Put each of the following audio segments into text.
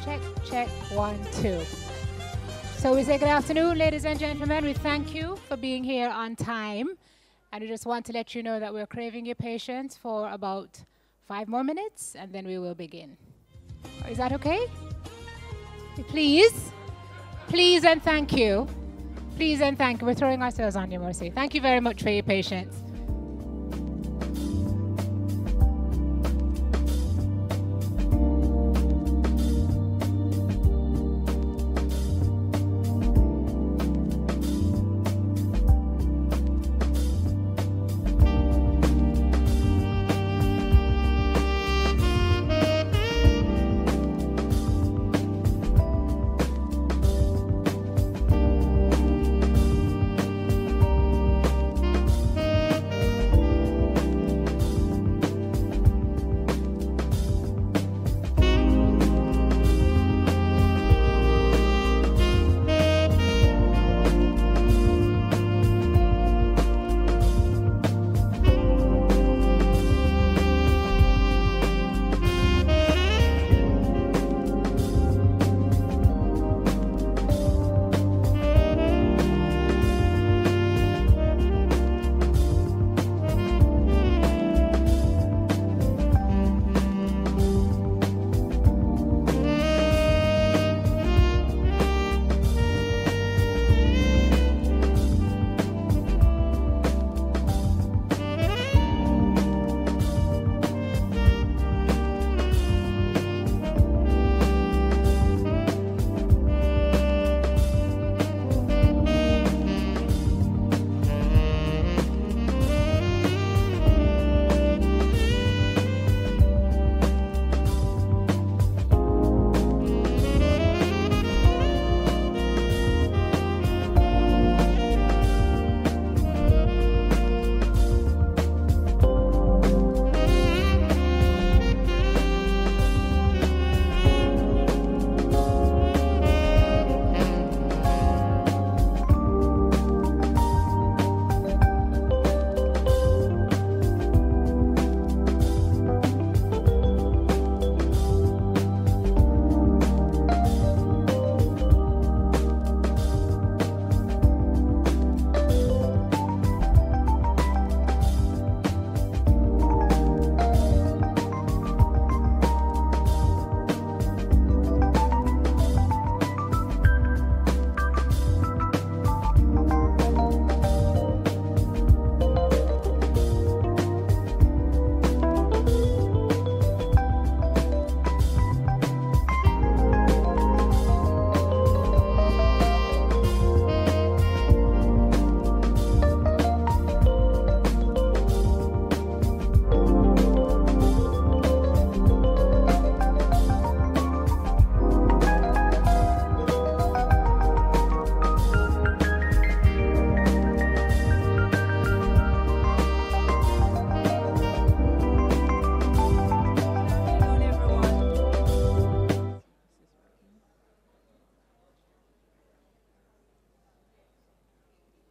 Check, check, 1, 2. So we say good afternoon, ladies and gentlemen. We thank you for being here on time. And we just want to let you know that we're craving your patience for about 5 more minutes, and then we will begin. Is that okay? Please. Please and thank you. Please and thank you. We're throwing ourselves on your mercy. Thank you very much for your patience.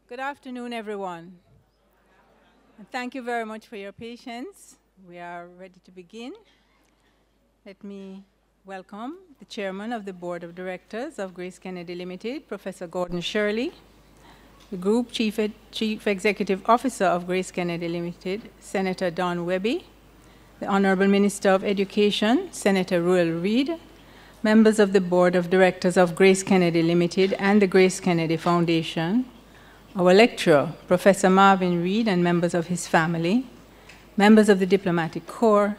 Good afternoon, everyone. And thank you very much for your patience. We are ready to begin. Let me welcome the Chairman of the Board of Directors of GraceKennedy Limited, Professor Gordon Shirley, the Group Chief Executive Officer of GraceKennedy Limited, Senator Don Webby, the Honorable Minister of Education, Senator Ruel Reid, members of the Board of Directors of GraceKennedy Limited and the GraceKennedy Foundation, our lecturer, Professor Marvin Reid, and members of his family, members of the Diplomatic Corps,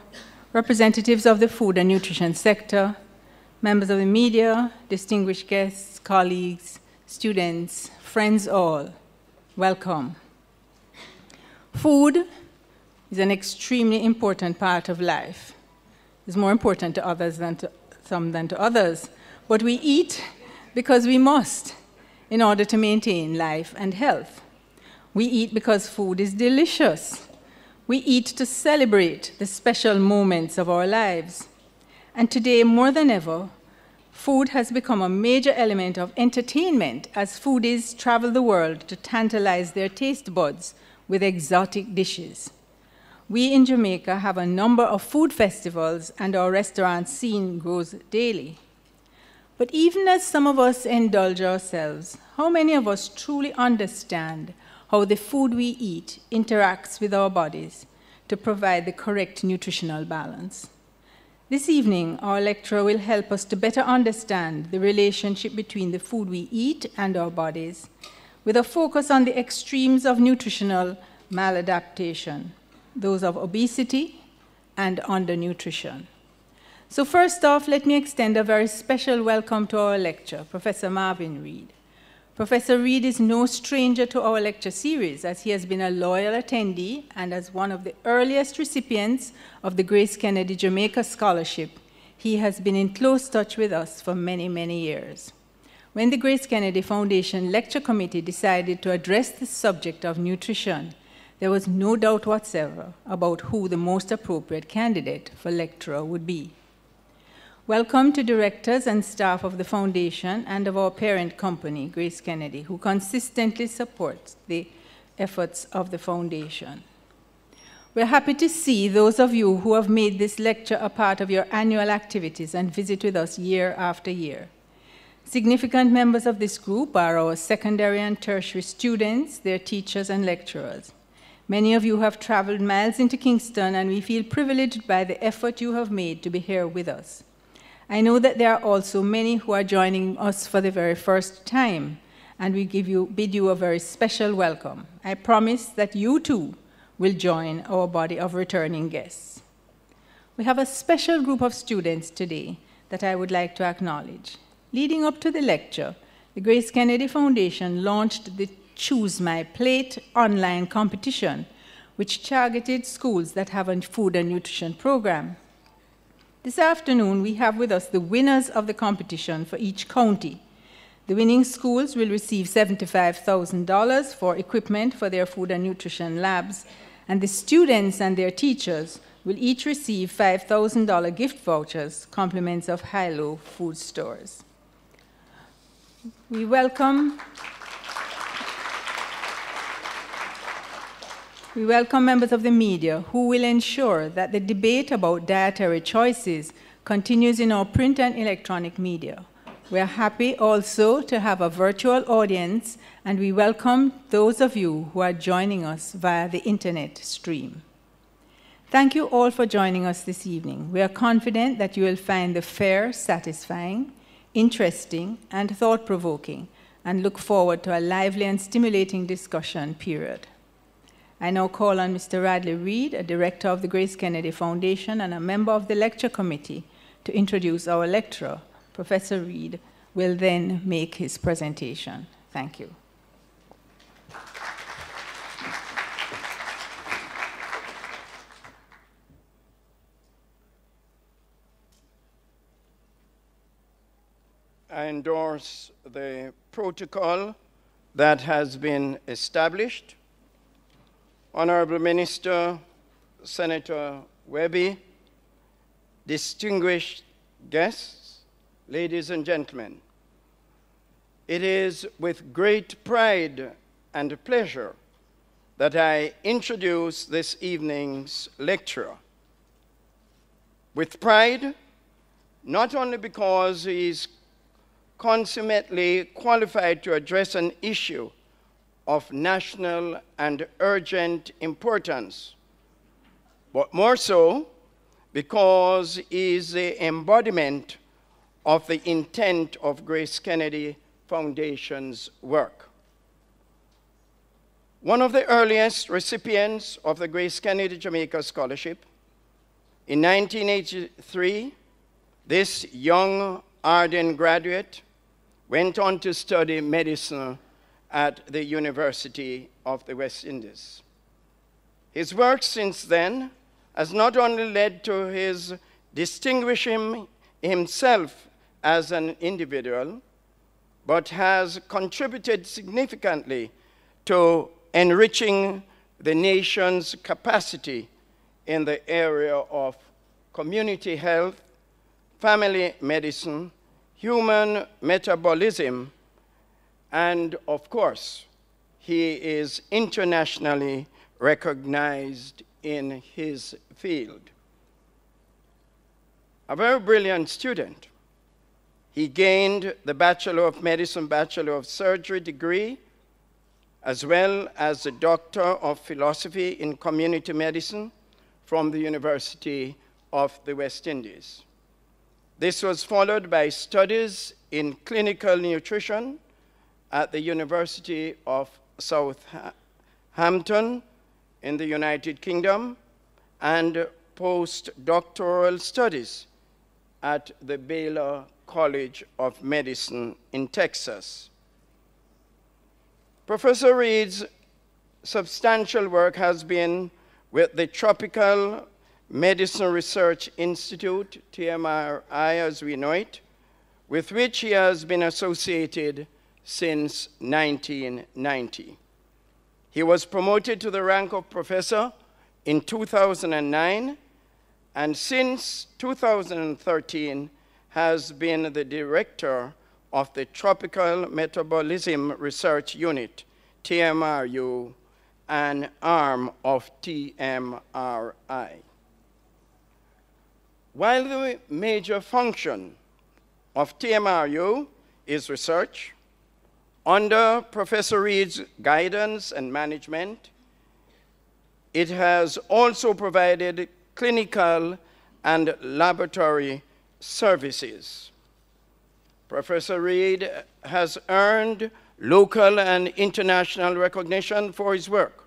representatives of the food and nutrition sector, members of the media, distinguished guests, colleagues, students, friends all, welcome. Food is an extremely important part of life. It's more important to others than to some than to others, but we eat because we must in order to maintain life and health. We eat because food is delicious. We eat to celebrate the special moments of our lives. And today, more than ever, food has become a major element of entertainment as foodies travel the world to tantalize their taste buds with exotic dishes. We in Jamaica have a number of food festivals, and our restaurant scene grows daily. But even as some of us indulge ourselves, how many of us truly understand how the food we eat interacts with our bodies to provide the correct nutritional balance? This evening, our lecturer will help us to better understand the relationship between the food we eat and our bodies, with a focus on the extremes of nutritional maladaptation, those of obesity and undernutrition. So first off, let me extend a very special welcome to our lecturer, Professor Marvin Reid. Professor Reid is no stranger to our lecture series, as he has been a loyal attendee and as one of the earliest recipients of the GraceKennedy Jamaica Scholarship. He has been in close touch with us for many, many years. When the GraceKennedy Foundation Lecture Committee decided to address the subject of nutrition, there was no doubt whatsoever about who the most appropriate candidate for lecturer would be. Welcome to directors and staff of the foundation and of our parent company, GraceKennedy, who consistently supports the efforts of the foundation. We're happy to see those of you who have made this lecture a part of your annual activities and visit with us year after year. Significant members of this group are our secondary and tertiary students, their teachers and lecturers. Many of you have traveled miles into Kingston, and we feel privileged by the effort you have made to be here with us. I know that there are also many who are joining us for the very first time, and we bid you a very special welcome. I promise that you too will join our body of returning guests. We have a special group of students today that I would like to acknowledge. Leading up to the lecture, the GraceKennedy Foundation launched the Choose My Plate online competition, which targeted schools that have a food and nutrition program. This afternoon, we have with us the winners of the competition for each county. The winning schools will receive $75,000 for equipment for their food and nutrition labs, and the students and their teachers will each receive $5,000 gift vouchers, compliments of high-low food stores. We welcome members of the media who will ensure that the debate about dietary choices continues in our print and electronic media. We are happy also to have a virtual audience, and we welcome those of you who are joining us via the internet stream. Thank you all for joining us this evening. We are confident that you will find the fair satisfying, interesting, and thought-provoking, and look forward to a lively and stimulating discussion period. I now call on Mr. Radley Reid, a director of the GraceKennedy Foundation and a member of the lecture committee, to introduce our lecturer. Professor Reid will then make his presentation. Thank you. I endorse the protocol that has been established. Honorable Minister, Senator Webby, distinguished guests, ladies and gentlemen, it is with great pride and pleasure that I introduce this evening's lecturer. With pride, not only because he is consummately qualified to address an issue of national and urgent importance, but more so because he is the embodiment of the intent of GraceKennedy Foundation's work. One of the earliest recipients of the GraceKennedy Jamaica Scholarship, in 1983, this young ardent graduate went on to study medicine at the University of the West Indies. His work since then has not only led to his distinguishing himself as an individual, but has contributed significantly to enriching the nation's capacity in the area of community health, family medicine, human metabolism, and of course, he is internationally recognized in his field. A very brilliant student, He gained the Bachelor of Medicine, Bachelor of Surgery degree, as well as the Doctor of Philosophy in Community Medicine from the University of the West Indies. This was followed by studies in clinical nutrition at the University of Southampton in the United Kingdom and postdoctoral studies at the Baylor College of Medicine in Texas. Professor Reid's substantial work has been with the Tropical Medicine Research Institute, TMRI as we know it, with which he has been associated since 1990. He was promoted to the rank of professor in 2009, and since 2013 has been the director of the Tropical Metabolism Research Unit, TMRU, an arm of TMRI. While the major function of TMRU is research, under Professor Reid's guidance and management, it has also provided clinical and laboratory services. Professor Reid has earned local and international recognition for his work.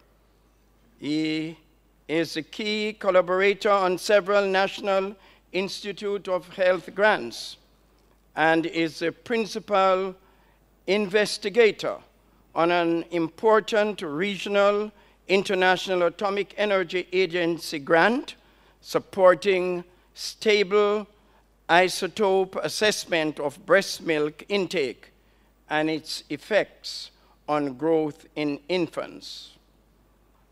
He is a key collaborator on several National Institute of Health grants and is a principal investigator on an important regional International Atomic Energy Agency grant supporting stable isotope assessment of breast milk intake and its effects on growth in infants.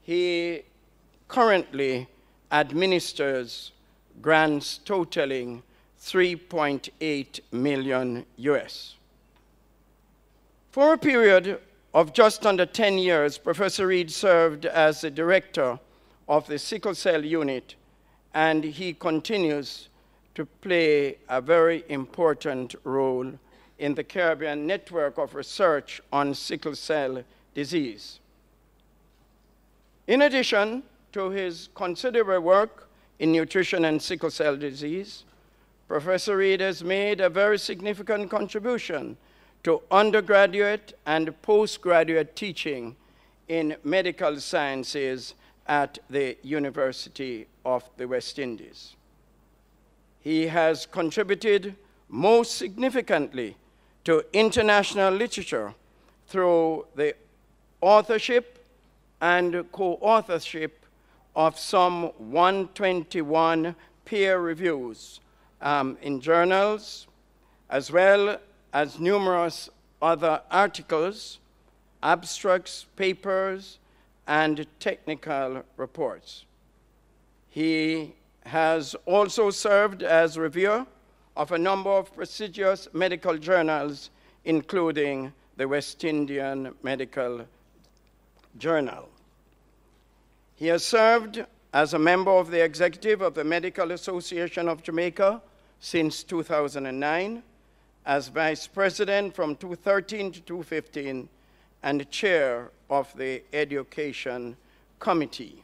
He currently administers grants totaling $3.8 million US. For a period of just under 10 years, Professor Reid served as the director of the sickle cell unit, and he continues to play a very important role in the Caribbean network of research on sickle cell disease. In addition to his considerable work in nutrition and sickle cell disease, Professor Reid has made a very significant contribution to undergraduate and postgraduate teaching in medical sciences at the University of the West Indies. He has contributed most significantly to international literature through the authorship and co-authorship of some 121 peer reviews in journals, as well as numerous other articles, abstracts, papers, and technical reports. He has also served as reviewer of a number of prestigious medical journals, including the West Indian Medical Journal. He has served as a member of the executive of the Medical Association of Jamaica since 2009, as vice president from 2013 to 2015, and chair of the Education Committee.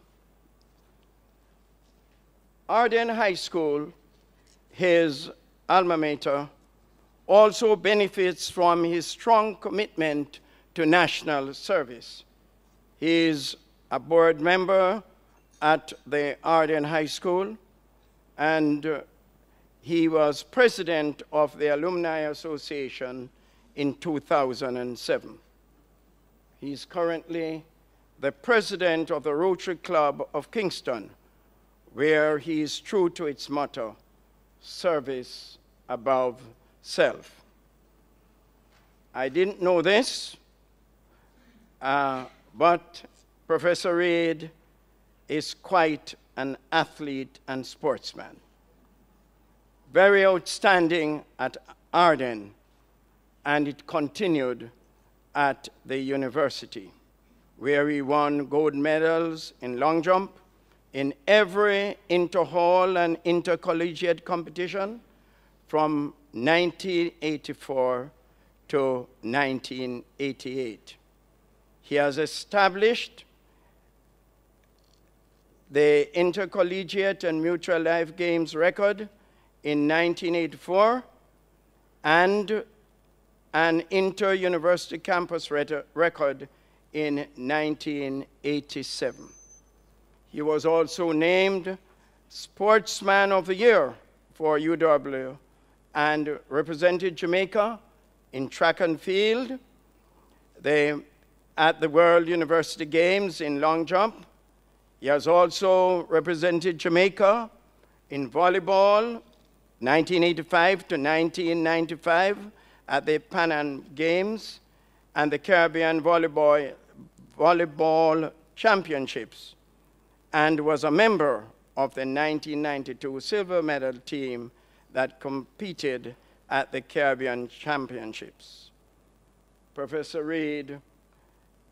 Arden High School, his alma mater, also benefits from his strong commitment to national service. He is a board member at the Arden High School, and he was president of the Alumni Association in 2007. He's currently the president of the Rotary Club of Kingston, where he is true to its motto, service above self. I didn't know this, but Professor Reid is quite an athlete and sportsman. Very outstanding at Arden, and it continued at the university, where he won gold medals in long jump, in every inter-hall and intercollegiate competition, from 1984 to 1988. He has established the Intercollegiate and Mutual Life Games record in 1984 and an inter-university campus record in 1987. He was also named Sportsman of the Year for UW and represented Jamaica in track and field at the World University Games in long jump. He has also represented Jamaica in volleyball, 1985 to 1995 at the Pan Am Games and the Caribbean Volleyball Championships, and was a member of the 1992 silver medal team that competed at the Caribbean Championships. Professor Reid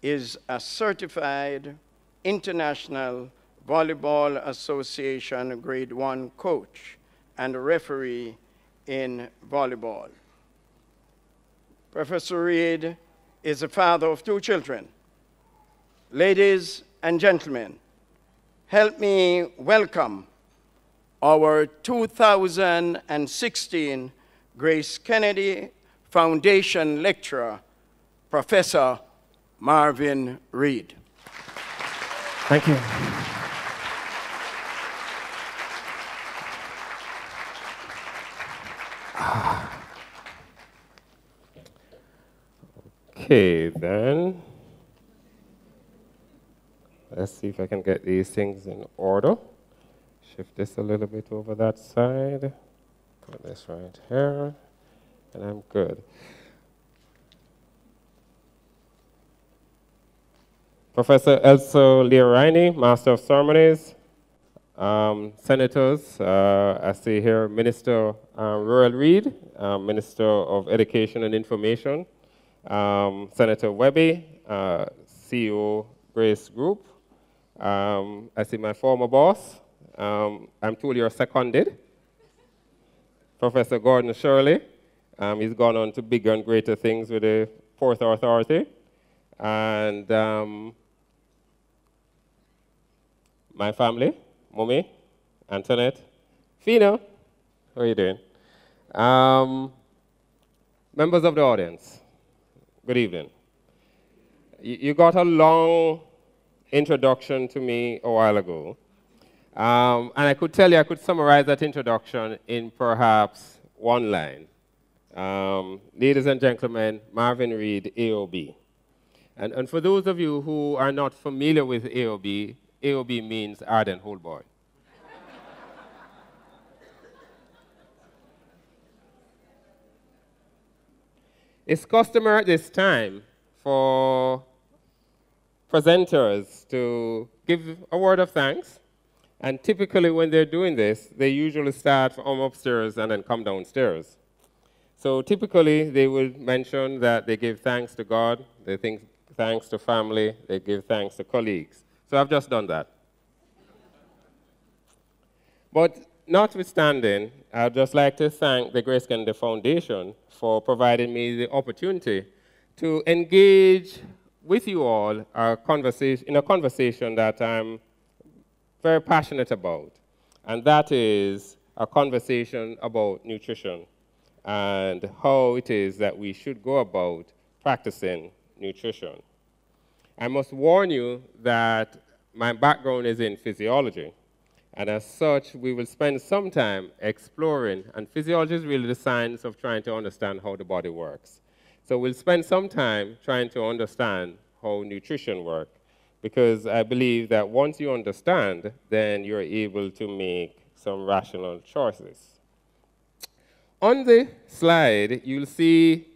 is a certified International Volleyball Association Grade 1 coach and a referee in volleyball. Professor Reid is the father of 2 children. Ladies and gentlemen, help me welcome our 2016 GraceKennedy Foundation Lecturer, Professor Marvin Reid. Thank you. Okay, then. Let's see if I can get these things in order. Shift this a little bit over that side. Put this right here, and I'm good. Professor Elso Leorini, Master of Ceremonies, Senators, I see here Minister Royal Reid, Minister of Education and Information, Senator Webby, CEO Grace Group. I see my former boss. I'm told you're seconded. Professor Gordon Shirley. He's gone on to bigger and greater things with the Port Authority. And my family, Mommy, Antoinette, Fina, how are you doing? Members of the audience, good evening. You got a long introduction to me a while ago. And I could tell you, I could summarize that introduction in perhaps one line. Ladies and gentlemen, Marvin Reid, AOB. And for those of you who are not familiar with AOB, AOB means ardent whole boy. It's customary at this time for presenters to give a word of thanks. And typically when they're doing this, they usually start from upstairs and then come downstairs. So typically they will mention that they give thanks to God, they give thanks to family, they give thanks to colleagues. So I've just done that. But notwithstanding, I'd just like to thank the GraceKennedy Foundation for providing me the opportunity to engage with you all in a conversation that I'm very passionate about, and that is a conversation about nutrition and how it is that we should go about practicing nutrition. I must warn you that my background is in physiology, and as such, we will spend some time exploring, and physiology is really the science of trying to understand how the body works. So we'll spend some time trying to understand how nutrition works, because I believe that once you understand, then you're able to make some rational choices. On the slide, you'll see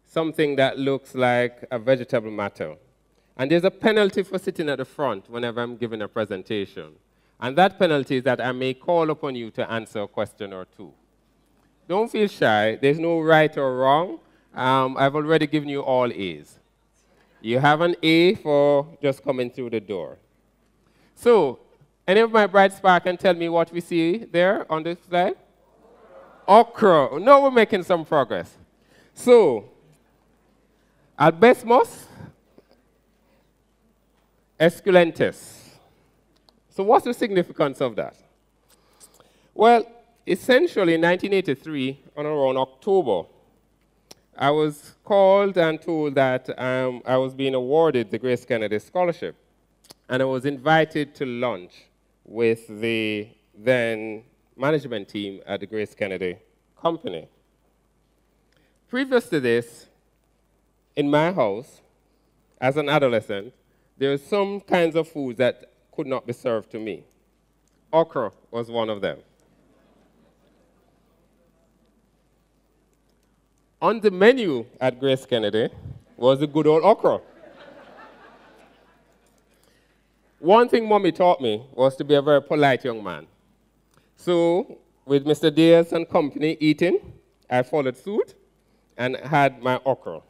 something that looks like a vegetable matter. And there's a penalty for sitting at the front whenever I'm giving a presentation. And that penalty is that I may call upon you to answer a question or two. Don't feel shy. There's no right or wrong. I've already given you all A's. You have an A for just coming through the door. So, any of my bright spark can tell me what we see there on this slide? Okra. Now we're making some progress. So, Albesmos esculentus. So what's the significance of that? Well, essentially in 1983, on around October, I was called and told that I was being awarded the GraceKennedy Scholarship. And I was invited to lunch with the then management team at the GraceKennedy company. Previous to this, in my house, as an adolescent, there were some kinds of foods that could not be served to me. Okra was one of them. On the menu at GraceKennedy was the good old okra. One thing Mommy taught me was to be a very polite young man. So, with Mr. Diaz and company eating, I followed suit and had my okra.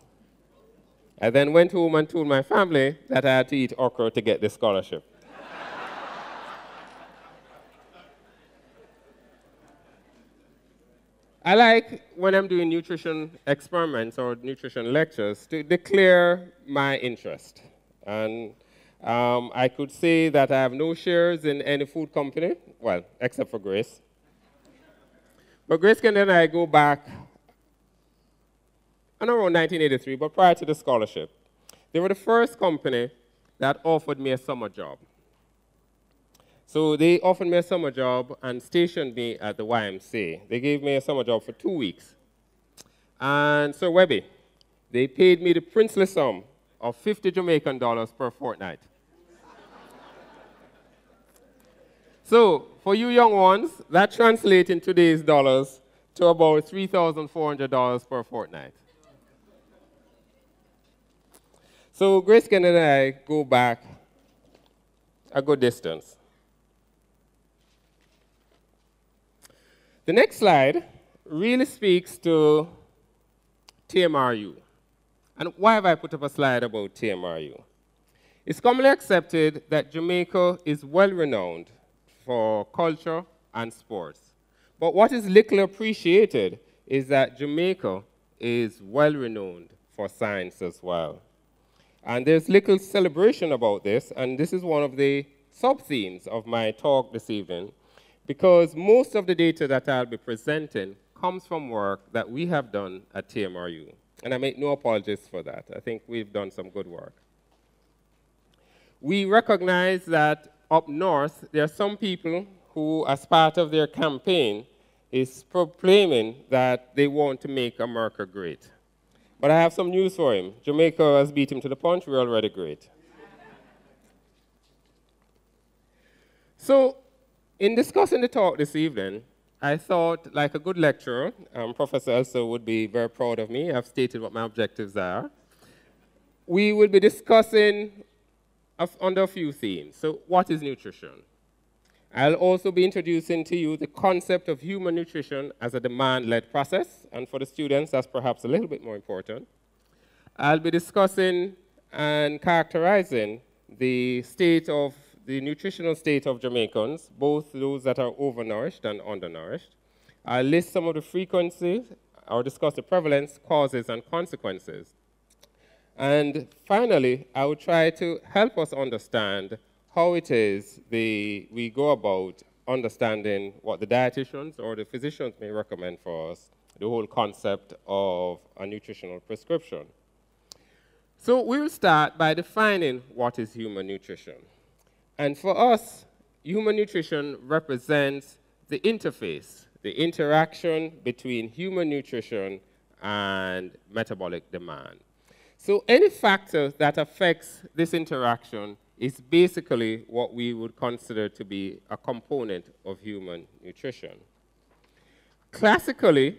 I then went home and told my family that I had to eat okra to get the scholarship. I like, when I'm doing nutrition experiments or nutrition lectures, to declare my interest. And I could say that I have no shares in any food company, well, except for Grace. But GraceKennedy and I go back on around 1983, but prior to the scholarship. They were the first company that offered me a summer job. So they offered me a summer job and stationed me at the YMCA. They gave me a summer job for 2 weeks. And Sir Webby, they paid me the princely sum of 50 Jamaican dollars per fortnight. So, for you young ones, that translates in today's dollars to about $3,400 per fortnight. So, GraceKennedy and I go back a good distance. The next slide really speaks to TMRU. And why have I put up a slide about TMRU? It's commonly accepted that Jamaica is well-renowned for culture and sports. But what is little appreciated is that Jamaica is well-renowned for science as well. And there's little celebration about this, and this is one of the sub-themes of my talk this evening, because most of the data that I'll be presenting comes from work that we have done at TMRU. And I make no apologies for that. I think we've done some good work. We recognize that up north, there are some people who, as part of their campaign, is proclaiming that they want to make America great. But I have some news for him. Jamaica has beat him to the punch. We're already great. So, in discussing the talk this evening, I thought, like a good lecturer, Professor Elsa would be very proud of me. I've stated what my objectives are. We will be discussing under a few themes. So, what is nutrition? I'll also be introducing to you the concept of human nutrition as a demand-led process, and for the students, that's perhaps a little bit more important. I'll be discussing and characterizing the nutritional state of Jamaicans, both those that are overnourished and undernourished. I'll list some of the frequencies, or discuss the prevalence, causes, and consequences. And finally, I will try to help us understand how it is we go about understanding what the dietitians or the physicians may recommend for us, the whole concept of a nutritional prescription. So we'll start by defining what is human nutrition. And for us, human nutrition represents the interface, the interaction between human nutrition and metabolic demand. So any factor that affects this interaction is basically what we would consider to be a component of human nutrition. Classically,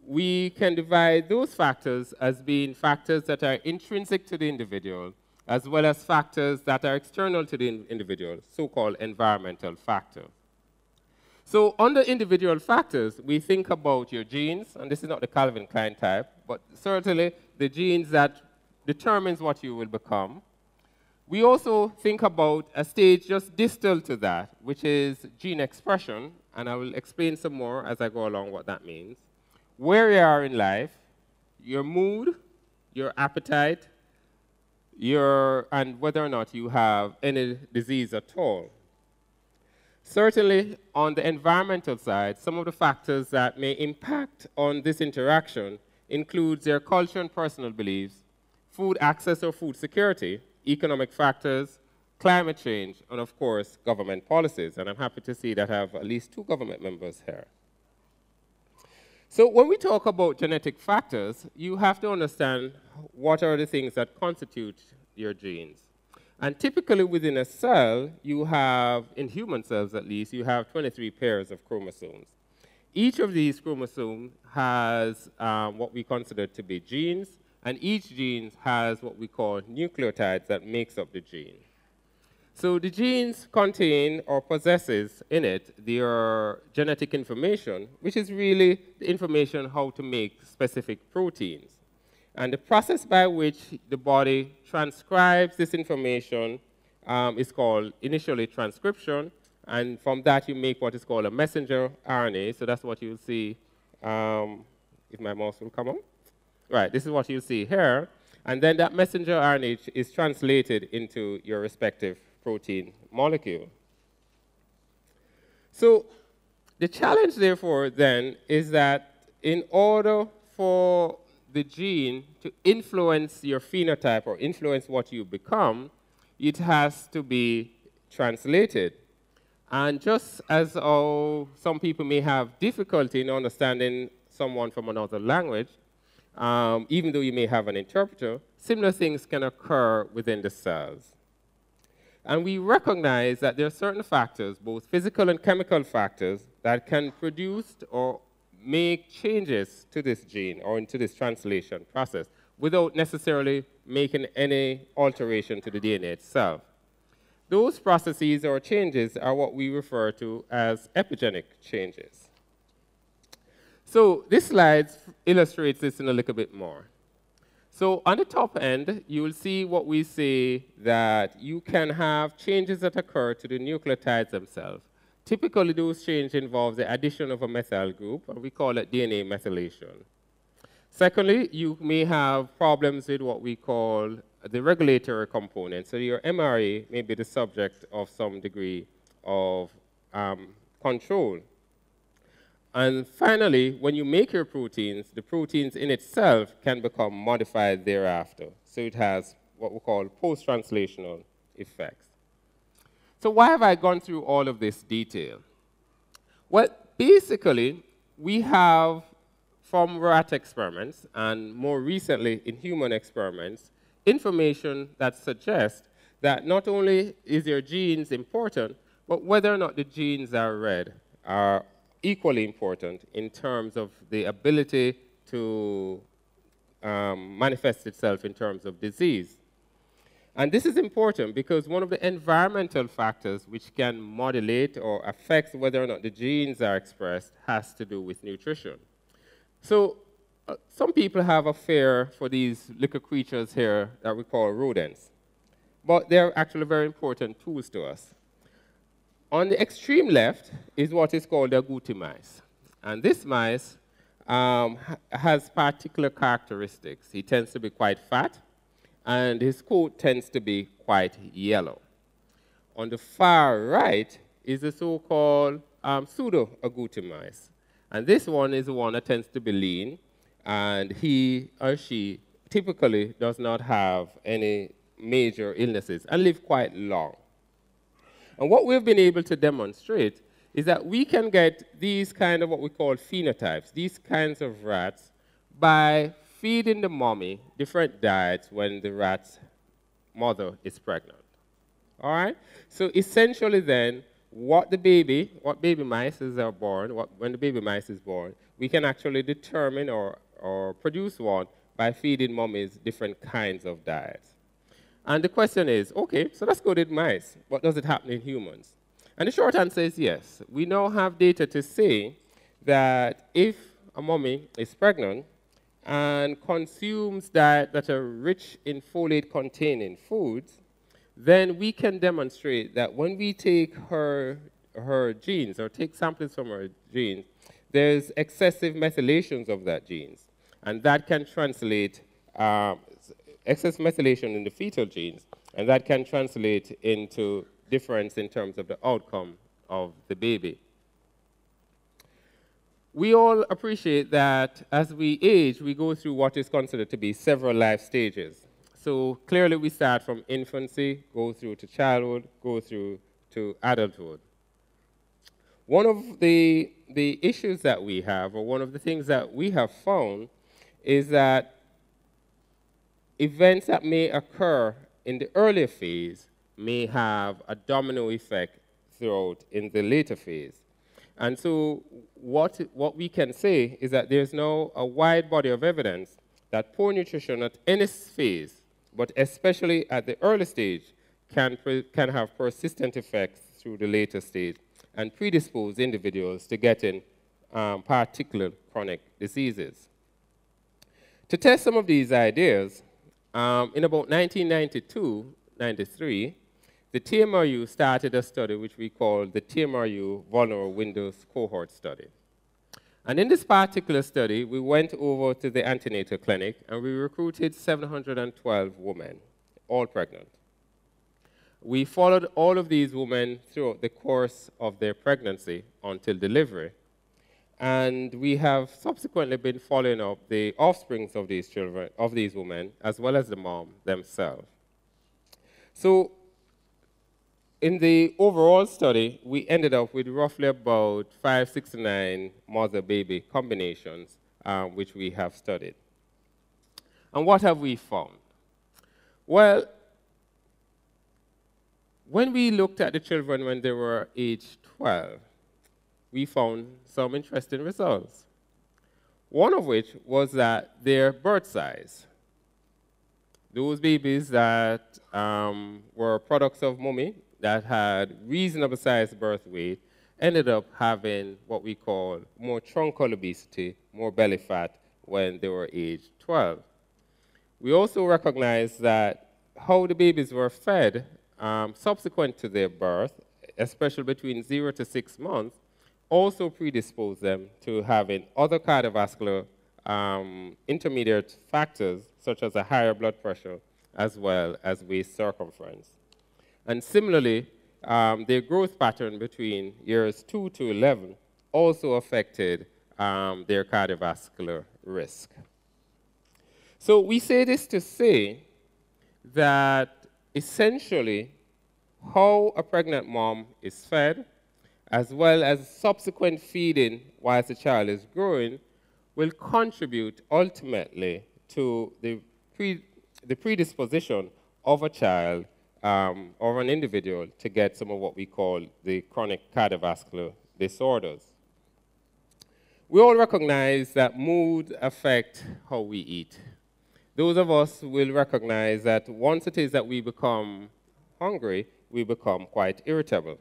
we can divide those factors as being factors that are intrinsic to the individual, as well as factors that are external to the individual, so-called environmental factors. So under individual factors, we think about your genes, and this is not the Calvin Klein type, but certainly the genes that determines what you will become, We also think about a stage just distal to that, which is gene expression, and I will explain some more as I go along what that means. Where you are in life, your mood, your appetite, and whether or not you have any disease at all. Certainly, on the environmental side, some of the factors that may impact on this interaction includes their culture and personal beliefs, food access or food security, economic factors, climate change, and of course, government policies. And I'm happy to see that I have at least 2 government members here. So when we talk about genetic factors, you have to understand what are the things that constitute your genes. And typically within a cell, you have, in human cells at least, you have 23 pairs of chromosomes. Each of these chromosomes has what we consider to be genes, and each gene has what we call nucleotides that makes up the gene. So the genes contain or possesses in it their genetic information, which is really the information how to make specific proteins. And the process by which the body transcribes this information is called initially transcription, and from that you make what is called a messenger RNA. So that's what you'll see, if my mouse will come on. Right, this is what you see here. And then that messenger RNA is translated into your respective protein molecule. So the challenge, therefore, then, is that in order for the gene to influence your phenotype or influence what you become, it has to be translated. And just as some people may have difficulty in understanding someone from another language, even though you may have an interpreter, similar things can occur within the cells. And we recognize that there are certain factors, both physical and chemical factors, that can produce or make changes to this gene or into this translation process without necessarily making any alteration to the DNA itself. Those processes or changes are what we refer to as epigenetic changes. So this slide illustrates this in a little bit more. So on the top end, you will see what we say that you can have changes that occur to the nucleotides themselves. Typically, those changes involve the addition of a methyl group, and we call it DNA methylation. Secondly, you may have problems with what we call the regulatory component. So your mRNA may be the subject of some degree of control. And finally, when you make your proteins, the proteins in itself can become modified thereafter. So it has what we call post-translational effects. So why have I gone through all of this detail? Well, basically, we have, from rat experiments, and more recently in human experiments, information that suggests that not only is your genes important, but whether or not the genes are read are equally important in terms of the ability to manifest itself in terms of disease. And this is important because one of the environmental factors which can modulate or affect whether or not the genes are expressed has to do with nutrition. So some people have a fear for these little creatures here that we call rodents, but they're actually very important tools to us. On the extreme left is what is called the agouti mice. And this mice has particular characteristics. He tends to be quite fat, and his coat tends to be quite yellow. On the far right is the so-called pseudo-agouti mice. And this one is the one that tends to be lean, and he or she typically does not have any major illnesses and live quite long. And what we've been able to demonstrate is that we can get these kind of what we call phenotypes, these kinds of rats, by feeding the mommy different diets when the rat's mother is pregnant. All right? So essentially then, when the baby mice are born, when the baby mice is born, we can actually determine or produce one by feeding mummies different kinds of diets. And the question is, okay, so that's good in mice. What does it happen in humans? And the short answer is yes. We now have data to say that if a mummy is pregnant and consumes diet that are rich in folate-containing foods, then we can demonstrate that when we take her genes or take samples from her genes, there's excessive methylations of that genes. And that can translate, excess methylation in the fetal genes, and that can translate into difference in terms of the outcome of the baby. We all appreciate that as we age, we go through what is considered to be several life stages. So clearly we start from infancy, go through to childhood, go through to adulthood. One of the issues that we have, or one of the things that we have found, is that events that may occur in the earlier phase may have a domino effect throughout in the later phase. And so what we can say is that there's now a wide body of evidence that poor nutrition at any phase, but especially at the early stage, can have persistent effects through the later stage and predispose individuals to getting particular chronic diseases. To test some of these ideas, in about 1992-93, the TMRU started a study which we call the TMRU Vulnerable Windows Cohort Study. And in this particular study, we went over to the antenatal clinic and we recruited 712 women, all pregnant. We followed all of these women throughout the course of their pregnancy until delivery. And we have subsequently been following up the offsprings of these children, of these women, as well as the mom themselves. So in the overall study, we ended up with roughly about 569 mother-baby combinations, which we have studied. And what have we found? Well, when we looked at the children when they were age 12, we found some interesting results. One of which was that their birth size. Those babies that were products of mommy, that had reasonable sized birth weight, ended up having what we call more truncal obesity, more belly fat when they were age 12. We also recognized that how the babies were fed subsequent to their birth, especially between 0 to 6 months, also predisposed them to having other cardiovascular intermediate factors, such as a higher blood pressure, as well as waist circumference. And similarly, their growth pattern between years 2 to 11 also affected their cardiovascular risk. So we say this to say that essentially how a pregnant mom is fed, as well as subsequent feeding whilst the child is growing, will contribute ultimately to the predisposition of a child or an individual to get some of what we call the chronic cardiovascular disorders. We all recognize that mood affects how we eat. Those of us will recognize that once it is that we become hungry, we become quite irritable.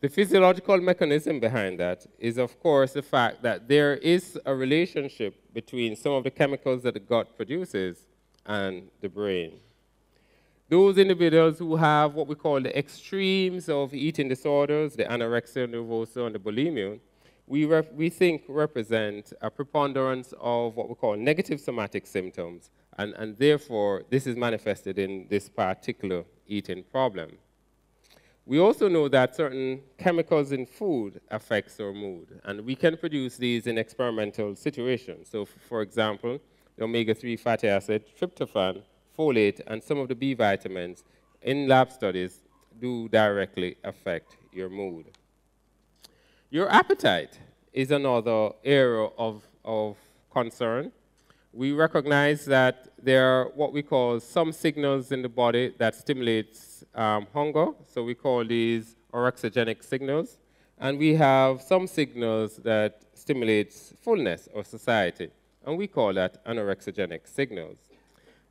The physiological mechanism behind that is, of course, the fact that there is a relationship between some of the chemicals that the gut produces and the brain. Those individuals who have what we call the extremes of eating disorders, the anorexia nervosa and the bulimia, we think represent a preponderance of what we call negative somatic symptoms, and therefore this is manifested in this particular eating problem. We also know that certain chemicals in food affects our mood, and we can produce these in experimental situations. So, for example, the omega-3 fatty acid, tryptophan, folate, and some of the B vitamins in lab studies do directly affect your mood. Your appetite is another area of concern. We recognize that there are what we call some signals in the body that stimulates hunger, so we call these orexigenic signals, and we have some signals that stimulates fullness or satiety, and we call that anorexigenic signals.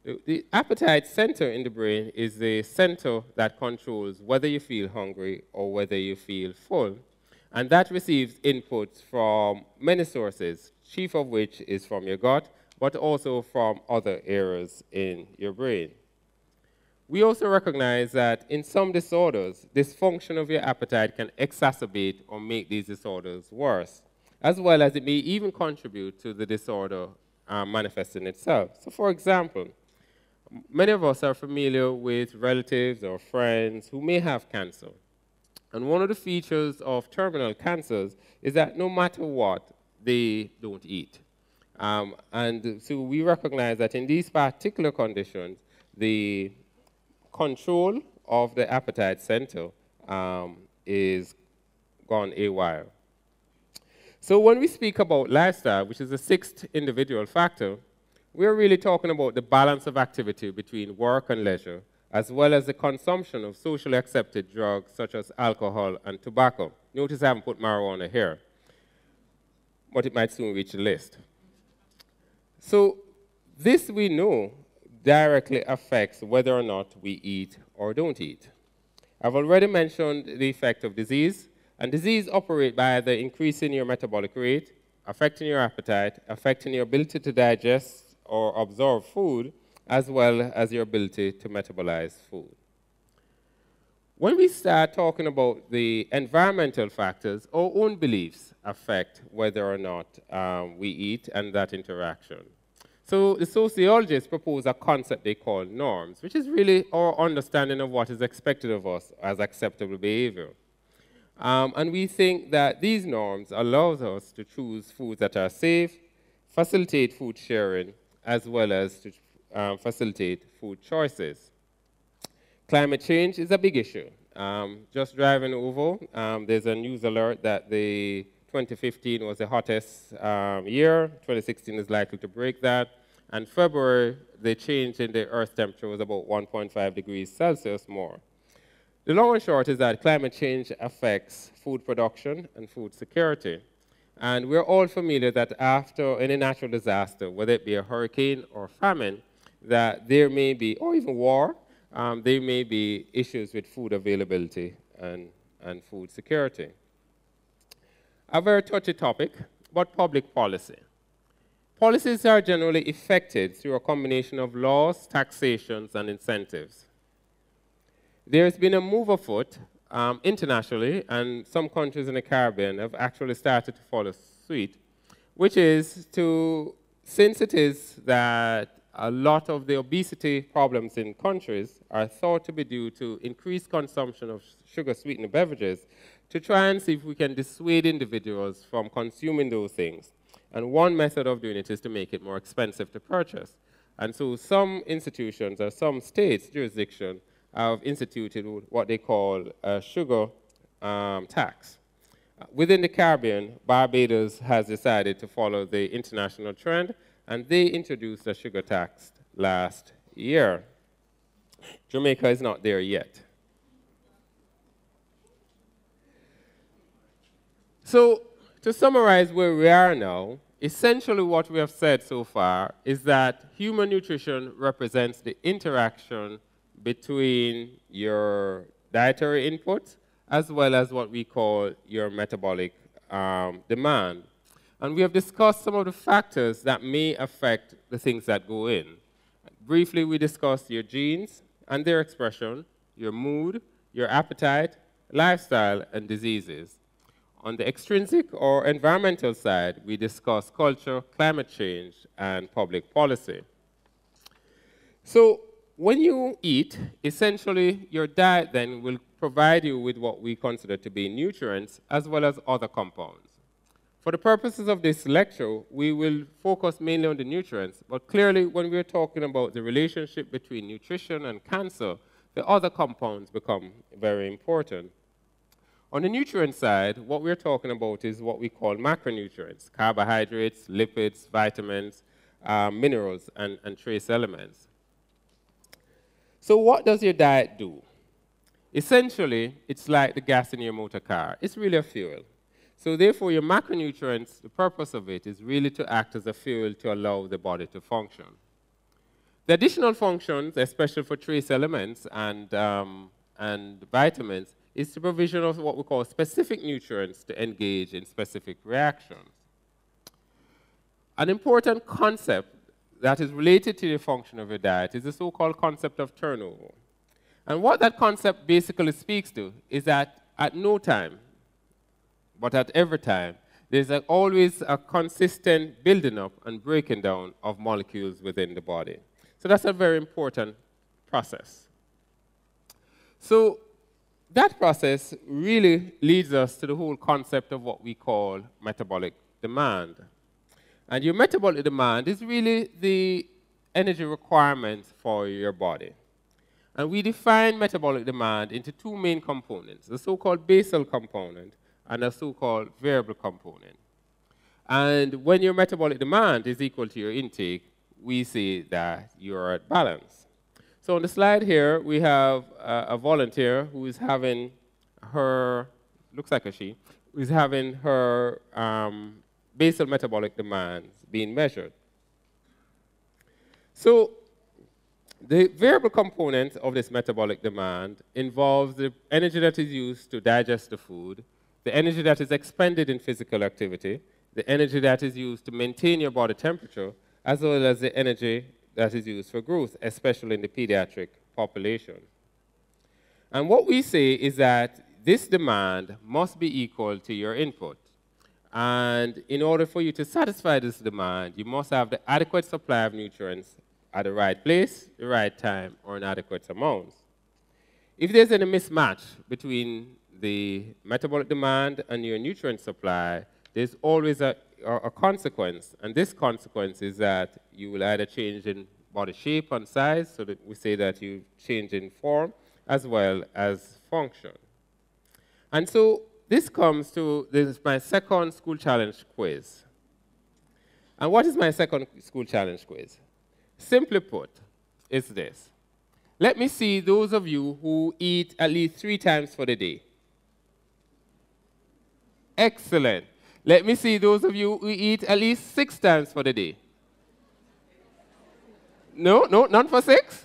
The appetite center in the brain is the center that controls whether you feel hungry or whether you feel full, and that receives inputs from many sources, chief of which is from your gut, but also from other areas in your brain. We also recognize that in some disorders, dysfunction of your appetite can exacerbate or make these disorders worse, as well as it may even contribute to the disorder manifesting itself. So for example, many of us are familiar with relatives or friends who may have cancer. And one of the features of terminal cancers is that no matter what, they don't eat. And so we recognize that in these particular conditions, the control of the appetite center is gone awry. So when we speak about lifestyle, which is the sixth individual factor, we're really talking about the balance of activity between work and leisure, as well as the consumption of socially accepted drugs such as alcohol and tobacco. Notice I haven't put marijuana here, but it might soon reach the list. So this we know directly affects whether or not we eat or don't eat. I've already mentioned the effect of disease, and disease operates by either increasing your metabolic rate, affecting your appetite, affecting your ability to digest or absorb food, as well as your ability to metabolize food. When we start talking about the environmental factors, our own beliefs affect whether or not we eat and that interaction. So the sociologists propose a concept they call norms, which is really our understanding of what is expected of us as acceptable behavior. And we think that these norms allow us to choose foods that are safe, facilitate food sharing, as well as to facilitate food choices. Climate change is a big issue. Just driving over, there's a news alert that the 2015 was the hottest year. 2016 is likely to break that. And February, the change in the Earth temperature was about 1.5 degrees Celsius more. The long and short is that climate change affects food production and food security. And we're all familiar that after any natural disaster, whether it be a hurricane or famine, that there may be, or even war, there may be issues with food availability and food security. A very touchy topic, but public policy. Policies are generally effected through a combination of laws, taxations, and incentives. There's been a move afoot internationally, and some countries in the Caribbean have actually started to follow suit, which is to, since it is that a lot of the obesity problems in countries are thought to be due to increased consumption of sugar-sweetened beverages, to try and see if we can dissuade individuals from consuming those things. And one method of doing it is to make it more expensive to purchase. And so some institutions or some states' jurisdiction have instituted what they call a sugar tax. Within the Caribbean, Barbados has decided to follow the international trend, and they introduced a sugar tax last year. Jamaica is not there yet. So, to summarize where we are now, essentially what we have said so far is that human nutrition represents the interaction between your dietary input as well as what we call your metabolic demand. And we have discussed some of the factors that may affect the things that go in. Briefly, we discussed your genes and their expression, your mood, your appetite, lifestyle, and diseases. On the extrinsic or environmental side, we discuss culture, climate change, and public policy. So when you eat, essentially your diet then will provide you with what we consider to be nutrients as well as other compounds. For the purposes of this lecture, we will focus mainly on the nutrients, but clearly when we're talking about the relationship between nutrition and cancer, the other compounds become very important. On the nutrient side, what we're talking about is what we call macronutrients: carbohydrates, lipids, vitamins, minerals, and trace elements. So what does your diet do? Essentially, it's like the gas in your motor car. It's really a fuel. So therefore, your macronutrients, the purpose of it is really to act as a fuel to allow the body to function. The additional functions, especially for trace elements and vitamins, is the provision of what we call specific nutrients to engage in specific reactions. An important concept that is related to the function of your diet is the so-called concept of turnover. And what that concept basically speaks to is that at no time, but at every time, there's always a consistent building up and breaking down of molecules within the body. So that's a very important process. So that process really leads us to the whole concept of what we call metabolic demand. And your metabolic demand is really the energy requirements for your body. And we define metabolic demand into two main components, the so-called basal component and a so-called variable component. And when your metabolic demand is equal to your intake, we say that you're at balance. So on the slide here, we have a volunteer who is having her, looks like a she, who is having her basal metabolic demands being measured. So the variable component of this metabolic demand involves the energy that is used to digest the food, the energy that is expended in physical activity, the energy that is used to maintain your body temperature, as well as the energy that is used for growth, especially in the pediatric population. And what we say is that this demand must be equal to your input. And in order for you to satisfy this demand, you must have the adequate supply of nutrients at the right place, the right time, or in adequate amounts. If there's any mismatch between the metabolic demand and your nutrient supply, there's always a consequence, and this consequence is that you will either change in body shape and size, so that we say that you change in form as well as function. And so this comes to my second school challenge quiz. And what is my second school challenge quiz? Simply put, it's this. Let me see those of you who eat at least 3 times for the day. Excellent. Let me see those of you who eat at least 6 times for the day. No, none for 6?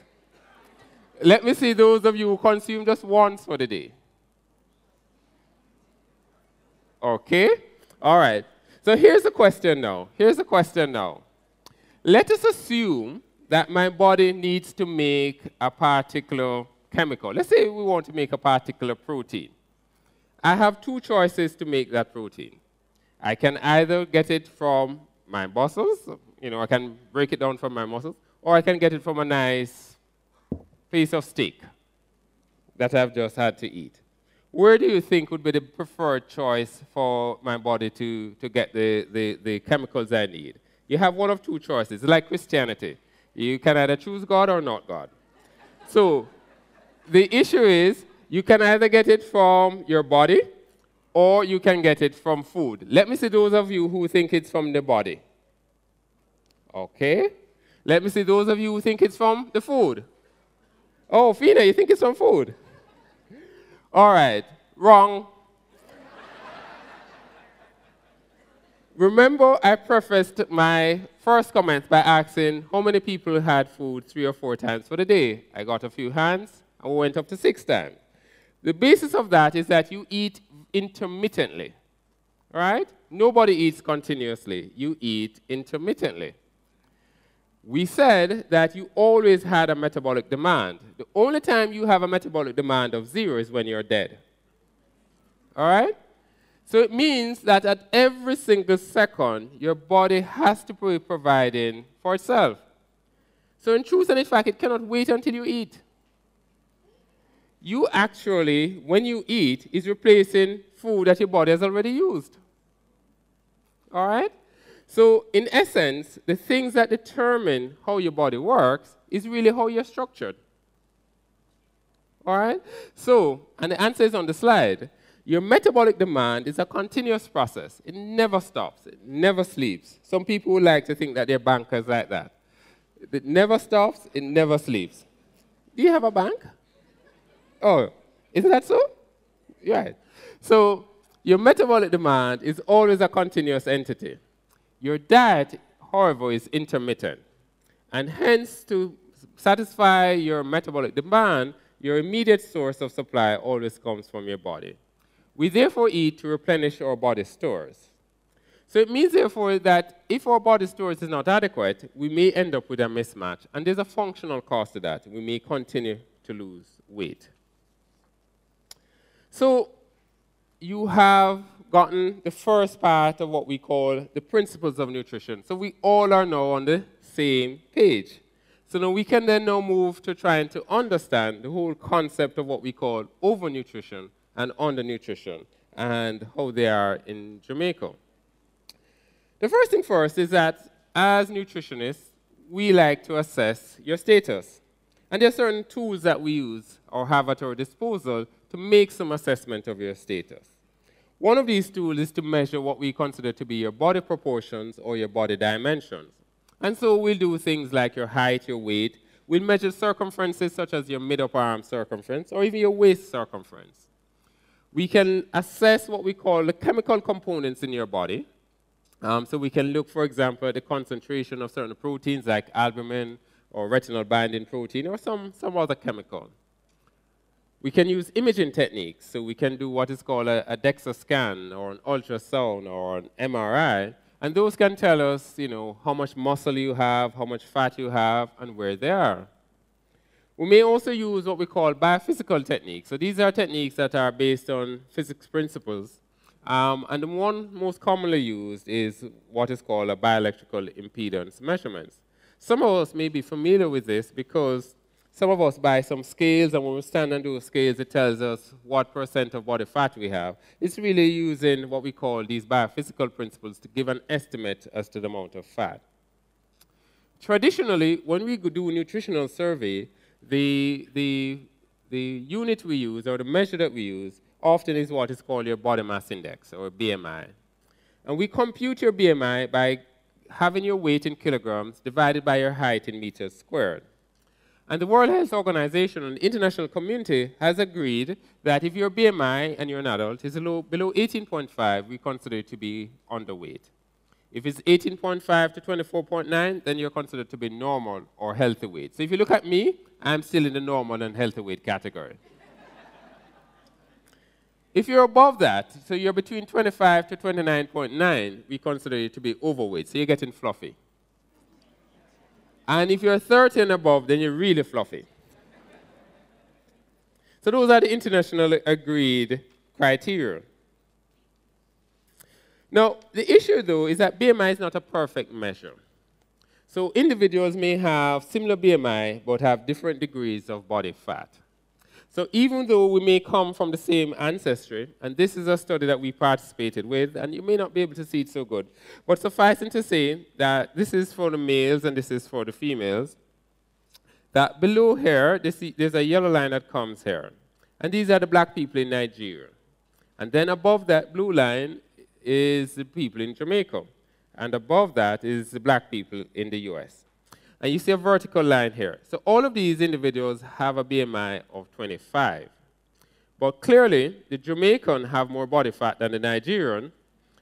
Let me see those of you who consume just once for the day. Okay? All right. So here's the question now. Let us assume that my body needs to make a particular chemical. Let's say we want to make a particular protein. I have 2 choices to make that protein. I can either get it from my muscles, I can break it down from my muscles, or I can get it from a nice piece of steak that I've just had to eat. Where do you think would be the preferred choice for my body to get the chemicals I need? You have one of 2 choices. It's like Christianity. You can either choose God or not God. So the issue is you can either get it from your body or you can get it from food. Let me see those of you who think it's from the body. Okay. Let me see those of you who think it's from the food. Oh, Fina, you think it's from food? All right. Wrong. Remember, I prefaced my first comment by asking how many people had food 3 or 4 times for the day. I got a few hands, and we went up to 6 times. The basis of that is that you eat intermittently, right? Nobody eats continuously. You eat intermittently. We said that you always had a metabolic demand. The only time you have a metabolic demand of 0 is when you're dead. All right? So it means that at every single second, your body has to be providing for itself. So in truth and in fact, it cannot wait until you eat. You actually, when you eat, is replacing food that your body has already used. All right? So in essence, the things that determine how your body works is really how you're structured. All right? So, and the answer is on the slide. Your metabolic demand is a continuous process. It never stops. It never sleeps. Some people would like to think that they're bankers like that. It never stops. It never sleeps. Do you have a bank? Oh, isn't that so? Right. So your metabolic demand is always a continuous entity. Your diet, however, is intermittent. And hence, to satisfy your metabolic demand, your immediate source of supply always comes from your body. We therefore eat to replenish our body stores. So it means, therefore, that if our body stores is not adequate, we may end up with a mismatch. And there's a functional cost to that. We may continue to lose weight. So you have gotten the first part of what we call the principles of nutrition. So we all are now on the same page. So now we can then now move to trying to understand the whole concept of what we call overnutrition and undernutrition and how they are in Jamaica. The first thing first is that as nutritionists, we like to assess your status. And there are certain tools that we use or have at our disposal to make some assessment of your status. One of these tools is to measure what we consider to be your body proportions or your body dimensions. And so we'll do things like your height, your weight. We'll measure circumferences such as your mid-upper arm circumference or even your waist circumference. We can assess what we call the chemical components in your body. So we can look, for example, at the concentration of certain proteins like albumin or retinol binding protein or some other chemical. We can use imaging techniques. So we can do what is called a DEXA scan or an ultrasound or an MRI. And those can tell us, how much muscle you have, how much fat you have, and where they are. We may also use what we call biophysical techniques. So these are techniques that are based on physics principles. And the one most commonly used is what is called a bioelectrical impedance measurements. Some of us may be familiar with this because some of us buy some scales, and when we stand on those scales, it tells us what % of body fat we have. It's really using what we call these biophysical principles to give an estimate as to the amount of fat. Traditionally, when we do a nutritional survey, the unit we use or the measure that we use often is what is called your body mass index or BMI. And we compute your BMI by having your weight in kilograms divided by your height in meters squared. And the World Health Organization and the international community has agreed that if your BMI and you're an adult is below 18.5, we consider it to be underweight. If it's 18.5 to 24.9, then you're considered to be normal or healthy weight. So if you look at me, I'm still in the normal and healthy weight category. If you're above that, so you're between 25 to 29.9, we consider you to be overweight, so you're getting fluffy. And if you're 30 and above, then you're really fluffy. So those are the internationally agreed criteria. Now, the issue, though, is that BMI is not a perfect measure. So individuals may have similar BMI, but have different degrees of body fat. So even though we may come from the same ancestry, and this is a study that we participated with, and you may not be able to see it so good, but sufficing to say that this is for the males and this is for the females, that below here, there's a yellow line that comes here. And these are the black people in Nigeria. And then above that blue line is the people in Jamaica. And above that is the black people in the US. And you see a vertical line here. So all of these individuals have a BMI of 25. But clearly, the Jamaican have more body fat than the Nigerian,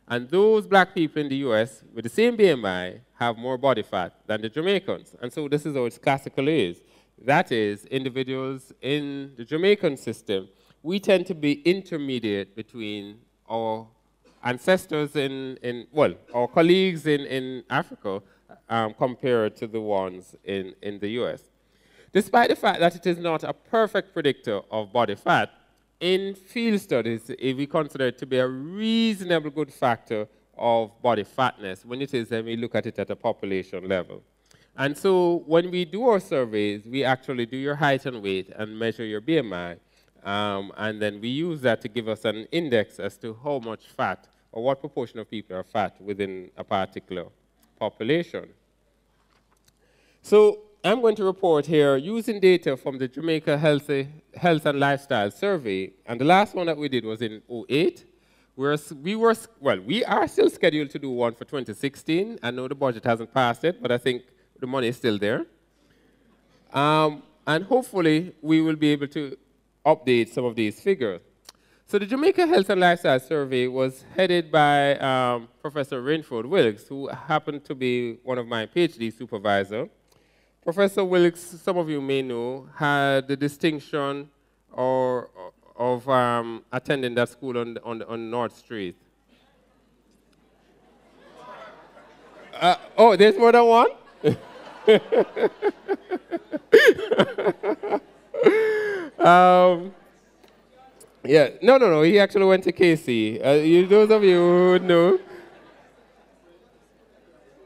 and those black people in the US with the same BMI have more body fat than the Jamaicans. And so this is how it classically is. That is, individuals in the Jamaican system, we tend to be intermediate between our ancestors our colleagues in Africa, compared to the ones in the US. Despite the fact that it is not a perfect predictor of body fat, in field studies, we consider it to be a reasonable good factor of body fatness when we look at it at a population level. And so when we do our surveys, we actually do your height and weight and measure your BMI, and then we use that to give us an index as to how much fat or what proportion of people are fat within a particular population. So I'm going to report here using data from the Jamaica Health and Lifestyle Survey, and the last one that we did was in 2008. We are still scheduled to do one for 2016. I know the budget hasn't passed yet, but I think the money is still there. And hopefully we will be able to update some of these figures. So the Jamaica Health and Lifestyle Survey was headed by Professor Rainford Wilkes, who happened to be one of my PhD supervisors. Professor Wilkes, some of you may know, had the distinction of attending that school on North Street. Oh, there's more than one? Yeah, no. He actually went to KC. Those of you who would know.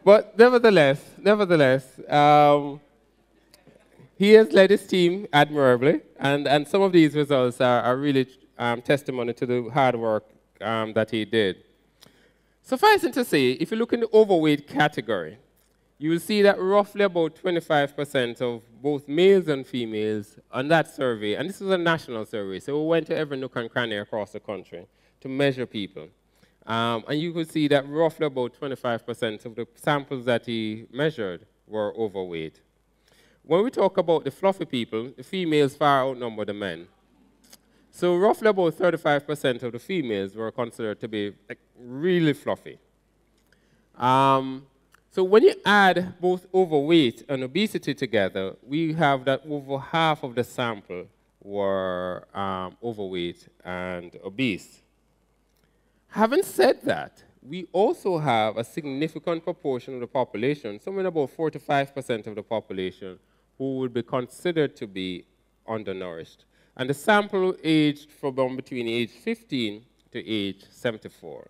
But nevertheless, he has led his team admirably, and some of these results are really testimony to the hard work that he did. Suffice it to say, if you look in the overweight category, you will see that roughly about 25% of both males and females on that survey, and this was a national survey, so we went to every nook and cranny across the country to measure people. And you could see that roughly about 25% of the samples that he measured were overweight. When we talk about the fluffy people, the females far outnumber the men. So roughly about 35% of the females were considered to be really fluffy. So when you add both overweight and obesity together, we have that over half of the sample were overweight and obese. Having said that, we also have a significant proportion of the population, somewhere about 45% of the population, who would be considered to be undernourished. And the sample aged from between age 15 to age 74.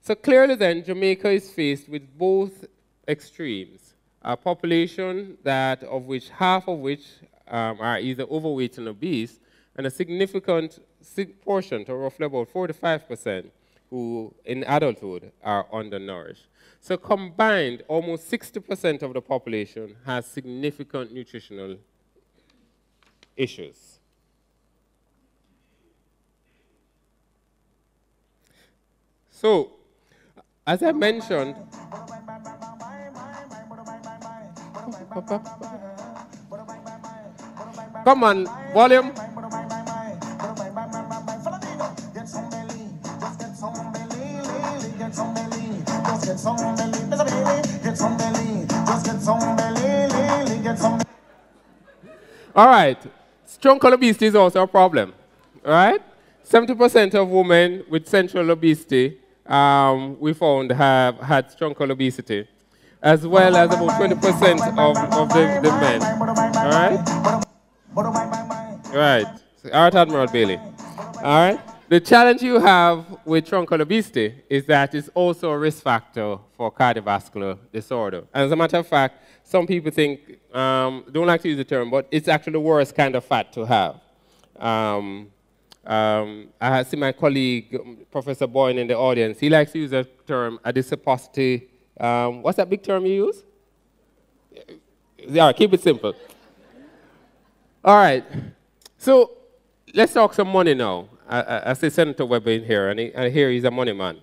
So clearly then, Jamaica is faced with both extremes. A population of which half of which are either overweight and obese, and a significant portion, to roughly about 45%, who in adulthood are undernourished. So combined, almost 60% of the population has significant nutritional issues. So, as I mentioned, come on, volume. All right, truncal obesity is also a problem, all right? 70% of women with central obesity we found have had truncal obesity, as well as about 20% of the men, all right? All right, Art Admiral Bailey, all right? The challenge you have with truncal obesity is that it's also a risk factor for cardiovascular disorder. As a matter of fact, some people think, don't like to use the term, but it's actually the worst kind of fat to have. I see my colleague, Professor Boyne, in the audience. He likes to use the term adiposity. What's that big term you use? Yeah, keep it simple. All right. So let's talk some money now. I see Senator Webber in here, and I hear he's a money man.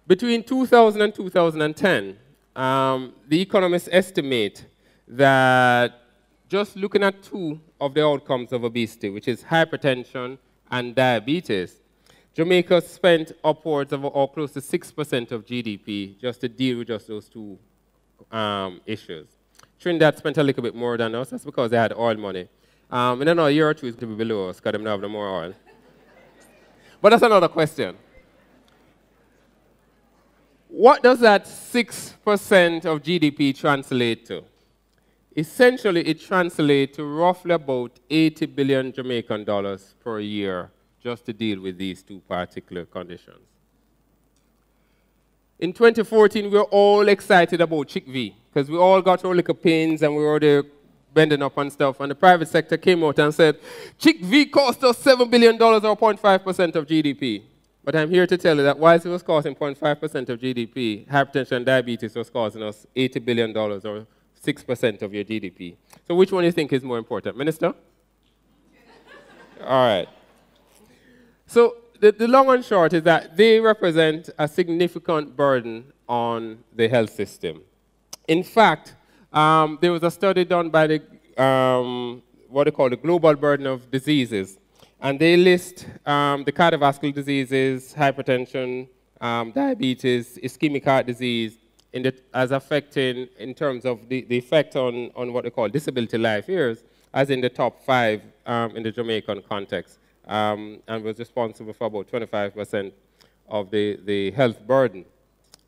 Between 2000 and 2010, the economists estimate that just looking at two of the outcomes of obesity, which is hypertension and diabetes, Jamaica spent upwards of or close to 6% of GDP just to deal with just those two issues. Trinidad spent a little bit more than us. That's because they had oil money. In another year or two, it's going to be below us because they don't have no more oil. But that's another question. What does that 6% of GDP translate to? Essentially, it translates to roughly about 80 billion Jamaican dollars per year just to deal with these two particular conditions. In 2014, we were all excited about Chick-V because we all got our little pains and we were there bending up and stuff, and the private sector came out and said, Chick-V cost us $7 billion or 0.5% of GDP. But I'm here to tell you that whilst it was costing 0.5% of GDP, hypertension and diabetes was costing us $80 billion or 6% of your GDP. So which one do you think is more important? Minister? All right. So the long and short is that they represent a significant burden on the health system. In fact, there was a study done by the, what they call the Global Burden of Diseases, and they list the cardiovascular diseases, hypertension, diabetes, ischemic heart disease, as affecting, in terms of the effect on what they call disability life years, as in the top 5 in the Jamaican context, and was responsible for about 25% of the health burden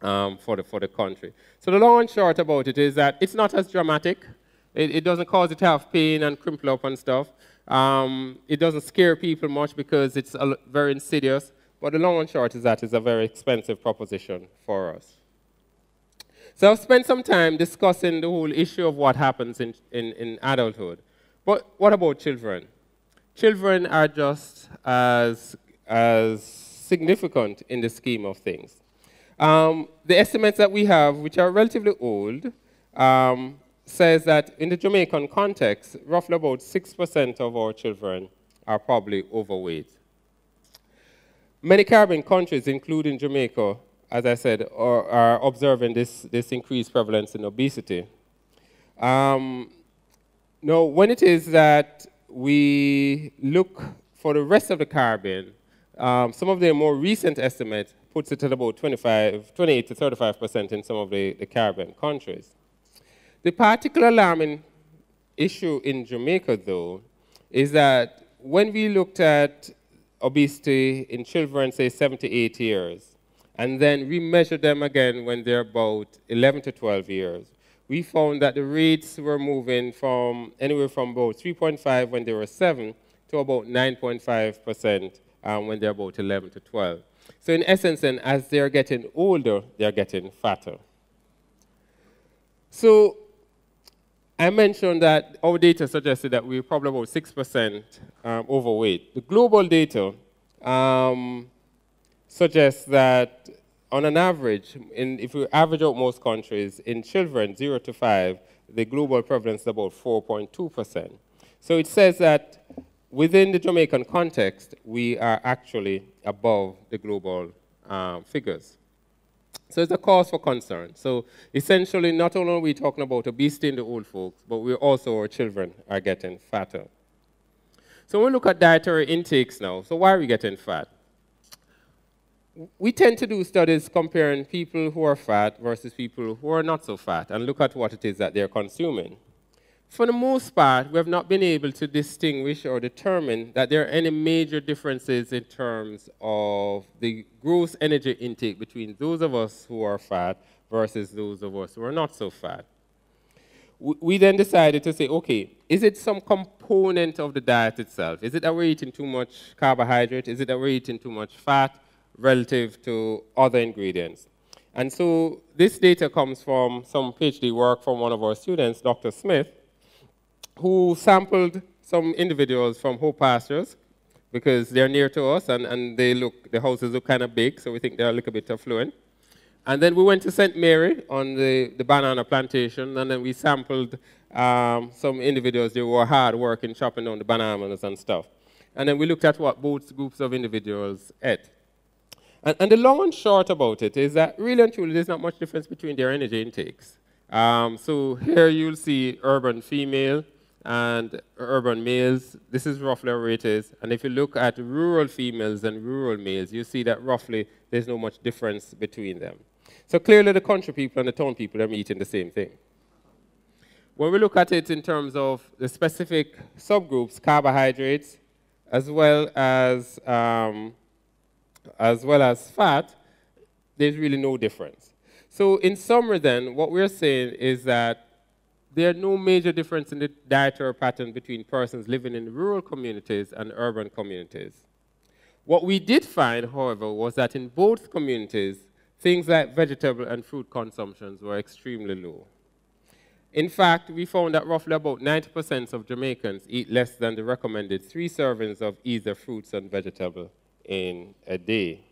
for the country. So the long and short about it is that it's not as dramatic. It doesn't cause you to have pain and crimple up and stuff. It doesn't scare people much because it's very insidious, but the long and short is that it's a very expensive proposition for us. So I've spent some time discussing the whole issue of what happens in adulthood. But what about children? Children are just as significant in the scheme of things. The estimates that we have, which are relatively old, says that in the Jamaican context, roughly about 6% of our children are probably overweight. Many Caribbean countries, including Jamaica, as I said, are observing this increased prevalence in obesity. Now, when it is that we look for the rest of the Caribbean, some of the more recent estimates puts it at about 28 to 35% in some of the Caribbean countries. The particular alarming issue in Jamaica, though, is that when we looked at obesity in children, say 7 to 8 years, and then we measured them again when they're about 11 to 12 years, we found that the rates were moving from anywhere from about 3.5 when they were 7 to about 9.5% when they're about 11 to 12. So in essence, then, as they're getting older, they're getting fatter. So I mentioned that our data suggested that we're probably about 6% overweight. The global data suggests that on an average, if we average out most countries, in children 0 to 5, the global prevalence is about 4.2%. So it says that within the Jamaican context, we are actually above the global figures. So it's a cause for concern. So essentially, not only are we talking about obesity in the old folks, but we also, our children are getting fatter. So when we look at dietary intakes now, so why are we getting fat? We tend to do studies comparing people who are fat versus people who are not so fat and look at what it is that they're consuming. For the most part, we have not been able to distinguish or determine that there are any major differences in terms of the gross energy intake between those of us who are fat versus those of us who are not so fat. We then decided to say, okay, is it some component of the diet itself? Is it that we're eating too much carbohydrate? Is it that we're eating too much fat relative to other ingredients? And so this data comes from some PhD work from one of our students, Dr. Smith, who sampled some individuals from Hope Pastures because they're near to us and the houses look kind of big, so we think they're a little bit affluent. And then we went to St. Mary on the banana plantation, and then we sampled some individuals who were hard working, chopping down the bananas and stuff. And then we looked at what both groups of individuals ate. And the long and short about it is that really and truly there's not much difference between their energy intakes. So here you'll see urban female and urban males. This is roughly where it is. And if you look at rural females and rural males, you see that roughly there's no much difference between them. So clearly the country people and the town people are eating the same thing. When we look at it in terms of the specific subgroups, carbohydrates, as well as fat, there's really no difference. So in summary then, what we're saying is that there are no major difference in the dietary pattern between persons living in rural communities and urban communities. What we did find, however, was that in both communities, things like vegetable and fruit consumptions were extremely low. In fact, we found that roughly about 90% of Jamaicans eat less than the recommended 3 servings of either fruits and vegetable in a day.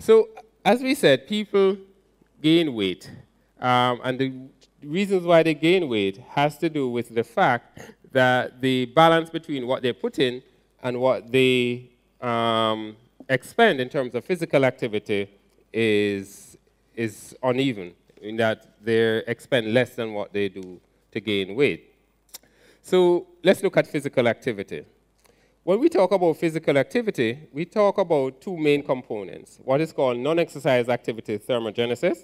So, as we said, people gain weight. And the reasons why they gain weight has to do with the fact that the balance between what they put in and what they expend in terms of physical activity is uneven, in that they expend less than what they do to gain weight. So let's look at physical activity. When we talk about physical activity, we talk about 2 main components, what is called non-exercise activity thermogenesis.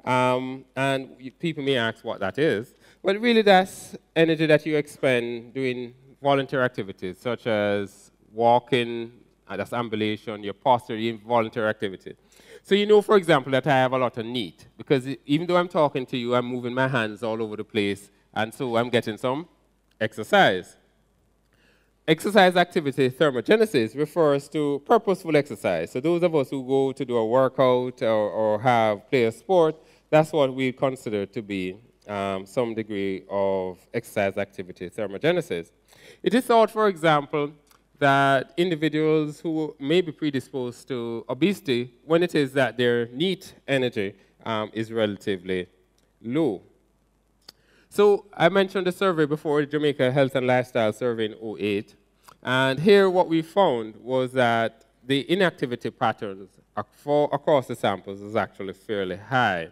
And people may ask what that is. Well, really that's energy that you expend doing voluntary activities, such as walking, that's ambulation, your posture, your voluntary activity. So you know, for example, that I have a lot of NEAT, because even though I'm talking to you, I'm moving my hands all over the place, and so I'm getting some exercise. Exercise activity thermogenesis refers to purposeful exercise. So those of us who go to do a workout or play a sport, that's what we consider to be some degree of exercise activity thermogenesis. It is thought, for example, that individuals who may be predisposed to obesity, when it is that their NEAT energy is relatively low. So I mentioned the survey before, the Jamaica Health and Lifestyle Survey in 2008. And here what we found was that the inactivity patterns across the samples was actually fairly high.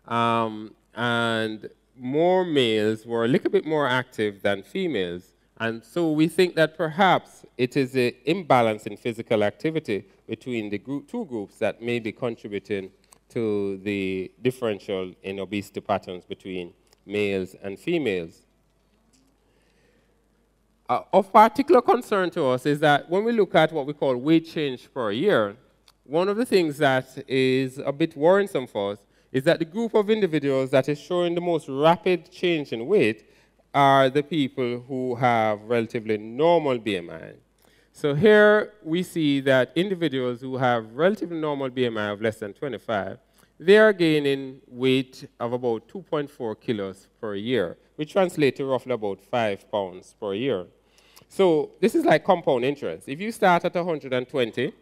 And more males were a little bit more active than females. And so we think that perhaps it is an imbalance in physical activity between the two groups that may be contributing to the differential in obesity patterns between males and females. Of particular concern to us is that when we look at what we call weight change per year, one of the things that is a bit worrisome for us is that the group of individuals that is showing the most rapid change in weight are the people who have relatively normal BMI. So here we see that individuals who have relatively normal BMI of less than 25, they are gaining weight of about 2.4 kilos per year, which translates to roughly about 5 pounds per year. So this is like compound interest. If you start at 120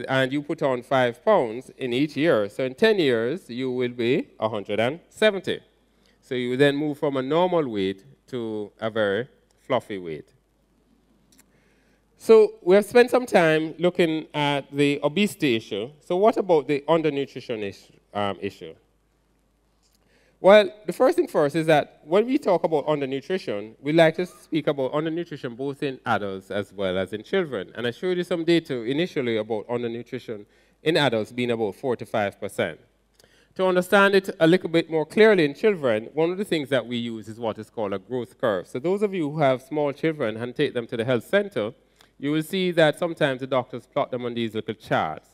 and you put on 5 pounds in each year, so in 10 years you will be 170. So you then move from a normal weight to a very fluffy weight. So we have spent some time looking at the obesity issue. So what about the undernutrition issue? Well, the first thing first is that when we talk about undernutrition, we like to speak about undernutrition both in adults as well as in children. And I showed you some data initially about undernutrition in adults being about 4 to 5%. To understand it a little bit more clearly in children, one of the things that we use is what is called a growth curve. So those of you who have small children and take them to the health center, you will see that sometimes the doctors plot them on these little charts.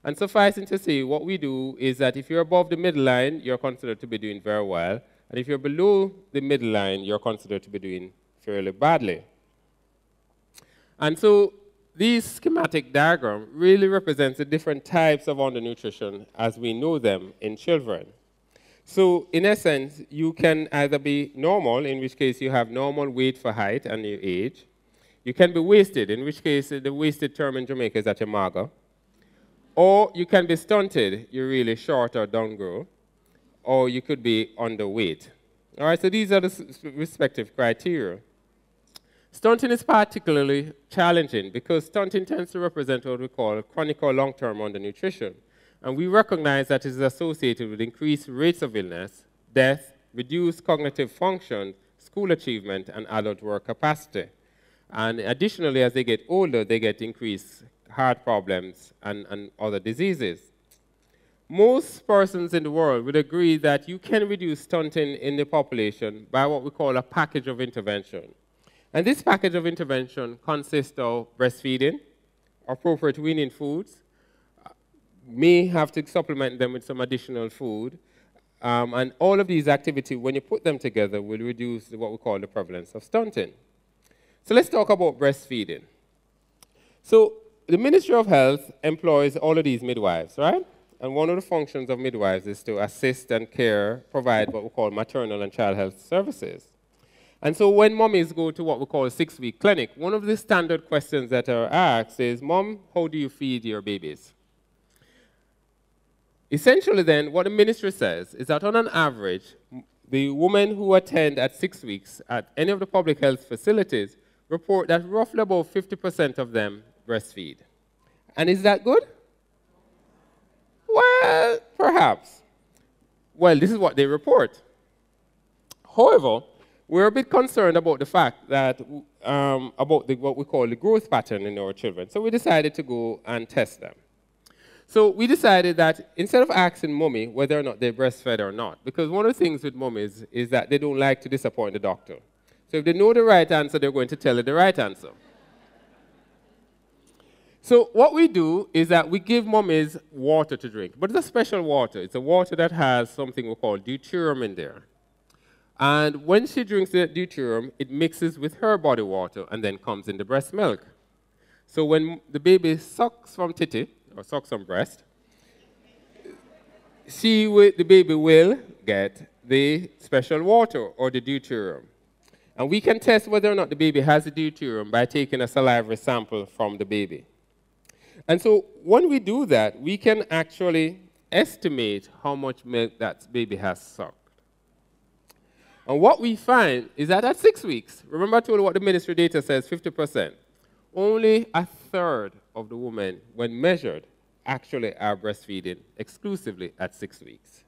And sufficing to say, what we do is that if you're above the middle line, you're considered to be doing very well. And if you're below the middle line, you're considered to be doing fairly badly. And so this schematic diagram really represents the different types of undernutrition as we know them in children. So in essence, you can either be normal, in which case you have normal weight for height and your age. You can be wasted, in which case the wasted term in Jamaica is that you're mager. Or you can be stunted, you're really short or downgrow. Or you could be underweight. All right, so these are the respective criteria. Stunting is particularly challenging because stunting tends to represent what we call chronic or long-term undernutrition. And we recognize that it is associated with increased rates of illness, death, reduced cognitive function, school achievement, and adult work capacity. And additionally, as they get older, they get increased heart problems and other diseases. Most persons in the world would agree that you can reduce stunting in the population by what we call a package of intervention. And this package of intervention consists of breastfeeding, appropriate weaning foods, may have to supplement them with some additional food, and all of these activities, when you put them together, will reduce what we call the prevalence of stunting. So let's talk about breastfeeding. So the Ministry of Health employs all of these midwives, right? And one of the functions of midwives is to assist and provide what we call maternal and child health services. And so when mummies go to what we call a 6-week clinic, one of the standard questions that are asked is, Mom, how do you feed your babies? Essentially then, what the ministry says is that on an average, the women who attend at 6 weeks at any of the public health facilities report that roughly about 50% of them breastfeed. And is that good? Well, perhaps. Well, this is what they report. However, we're a bit concerned about the fact that, what we call the growth pattern in our children. So we decided to go and test them. So we decided that instead of asking mommy whether or not they breastfed or not, because one of the things with mummies is that they don't like to disappoint the doctor. So if they know the right answer, they're going to tell you the right answer. So what we do is that we give mummies water to drink, but it's a special water. It's a water that has something we call deuterium in there. And when she drinks the deuterium, it mixes with her body water and then comes in the breast milk. So when the baby sucks from titty, or sucks from breast, the baby will get the special water, or the deuterium. And we can test whether or not the baby has the deuterium by taking a salivary sample from the baby. And so when we do that, we can actually estimate how much milk that baby has sucked. And what we find is that at 6 weeks, remember I told you what the ministry data says, 50%, only a third of the women, when measured, actually are breastfeeding exclusively at 6 weeks.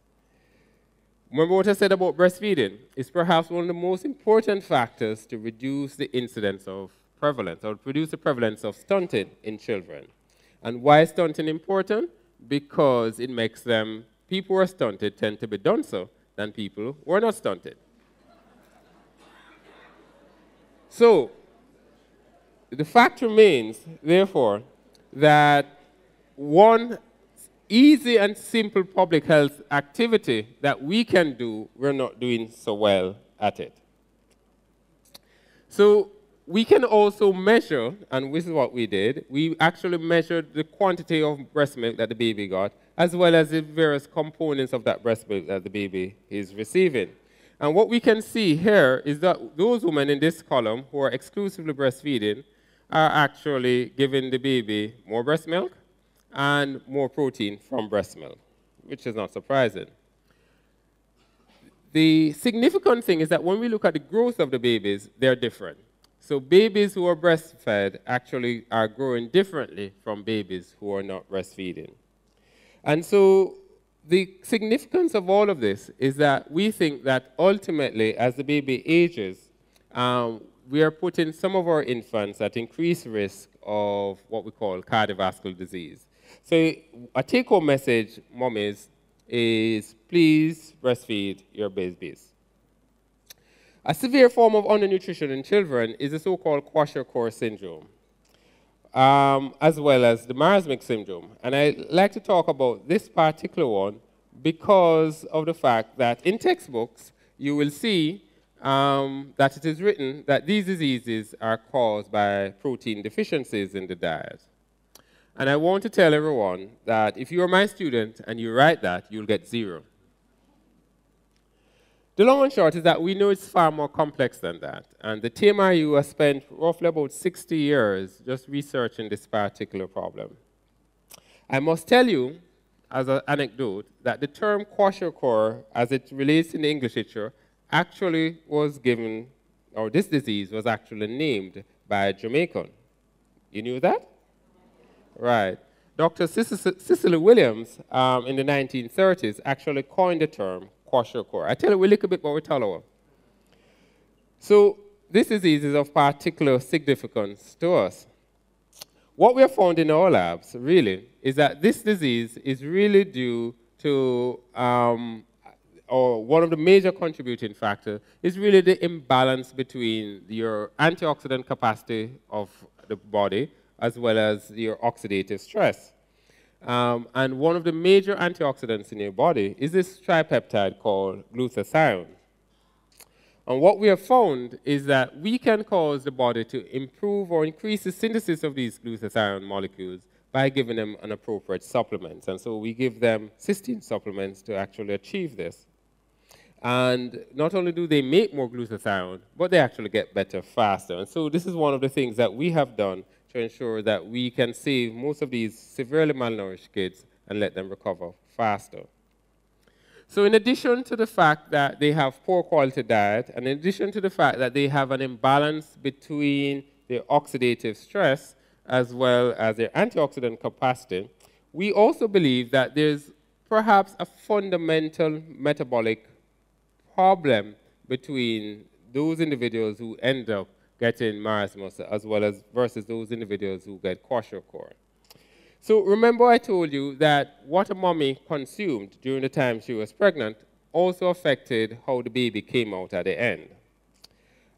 Remember what I said about breastfeeding? It's perhaps one of the most important factors to reduce the incidence of prevalence, or reduce the prevalence of stunting in children. And why is stunting important? Because it makes them, people who are stunted tend to be duncer than people who are not stunted. So, the fact remains, therefore, that one easy and simple public health activity that we can do, we're not doing so well at it. So we can also measure, and this is what we did, we actually measured the quantity of breast milk that the baby got, as well as the various components of that breast milk that the baby is receiving. And what we can see here is that those women in this column who are exclusively breastfeeding are actually giving the baby more breast milk and more protein from breast milk, which is not surprising. The significant thing is that when we look at the growth of the babies, they're different. So babies who are breastfed actually are growing differently from babies who are not breastfeeding. And so the significance of all of this is that we think that ultimately, as the baby ages, we are putting some of our infants at increased risk of what we call cardiovascular disease. So a take-home message, mummies, is please breastfeed your babies. A severe form of undernutrition in children is the so-called kwashiorkor syndrome, as well as the marasmic syndrome. And I like to talk about this particular one because of the fact that in textbooks, you will see that it is written that these diseases are caused by protein deficiencies in the diet. And I want to tell everyone that if you are my student and you write that, you'll get 0. The long and short is that we know it's far more complex than that. And the TMRU has spent roughly about 60 years just researching this particular problem. I must tell you, as an anecdote, that the term kwashiorkor, as it relates in the English literature, actually was given, or this disease was actually named by a Jamaican. You knew that? Right. Dr. Cicely Williams in the 1930s actually coined the term kwashiorkor. I tell you a little bit more about. So this disease is of particular significance to us. What we have found in our labs, really, is that this disease is really due to, or one of the major contributing factors is really the imbalance between your antioxidant capacity of the body as well as your oxidative stress. And one of the major antioxidants in your body is this tripeptide called glutathione. And what we have found is that we can cause the body to improve or increase the synthesis of these glutathione molecules by giving them an appropriate supplement. And so we give them cysteine supplements to actually achieve this. And not only do they make more glutathione, but they actually get better faster. And so this is one of the things that we have done to ensure that we can save most of these severely malnourished kids and let them recover faster. So in addition to the fact that they have poor quality diet, and in addition to the fact that they have an imbalance between their oxidative stress as well as their antioxidant capacity, we also believe that there's perhaps a fundamental metabolic problem between those individuals who end up getting marasmus as well as versus those individuals who get kwashiorkor. So remember I told you that what a mommy consumed during the time she was pregnant also affected how the baby came out at the end.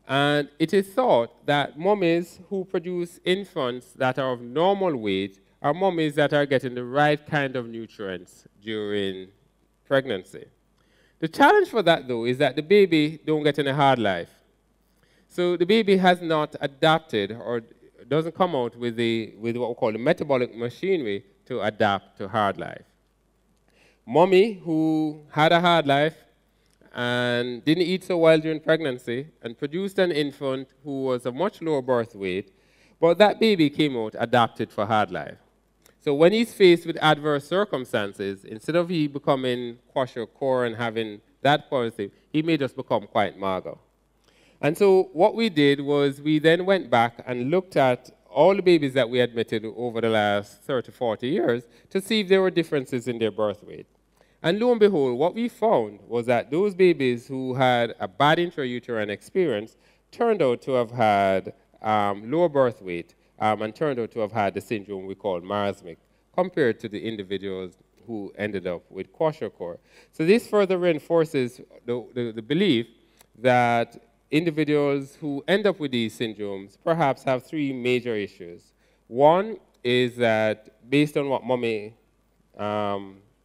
And it is thought that mommies who produce infants that are of normal weight are mommies that are getting the right kind of nutrients during pregnancy. The challenge for that, though, is that the baby don't get any hard life. So the baby has not adapted or doesn't come out with what we call the metabolic machinery to adapt to hard life. Mommy, who had a hard life and didn't eat so well during pregnancy and produced an infant who was a much lower birth weight, but that baby came out adapted for hard life. So when he's faced with adverse circumstances, instead of he becoming kwashiorkor and having that positive, he may just become quite mager. And so what we did was we then went back and looked at all the babies that we admitted over the last 30, 40 years to see if there were differences in their birth weight. And lo and behold, what we found was that those babies who had a bad intrauterine experience turned out to have had lower birth weight and turned out to have had the syndrome we call marasmic compared to the individuals who ended up with kwashiorkor. So this further reinforces the belief that individuals who end up with these syndromes perhaps have three major issues. One is that based on what mommy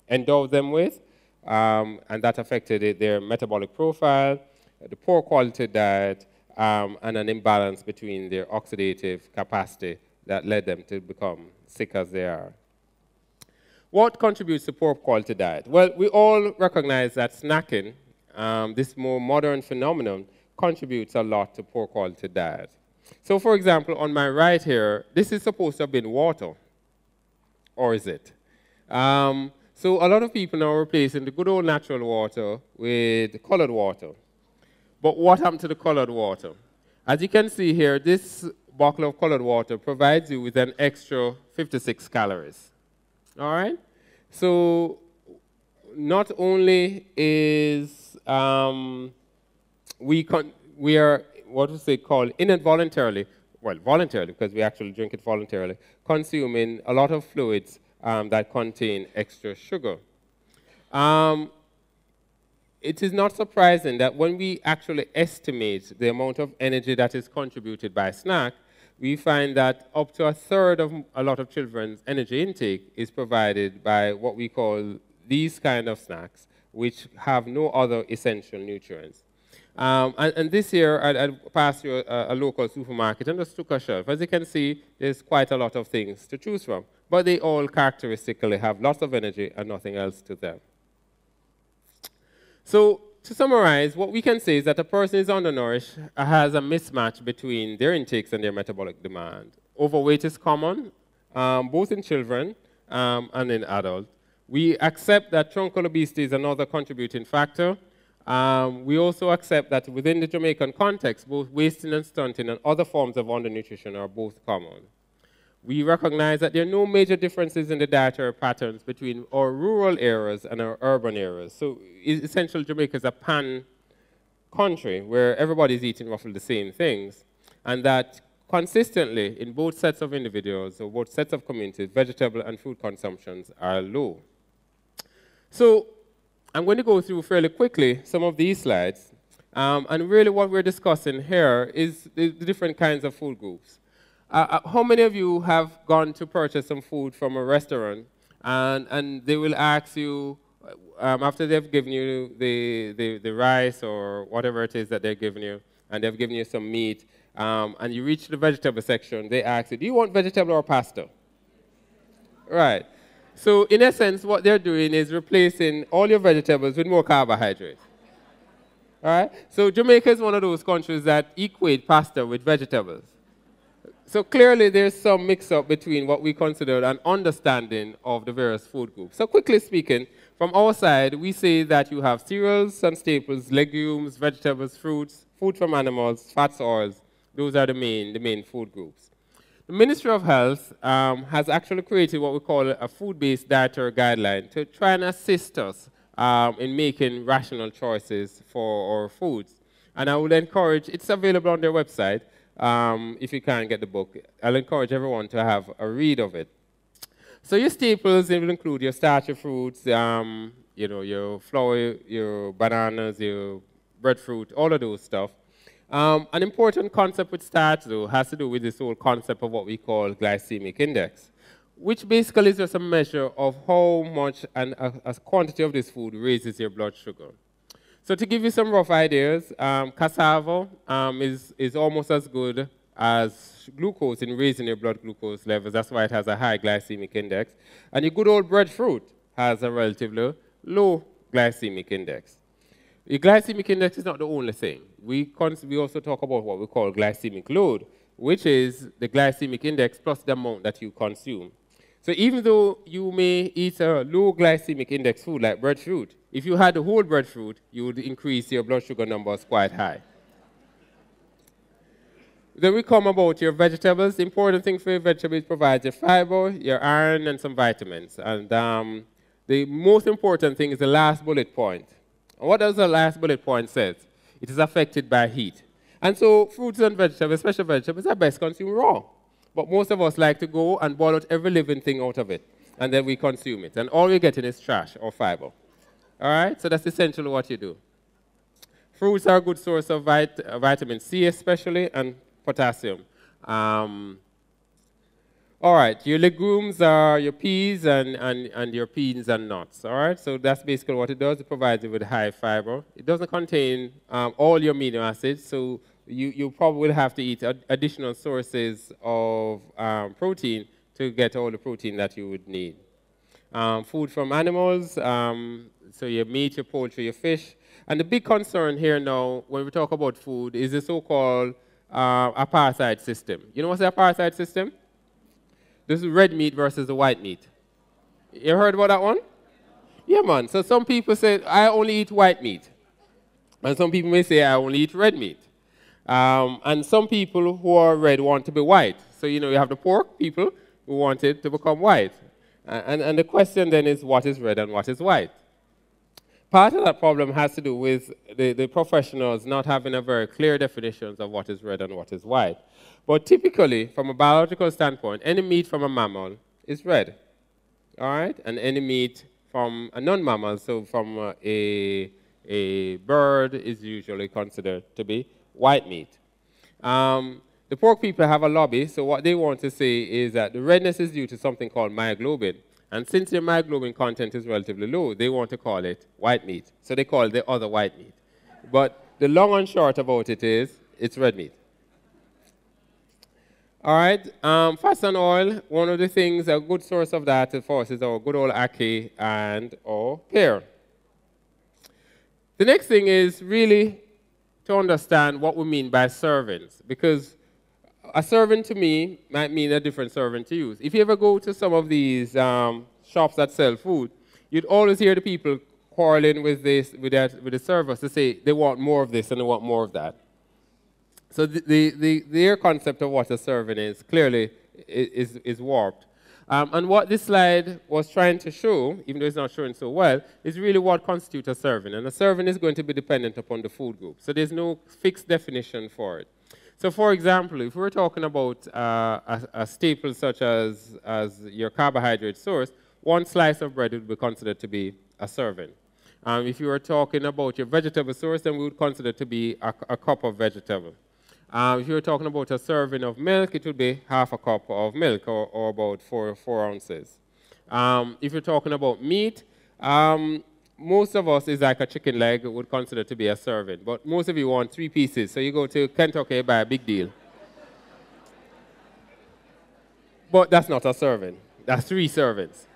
endowed them with, and that affected their metabolic profile, the poor quality diet, and an imbalance between their oxidative capacity that led them to become sick as they are. What contributes to poor quality diet? Well, we all recognize that snacking, this more modern phenomenon, contributes a lot to poor quality diet. So for example, on my right here, this is supposed to have been water, or is it? So a lot of people now are replacing the good old natural water with colored water. But what happened to the colored water? As you can see here, this bottle of colored water provides you with an extra 56 calories. All right? So not only is we are, what we say, called involuntarily, well, voluntarily, because we actually drink it voluntarily, consuming a lot of fluids that contain extra sugar. It is not surprising that when we actually estimate the amount of energy that is contributed by snack, we find that up to a third of a lot of children's energy intake is provided by what we call these kind of snacks, which have no other essential nutrients. And this year, I passed through a local supermarket and just took a shelf. As you can see, there's quite a lot of things to choose from, but they all characteristically have lots of energy and nothing else to them. So to summarize, what we can say is that a person is undernourished has a mismatch between their intakes and their metabolic demand. Overweight is common, both in children and in adults. We accept that truncal obesity is another contributing factor. We also accept that within the Jamaican context, both wasting and stunting and other forms of undernutrition are both common. We recognize that there are no major differences in the dietary patterns between our rural areas and our urban areas. So essentially, Jamaica is a pan country where everybody's eating roughly the same things, and that consistently in both sets of individuals or both sets of communities, vegetable and food consumptions are low. So I'm going to go through fairly quickly some of these slides, and really what we're discussing here is the different kinds of food groups. How many of you have gone to purchase some food from a restaurant and they will ask you, after they've given you the rice or whatever it is that they're giving you, and they've given you some meat, and you reach the vegetable section, they ask you, do you want vegetable or pasta? Right. So in essence, what they're doing is replacing all your vegetables with more carbohydrates. All right? So Jamaica is one of those countries that equate pasta with vegetables. So clearly there's some mix-up between what we consider an understanding of the various food groups. So quickly speaking, from our side, we say that you have cereals and staples, legumes, vegetables, fruits, food from animals, fats, oils. Those are the main food groups. The Ministry of Health has actually created what we call a food-based dietary guideline to try and assist us in making rational choices for our foods. And I would encourage, it's available on their website, if you can't get the book. I'll encourage everyone to have a read of it. So your staples will include your starchy fruits, your flour, your bananas, your breadfruit, all of those stuff. An important concept with starch, though, has to do with this whole concept of what we call glycemic index, which basically is just a measure of how much a quantity of this food raises your blood sugar. So to give you some rough ideas, cassava is almost as good as glucose in raising your blood glucose levels. That's why it has a high glycemic index. And your good old breadfruit has a relatively low glycemic index. The glycemic index is not the only thing. We also talk about what we call glycemic load, which is the glycemic index plus the amount that you consume. So even though you may eat a low glycemic index food like breadfruit, if you had the whole breadfruit, you would increase your blood sugar numbers quite high. Then we come about your vegetables. The important thing for your vegetables provides your fiber, your iron, and some vitamins. And the most important thing is the last bullet point. And what does the last bullet point say? It is affected by heat. And so fruits and vegetables, especially vegetables, are best consumed raw. But most of us like to go and boil out every living thing out of it, and then we consume it. And all we're getting is trash or fiber. All right? So that's essentially what you do. Fruits are a good source of vitamin C especially, and potassium. All right, your legumes are your peas and your beans and nuts. All right? So that's basically what it does. It provides you with high fiber. It doesn't contain all your amino acids, so you probably will have to eat additional sources of protein to get all the protein that you would need. Food from animals, so your meat, your poultry, your fish. And the big concern here now, when we talk about food, is the so-called apartheid system. You know what's the apartheid system? This is red meat versus the white meat. You heard about that one? Yeah, man. So some people say, I only eat white meat. And some people may say, I only eat red meat. And some people who are red want to be white. So, you know, you have the pork people who want it to become white. And the question then is, what is red and what is white? Part of that problem has to do with the professionals not having a very clear definitions of what is red and what is white. But typically, from a biological standpoint, any meat from a mammal is red. All right? And any meat from a non-mammal, so from a bird, is usually considered to be white meat. The pork people have a lobby, so what they want to say is that the redness is due to something called myoglobin. And since their myoglobin content is relatively low, they want to call it white meat. So they call it the other white meat. But the long and short about it is, it's red meat. All right, fats and oil, one of the things, a good source of that for us is our good old ackee and our pear. The next thing is really to understand what we mean by servings, because a serving to me might mean a different serving to you. If you ever go to some of these shops that sell food, you'd always hear the people quarreling with the servers to say they want more of this and they want more of that. So their concept of what a serving is clearly is warped. And what this slide was trying to show, even though it's not showing so well, is really what constitutes a serving. And a serving is going to be dependent upon the food group. So there's no fixed definition for it. So for example, if we're talking about a staple such as your carbohydrate source, one slice of bread would be considered to be a serving. If you were talking about your vegetable source, then we would consider it to be a cup of vegetable. If you were talking about a serving of milk, it would be half a cup of milk, or about 4 ounces. If you're talking about meat, most of us is like a chicken leg would consider to be a serving, but most of you want 3 pieces. So you go to Kentucky, buy a big deal. But that's not a serving. That's 3 servings.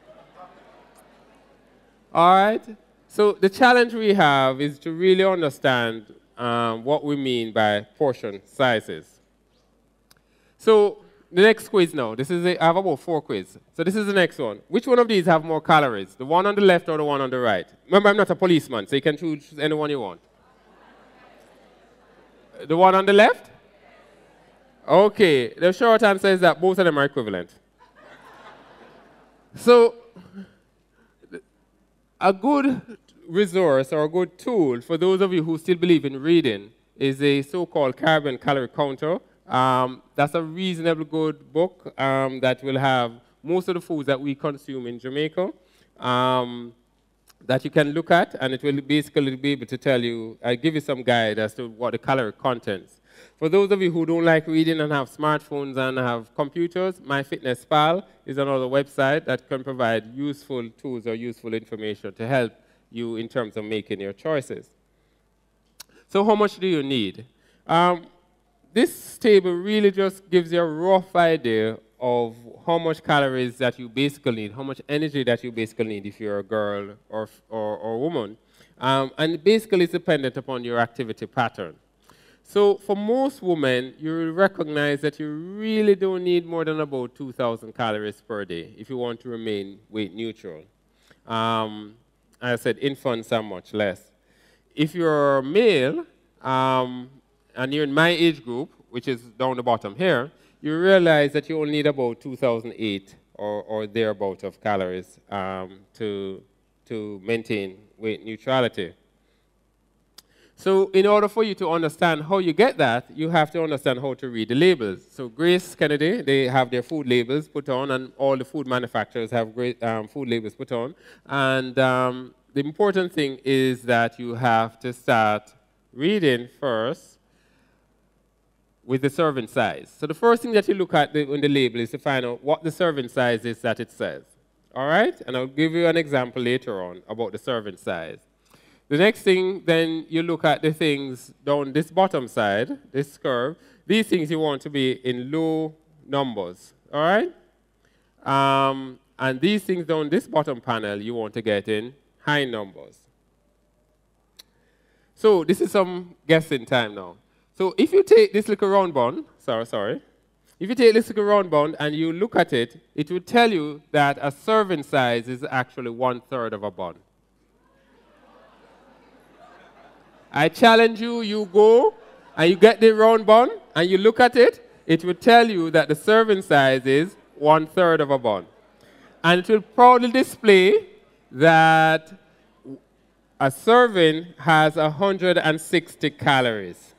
All right? So the challenge we have is to really understand what we mean by portion sizes. So the next quiz now, I have about 4 quizzes. So this is the next one. Which one of these have more calories? The one on the left or the one on the right? Remember, I'm not a policeman, so you can choose any one you want. The one on the left? Okay, the short answer is that both of them are equivalent. So a good resource or a good tool for those of you who still believe in reading is a so-called carbon calorie counter. That's a reasonably good book that will have most of the foods that we consume in Jamaica that you can look at, and it will basically be able to tell you, give you some guide as to what the calorie contents. For those of you who don't like reading and have smartphones and have computers, MyFitnessPal is another website that can provide useful tools or useful information to help you in terms of making your choices. So how much do you need? This table really just gives you a rough idea of how much calories that you basically need, how much energy that you basically need if you're a girl or woman. And basically it's dependent upon your activity pattern. So for most women, you will recognize that you really don't need more than about 2,000 calories per day if you want to remain weight neutral. As I said, infants are much less. If you're a male, and you're in my age group, which is down the bottom here, you realize that you only need about 2,008 or thereabout of calories to maintain weight neutrality. So in order for you to understand how you get that, you have to understand how to read the labels. So GraceKennedy, they have their food labels put on, and all the food manufacturers have great food labels put on. And the important thing is that you have to start reading first with the serving size. So the first thing that you look at on the label is to find out what the serving size is that it says. All right? And I'll give you an example later on about the serving size. The next thing, then you look at the things down this bottom side, this curve. These things you want to be in low numbers, all right? And these things down this bottom panel you want to get in high numbers. So this is some guessing time now. So if you take this little round bun, if you take this little round bun and you look at it, it will tell you that a serving size is actually 1/3 of a bun. I challenge you, you go and you get the round bun and you look at it, it will tell you that the serving size is 1/3 of a bun. And it will proudly display that a serving has 160 calories.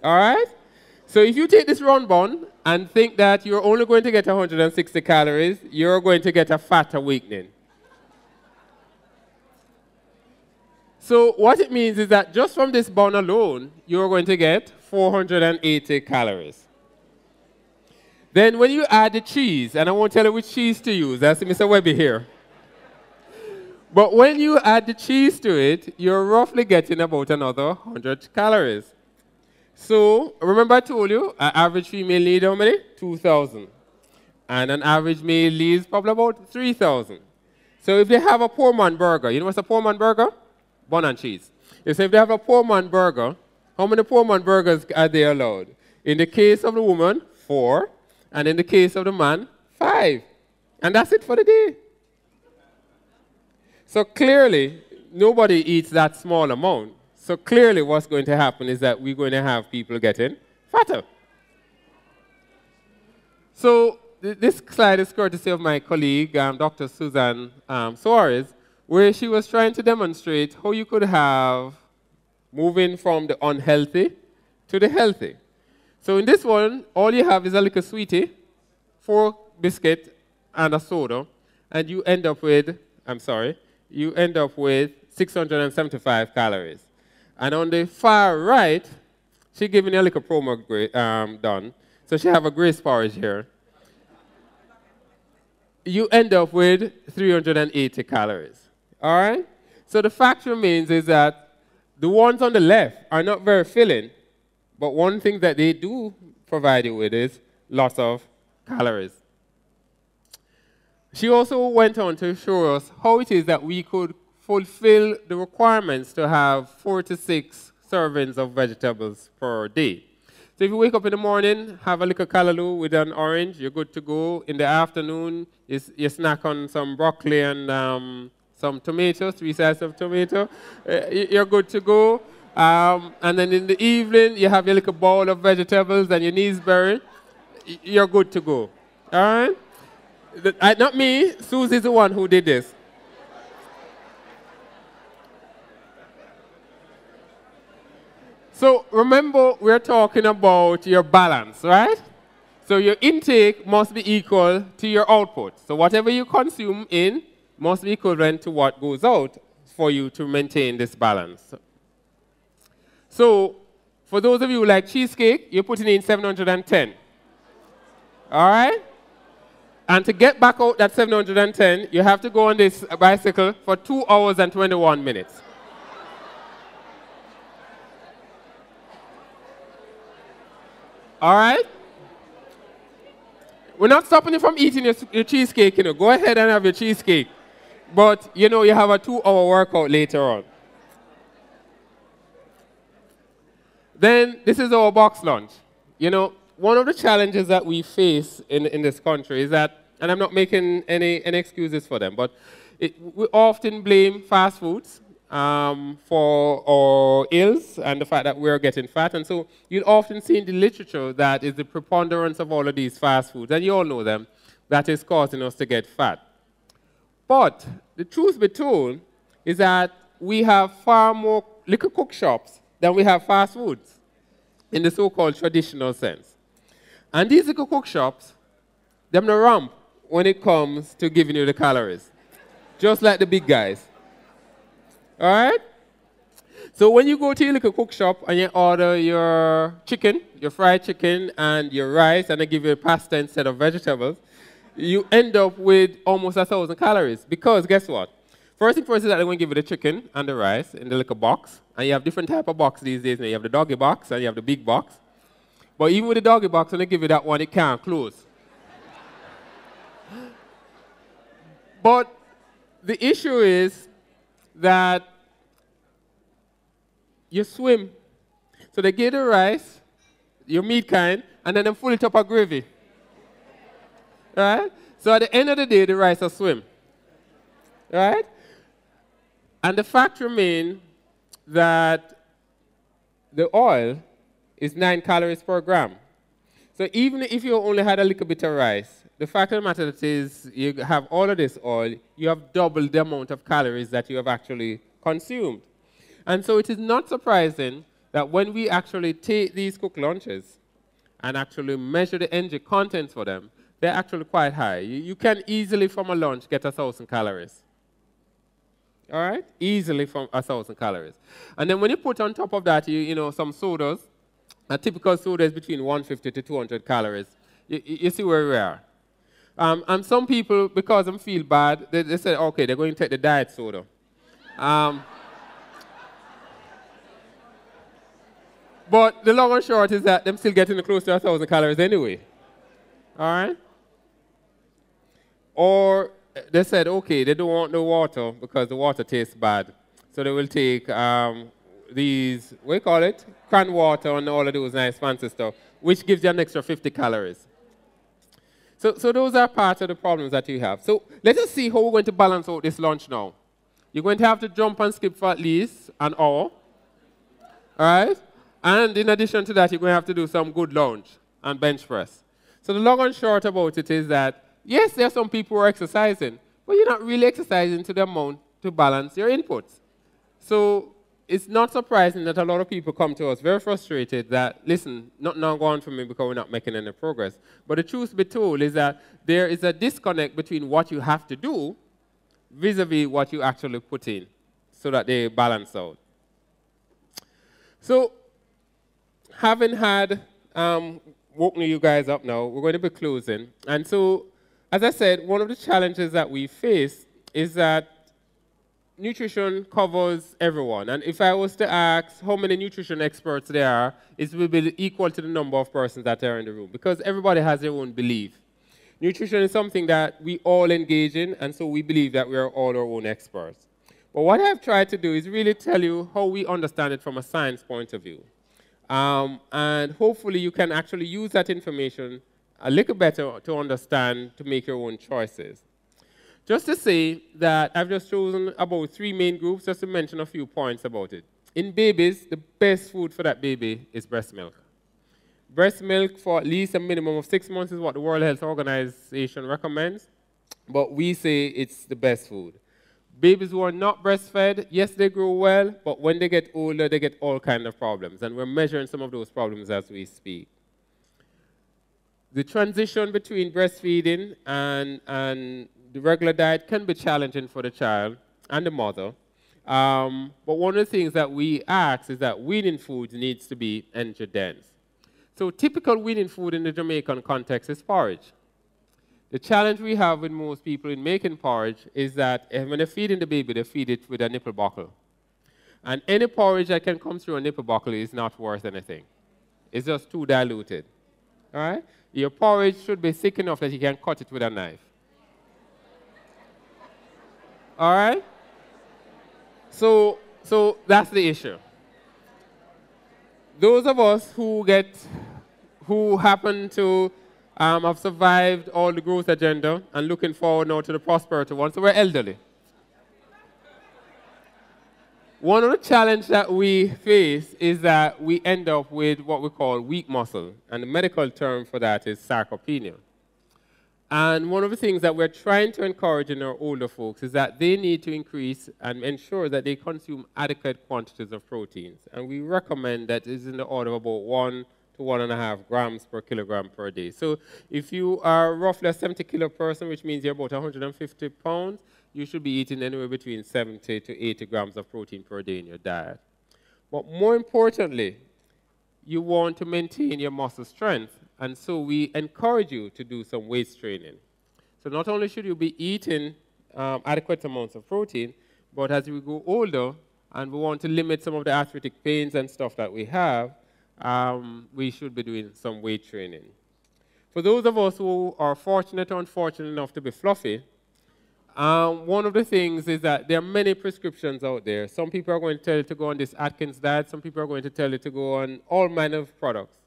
All right? So if you take this round bun and think that you're only going to get 160 calories, you're going to get a fat awakening. So what it means is that just from this bun alone, you're going to get 480 calories. Then when you add the cheese, and I won't tell you which cheese to use, that's Mr. Webby here. But when you add the cheese to it, you're roughly getting about another 100 calories. So remember I told you, an average female needs how many? 2,000. And an average male needs probably about 3,000. So if they have a poor man burger, you know what's a poor man burger? Bun and cheese. So if they have a poor man burger, how many poor man burgers are they allowed? In the case of the woman, 4. And in the case of the man, 5. And that's it for the day. So clearly, nobody eats that small amount. So clearly what's going to happen is that we're going to have people getting fatter. So this slide is courtesy of my colleague, Dr. Susan Suarez, where she was trying to demonstrate how you could have moving from the unhealthy to the healthy. So in this one, all you have is a little sweetie, 4 biscuits, and a soda, and you end up with, you end up with 675 calories. And on the far right, she gave me a little promo done. So she have a Grace porridge here. You end up with 380 calories. All right? So the fact remains is that the ones on the left are not very filling, but one thing that they do provide you with is lots of calories. She also went on to show us how it is that we could fulfill the requirements to have 4 to 6 servings of vegetables per day. So if you wake up in the morning, have a little callaloo with an orange, you're good to go. In the afternoon, you snack on some broccoli and some tomatoes, 3 slices of tomato, you're good to go. And then in the evening, you have your little bowl of vegetables and your kneesberry, you're good to go. All right? Not me, Susie's the one who did this. So remember, we're talking about your balance, right? So your intake must be equal to your output. So whatever you consume in must be equivalent to what goes out for you to maintain this balance. So for those of you who like cheesecake, you're putting in 710. All right? And to get back out that 710, you have to go on this bicycle for 2 hours and 21 minutes. All right? We're not stopping you from eating your cheesecake, you know. Go ahead and have your cheesecake. But, you know, you have a 2-hour workout later on. Then, this is our box lunch. You know, one of the challenges that we face in this country is that, and I'm not making any excuses for them, but we often blame fast foods for our ills and the fact that we're getting fat. And so you'll often see in the literature that is the preponderance of all of these fast foods, and you all know them, that is causing us to get fat. But the truth be told is that we have far more liquor cook shops than we have fast foods in the so-called traditional sense. And these liquor cook shops, them no ramp when it comes to giving you the calories, just like the big guys. All right? So when you go to your liquor cook shop and you order your chicken, your fried chicken, and your rice, and they give you a pasta instead of vegetables, you end up with almost 1,000 calories. Because guess what? First thing first is that they're going to give you the chicken and the rice in the little box. And you have different type of box these days. Now you have the doggy box and you have the big box. But even with the doggy box, when they give you that one, it can't close. But the issue is that you swim. So they give the rice, your meat kind, and then they fill it up with gravy. Right? So at the end of the day, the rice will swim. Right? And the fact remains that the oil is 9 calories per gram. So even if you only had a little bit of rice, the fact of the matter is you have all of this oil, you have double the amount of calories that you have actually consumed. And so it is not surprising that when we actually take these cooked lunches and actually measure the energy contents for them, they're actually quite high. You can easily from a lunch get 1,000 calories. All right? Easily from 1,000 calories. And then when you put on top of that, you know, some sodas, a typical soda is between 150 to 200 calories. You see where we are. And some people, because they feel bad, they say, okay, they're going to take the diet soda. But the long and short is that they're still getting close to 1,000 calories anyway. All right? Or they said, okay, they don't want no water because the water tastes bad. So they will take these, what do you call it? Canned water and all of those nice fancy stuff, which gives you an extra 50 calories. So those are part of the problems that you have. So let us see how we're going to balance out this lunch now. You're going to have to jump and skip for at least an hour. All right? And in addition to that, you're going to have to do some good lunge and bench press. So the long and short about it is that, yes, there are some people who are exercising, but you're not really exercising to the amount to balance your inputs. So it's not surprising that a lot of people come to us very frustrated that, listen, nothing now going for me because we're not making any progress. But the truth be told is that there is a disconnect between what you have to do vis-a-vis what you actually put in so that they balance out. So having had woken you guys up now, we're going to be closing. And so, as I said, one of the challenges that we face is that nutrition covers everyone. And if I was to ask how many nutrition experts there are, it will be equal to the number of persons that are in the room, because everybody has their own belief. Nutrition is something that we all engage in, and so we believe that we are all our own experts. But what I've tried to do is really tell you how we understand it from a science point of view. And hopefully you can actually use that information a little better to understand, to make your own choices. Just to say that I've just chosen about 3 main groups, just to mention a few points about it. In babies, the best food for that baby is breast milk. Breast milk for at least a minimum of 6 months is what the World Health Organization recommends, but we say it's the best food. Babies who are not breastfed, yes, they grow well, but when they get older, they get all kinds of problems, and we're measuring some of those problems as we speak. The transition between breastfeeding and the regular diet can be challenging for the child and the mother, but one of the things that we ask is that weaning food needs to be energy dense. So typical weaning food in the Jamaican context is porridge. The challenge we have with most people in making porridge is that when they're feeding the baby, they feed it with a nipple buckle. And any porridge that can come through a nipple buckle is not worth anything. It's just too diluted. All right? Your porridge should be thick enough that you can cut it with a knife. All right? So that's the issue. Those of us who happen to have survived all the growth agenda and looking forward now to the prosperity one, so we're elderly. One of the challenges that we face is that we end up with what we call weak muscle, and the medical term for that is sarcopenia. And one of the things that we're trying to encourage in our older folks is that they need to increase and ensure that they consume adequate quantities of proteins. And we recommend that it's in the order of about 1 to 1.5 grams per kilogram per day. So if you are roughly a 70-kilo person, which means you're about 150 pounds, you should be eating anywhere between 70 to 80 grams of protein per day in your diet. But more importantly, you want to maintain your muscle strength. And so we encourage you to do some weight training. So not only should you be eating adequate amounts of protein, but as we go older and we want to limit some of the arthritic pains and stuff that we have, we should be doing some weight training. For those of us who are fortunate or unfortunate enough to be fluffy, one of the things is that there are many prescriptions out there. Some people are going to tell you to go on this Atkins diet. Some people are going to tell you to go on all manner of products.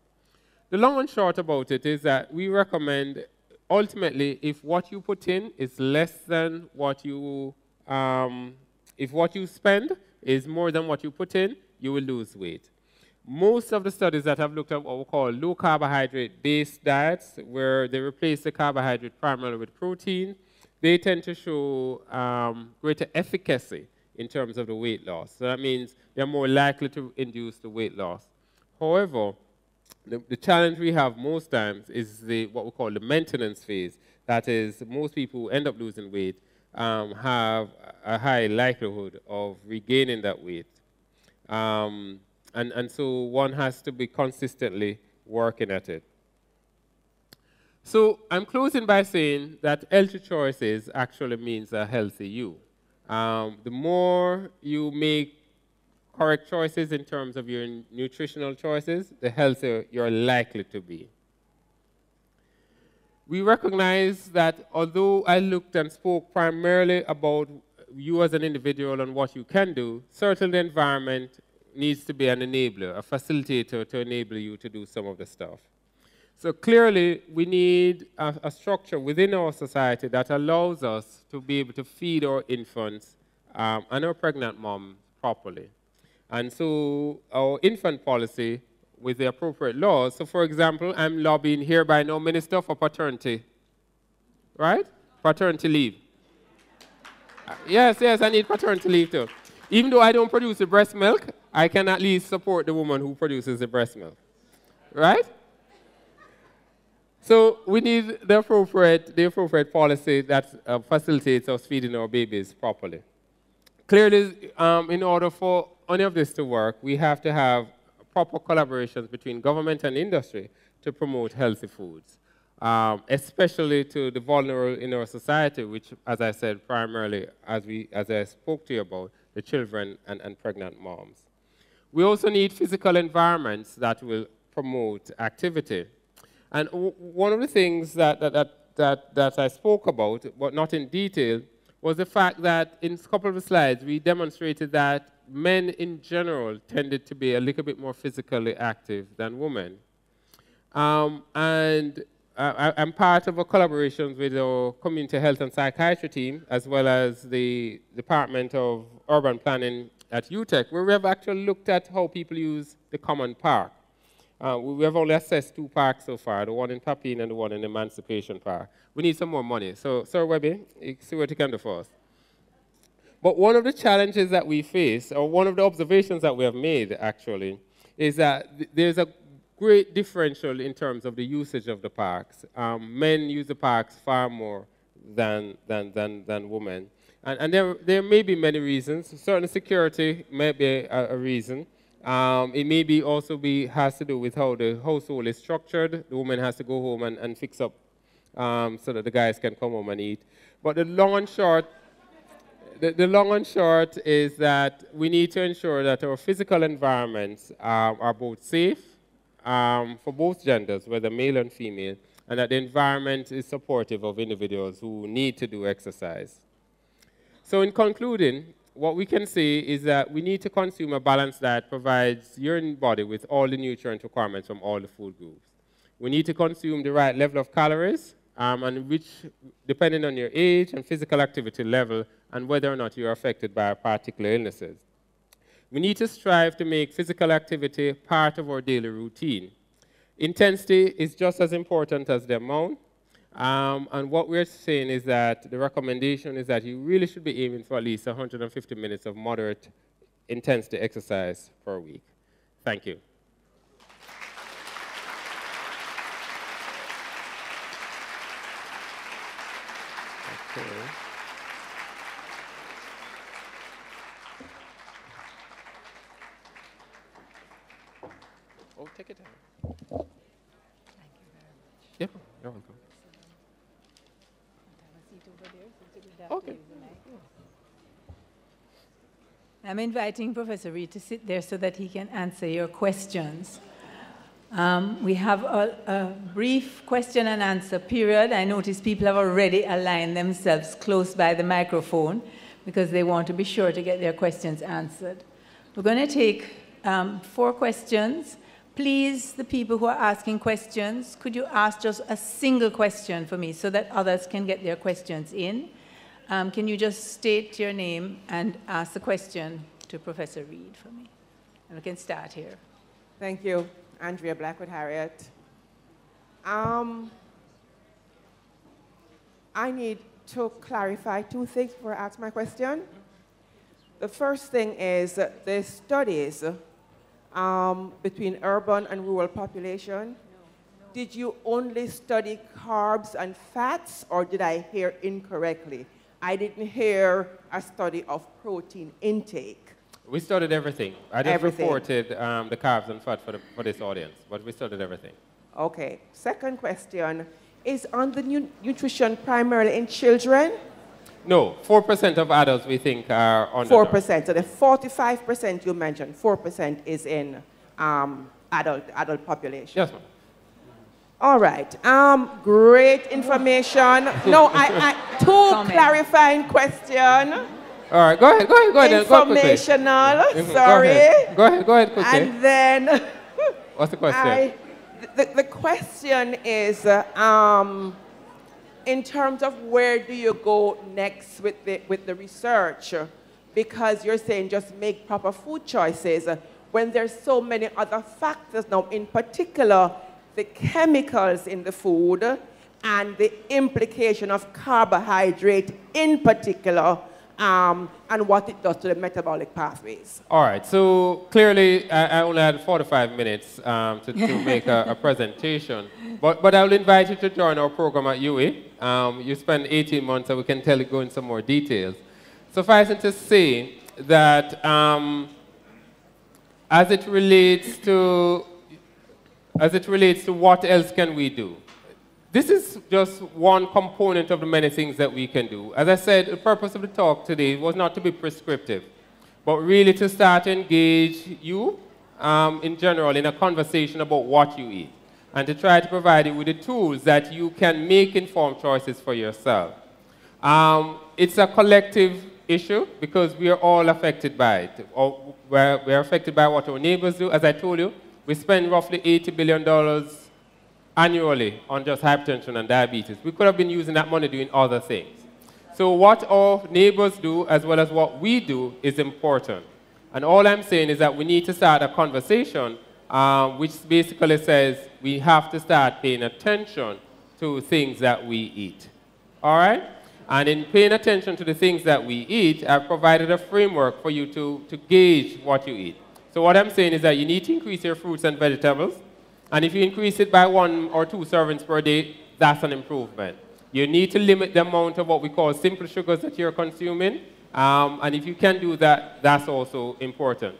The long and short about it is that we recommend, ultimately, if what you put in is less than what you, if what you spend is more than what you put in, you will lose weight. Most of the studies that have looked at what we call low carbohydrate-based diets, where they replace the carbohydrate primarily with protein, they tend to show greater efficacy in terms of the weight loss. So that means they're more likely to induce the weight loss. However, the challenge we have most times is what we call the maintenance phase. That is, most people who end up losing weight have a high likelihood of regaining that weight. And so one has to be consistently working at it. So I'm closing by saying that healthy choices actually means a healthy you. The more you make correct choices in terms of your nutritional choices, the healthier you're likely to be. We recognize that although I looked and spoke primarily about you as an individual and what you can do, certainly the environment needs to be an enabler, a facilitator to enable you to do some of the stuff. So clearly, we need a structure within our society that allows us to be able to feed our infants and our pregnant moms properly. And so our infant policy with the appropriate laws, so for example, I'm lobbying here by no minister for paternity, right? Paternity leave. Yes, I need paternity leave too. Even though I don't produce the breast milk, I can at least support the woman who produces the breast milk, right? So we need the appropriate policy that facilitates us feeding our babies properly. Clearly, in order for any of this to work, we have to have proper collaborations between government and industry to promote healthy foods, especially to the vulnerable in our society, which, as I said, primarily, as I spoke to you about, the children and pregnant moms. We also need physical environments that will promote activity. And one of the things that I spoke about, but not in detail, was the fact that in a couple of the slides, we demonstrated that men in general tended to be a little bit more physically active than women. I'm part of a collaboration with our community health and psychiatry team, as well as the Department of Urban Planning at UTEC, where we have actually looked at how people use the common park. We have only assessed 2 parks so far, the one in Papine and the one in Emancipation Park. We need some more money. So, Sir Webby, you see what you can do for us. But one of the challenges that we face, or one of the observations that we have made, actually, is that there's a great differential in terms of the usage of the parks. Men use the parks far more than women. And there may be many reasons. Certain security may be a reason. It may be also has to do with how the household is structured. The woman has to go home and fix up so that the guys can come home and eat. But the long and short is that we need to ensure that our physical environments are both safe, for both genders, whether male and female, and that the environment is supportive of individuals who need to do exercise. So in concluding, what we can say is that we need to consume a balanced diet that provides your body with all the nutrient requirements from all the food groups. We need to consume the right level of calories, and which, depending on your age and physical activity level, and whether or not you are affected by particular illnesses. We need to strive to make physical activity part of our daily routine. Intensity is just as important as the amount. And what we're saying is that the recommendation is that you really should be aiming for at least 150 minutes of moderate intensity exercise per week. Thank you. Okay. Oh, take it down. Thank you very much. Yep, you're welcome. Okay. I'm inviting Professor Reid to sit there so that he can answer your questions. We have a brief question and answer period. I notice people have already aligned themselves close by the microphone because they want to be sure to get their questions answered. We're going to take 4 questions. Please, the people who are asking questions, could you ask just a single question for me so that others can get their questions in? Can you just state your name and ask the question to Professor Reid for me? And we can start here. Thank you. Andrea Blackwood Harriet. I need to clarify 2 things before I ask my question. The first thing is the studies between urban and rural population. Did you only study carbs and fats, or did I hear incorrectly? I didn't hear a study of protein intake. We studied everything. I just reported the carbs and fat for this audience, but we studied everything. Okay. Second question is on the nutrition primarily in children? No, 4% of adults we think are under. 4%. So the 45% you mentioned, 4% is in adult population. Yes, ma'am. All right. Great information. No, 2 clarifying questions. All right, go ahead. Informational. Sorry. Go ahead, quickly. And then. What's the question? The question is, in terms of where do you go next with the research? Because you're saying just make proper food choices when there's so many other factors now, in particular, the chemicals in the food and the implication of carbohydrate in particular, and what it does to the metabolic pathways. All right, so clearly I only had 45 minutes to make a presentation, but I will invite you to join our program at UWI. You spend 18 months and we can go into some more details. Suffice it to say that as it relates to what else can we do, this is just one component of the many things that we can do. As I said, the purpose of the talk today was not to be prescriptive, but really to start to engage you in general in a conversation about what you eat, and to try to provide you with the tools that you can make informed choices for yourself. It's a collective issue because we are all affected by it. We're affected by what our neighbors do. As I told you, we spend roughly $80 billion annually on just hypertension and diabetes. We could have been using that money doing other things. So what our neighbors do as well as what we do is important. And all I'm saying is that we need to start a conversation which basically says we have to start paying attention to things that we eat. All right? And in paying attention to the things that we eat, I've provided a framework for you to gauge what you eat. So what I'm saying is that you need to increase your fruits and vegetables. And if you increase it by 1 or 2 servings per day, that's an improvement. You need to limit the amount of what we call simple sugars that you're consuming. And if you can do that, that's also important.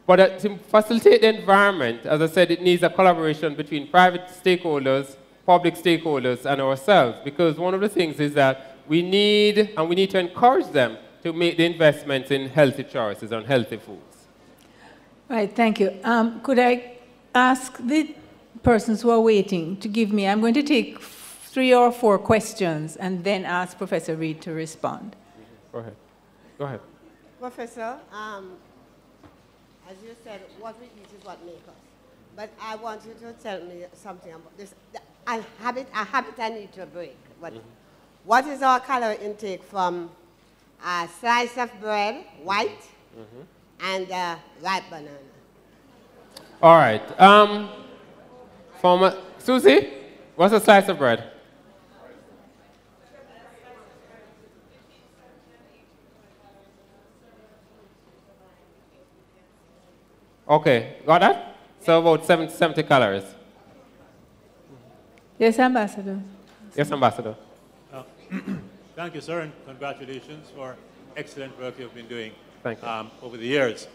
But to facilitate the environment, as I said, it needs a collaboration between private stakeholders, public stakeholders, and ourselves. Because one of the things is that we need to encourage them to make the investments in healthy choices and healthy foods. Right, thank you. Could I ask the persons who are waiting to give me, I'm going to take 3 or 4 questions and then ask Professor Reid to respond. Go ahead. Go ahead. Professor, as you said, what we eat is what makes us. But I want you to tell me something about this. A habit I need to break. But what is our calorie intake from a slice of bread, white, and ripe banana? All right. Susie, what's a slice of bread? Okay, got that? So about 70 calories. Yes, Ambassador. Yes, Ambassador. Thank you, sir, and congratulations for excellent work you've been doing over the years.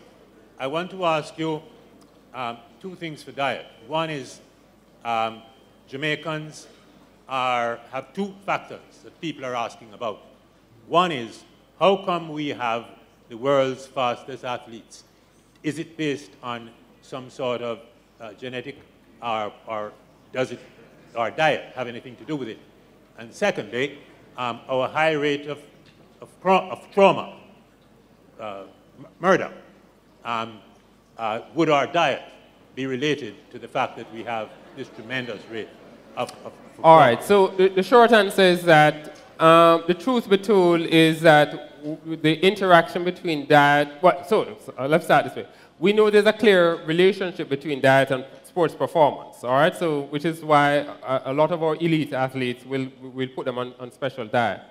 I want to ask you 2 things for diet. One is Jamaicans have 2 factors that people are asking about. One is, how come we have the world's fastest athletes? Is it based on some sort of genetic, or does our diet have anything to do with it? And secondly, our high rate of trauma, murder. Would our diet be related to the fact that we have this tremendous rate of All right, so the short answer is that the truth be told is that the interaction between diet, let's start this way. We know there's a clear relationship between diet and sports performance, all right? So, which is why a lot of our elite athletes will put them on special diet.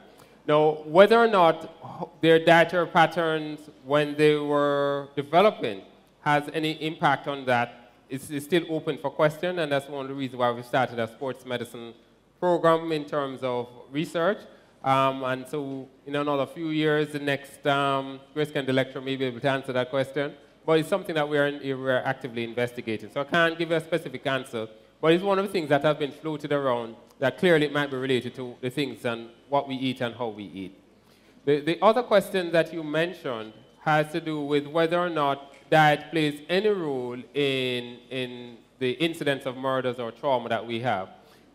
Now, whether or not their dietary patterns when they were developing has any impact on that is still open for question, and that's one of the reasons why we started a sports medicine program in terms of research. And so in another few years, the next GraceKennedy lecturer may be able to answer that question. But it's something that we're actively investigating. So I can't give you a specific answer, but it's one of the things that have been floated around that clearly it might be related to the things and what we eat and how we eat. The other question that you mentioned has to do with whether or not diet plays any role in the incidence of murders or trauma that we have.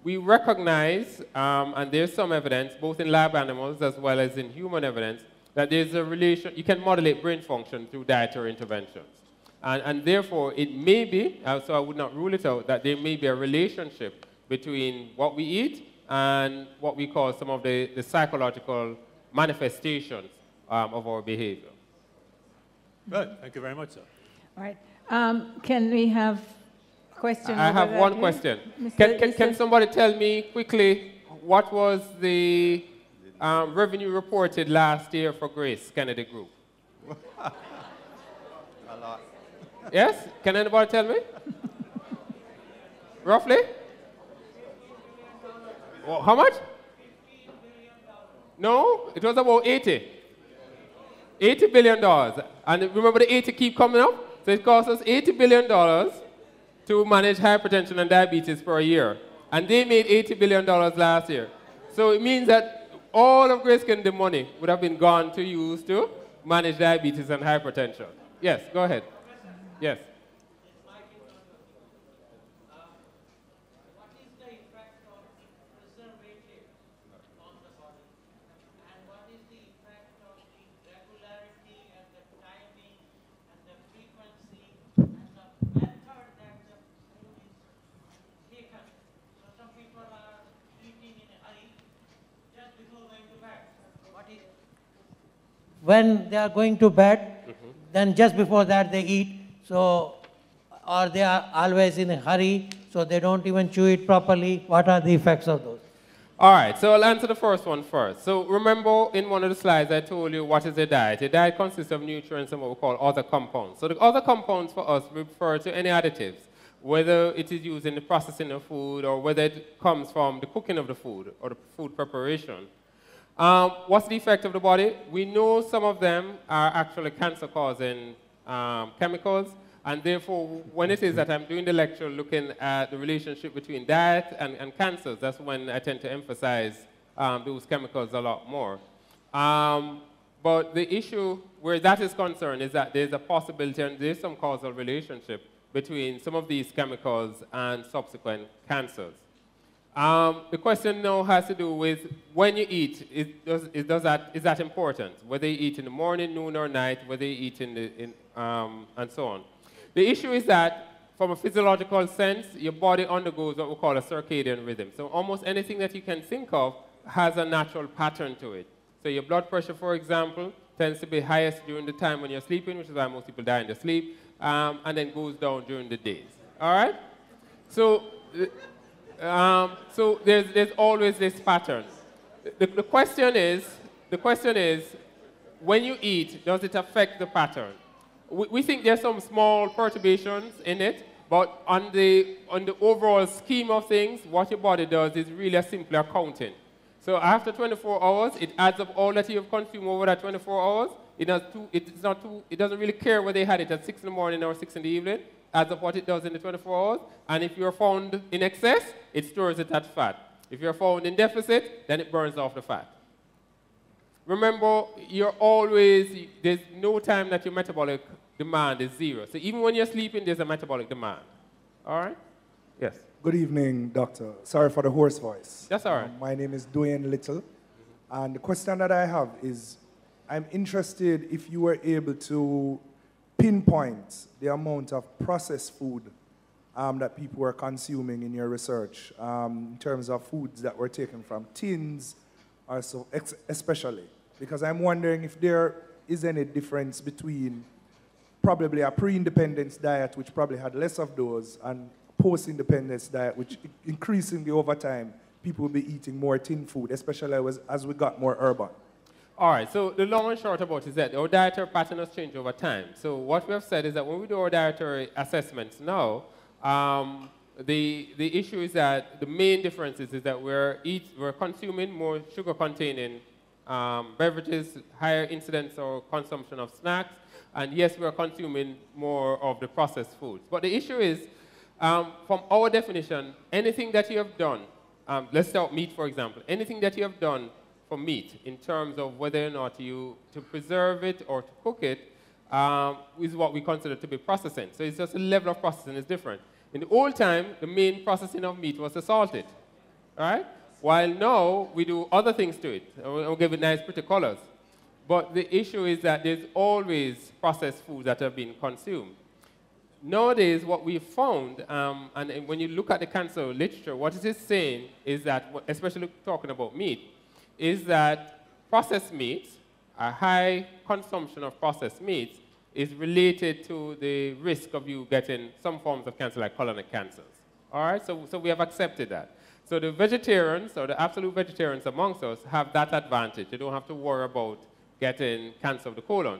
We recognize, and there's some evidence, both in lab animals as well as in human evidence, that there's a relation, you can modulate brain function through dietary interventions. And therefore, it may be, so I would not rule it out, that there may be a relationship between what we eat and what we call some of the psychological manifestations of our behavior. Good. Thank you very much, sir. All right. Can we have a question? I have one question. Can somebody tell me quickly what was the revenue reported last year for GraceKennedy Group? A lot. Yes? Can anybody tell me? Roughly? Well, how much? No, it was about 80. $80 billion. And remember the 80 keep coming up? So it cost us $80 billion to manage hypertension and diabetes for a year. And they made $80 billion last year. So it means that all of GraceKennedy money would have been gone to use to manage diabetes and hypertension. Yes, go ahead. Yes. What is the effect of preservative on the body? And what is the effect of the regularity and the timing and the frequency and the method that the food is taken? So some people are eating in a hurry just before going to bed. What is when they are going to bed, then just before that they eat, so, or they are always in a hurry, so they don't even chew it properly. What are the effects of those? All right, so I'll answer the first one first. So remember in one of the slides I told you what is a diet. A diet consists of nutrients and what we call other compounds. So the other compounds for us refer to any additives, whether it is used in the processing of food or whether it comes from the cooking of the food or the food preparation. What's the effect of the body? We know some of them are actually cancer-causing chemicals, and therefore, when it is that I'm doing the lecture looking at the relationship between diet and cancers, that's when I tend to emphasize those chemicals a lot more. But the issue where that is concerned is that there's a possibility and there's some causal relationship between some of these chemicals and subsequent cancers. The question now has to do with when you eat, is that important? Whether you eat in the morning, noon, or night, whether you eat and so on. The issue is that from a physiological sense, your body undergoes what we call a circadian rhythm. So almost anything that you can think of has a natural pattern to it. So your blood pressure, for example, tends to be highest during the time when you're sleeping, which is why most people die in their sleep, and then goes down during the days. All right? So, so there's always this pattern. The question is, when you eat, does it affect the pattern? We think there's some small perturbations in it, but on the overall scheme of things, what your body does is really a simple accounting. So after 24 hours, it adds up all that you have consumed over that 24 hours. It doesn't really care whether you had it at 6 in the morning or 6 in the evening. Adds up what it does in the 24 hours. And if you're found in excess, it stores it as fat. If you're found in deficit, then it burns off the fat. Remember, there's no time that your metabolic demand is zero. So even when you're sleeping, there's a metabolic demand. All right? Yes. Good evening, doctor. Sorry for the hoarse voice. That's all right. My name is Dwayne Little. And the question that I have is, I'm interested if you were able to pinpoint the amount of processed food that people were consuming in your research, in terms of foods that were taken from tins, or so, especially. Because I'm wondering if there is any difference between probably a pre-independence diet, which probably had less of those, and post-independence diet, which increasingly over time, people will be eating more tin food, especially as we got more urban. All right, so the long and short about it is that our dietary pattern has changed over time. So what we have said is that when we do our dietary assessments now, the issue is that the main difference is that we're consuming more sugar-containing beverages, higher incidence or consumption of snacks, and yes, we're consuming more of the processed foods. But the issue is, from our definition, anything that you have done, let's talk meat, for example, anything that you have done for meat in terms of whether or not to preserve it or to cook it is what we consider to be processing. So it's just the level of processing is different. In the old time, the main processing of meat was to salt it, all right? While now, we do other things to it. We'll give it nice, pretty colors. But the issue is that there's always processed foods that have been consumed. Nowadays, what we've found, and when you look at the cancer literature, what it is saying is that, especially talking about meat, is that processed meats, a high consumption of processed meats, is related to the risk of you getting some forms of cancer, like colonic cancers. All right, so we have accepted that. So the vegetarians, or the absolute vegetarians amongst us, have that advantage. They don't have to worry about getting cancer of the colon.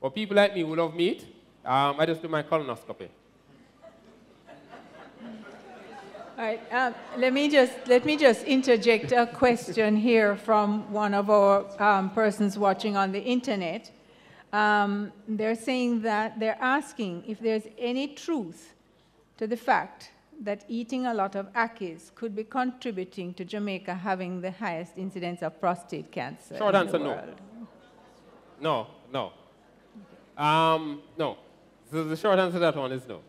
But people like me who love meat, I just do my colonoscopy. All right, let me just interject a question here from one of our persons watching on the internet. They're saying that they're asking if there's any truth to the fact that eating a lot of akis could be contributing to Jamaica having the highest incidence of prostate cancer. Short answer, no. No. No. So the short answer to that one is no.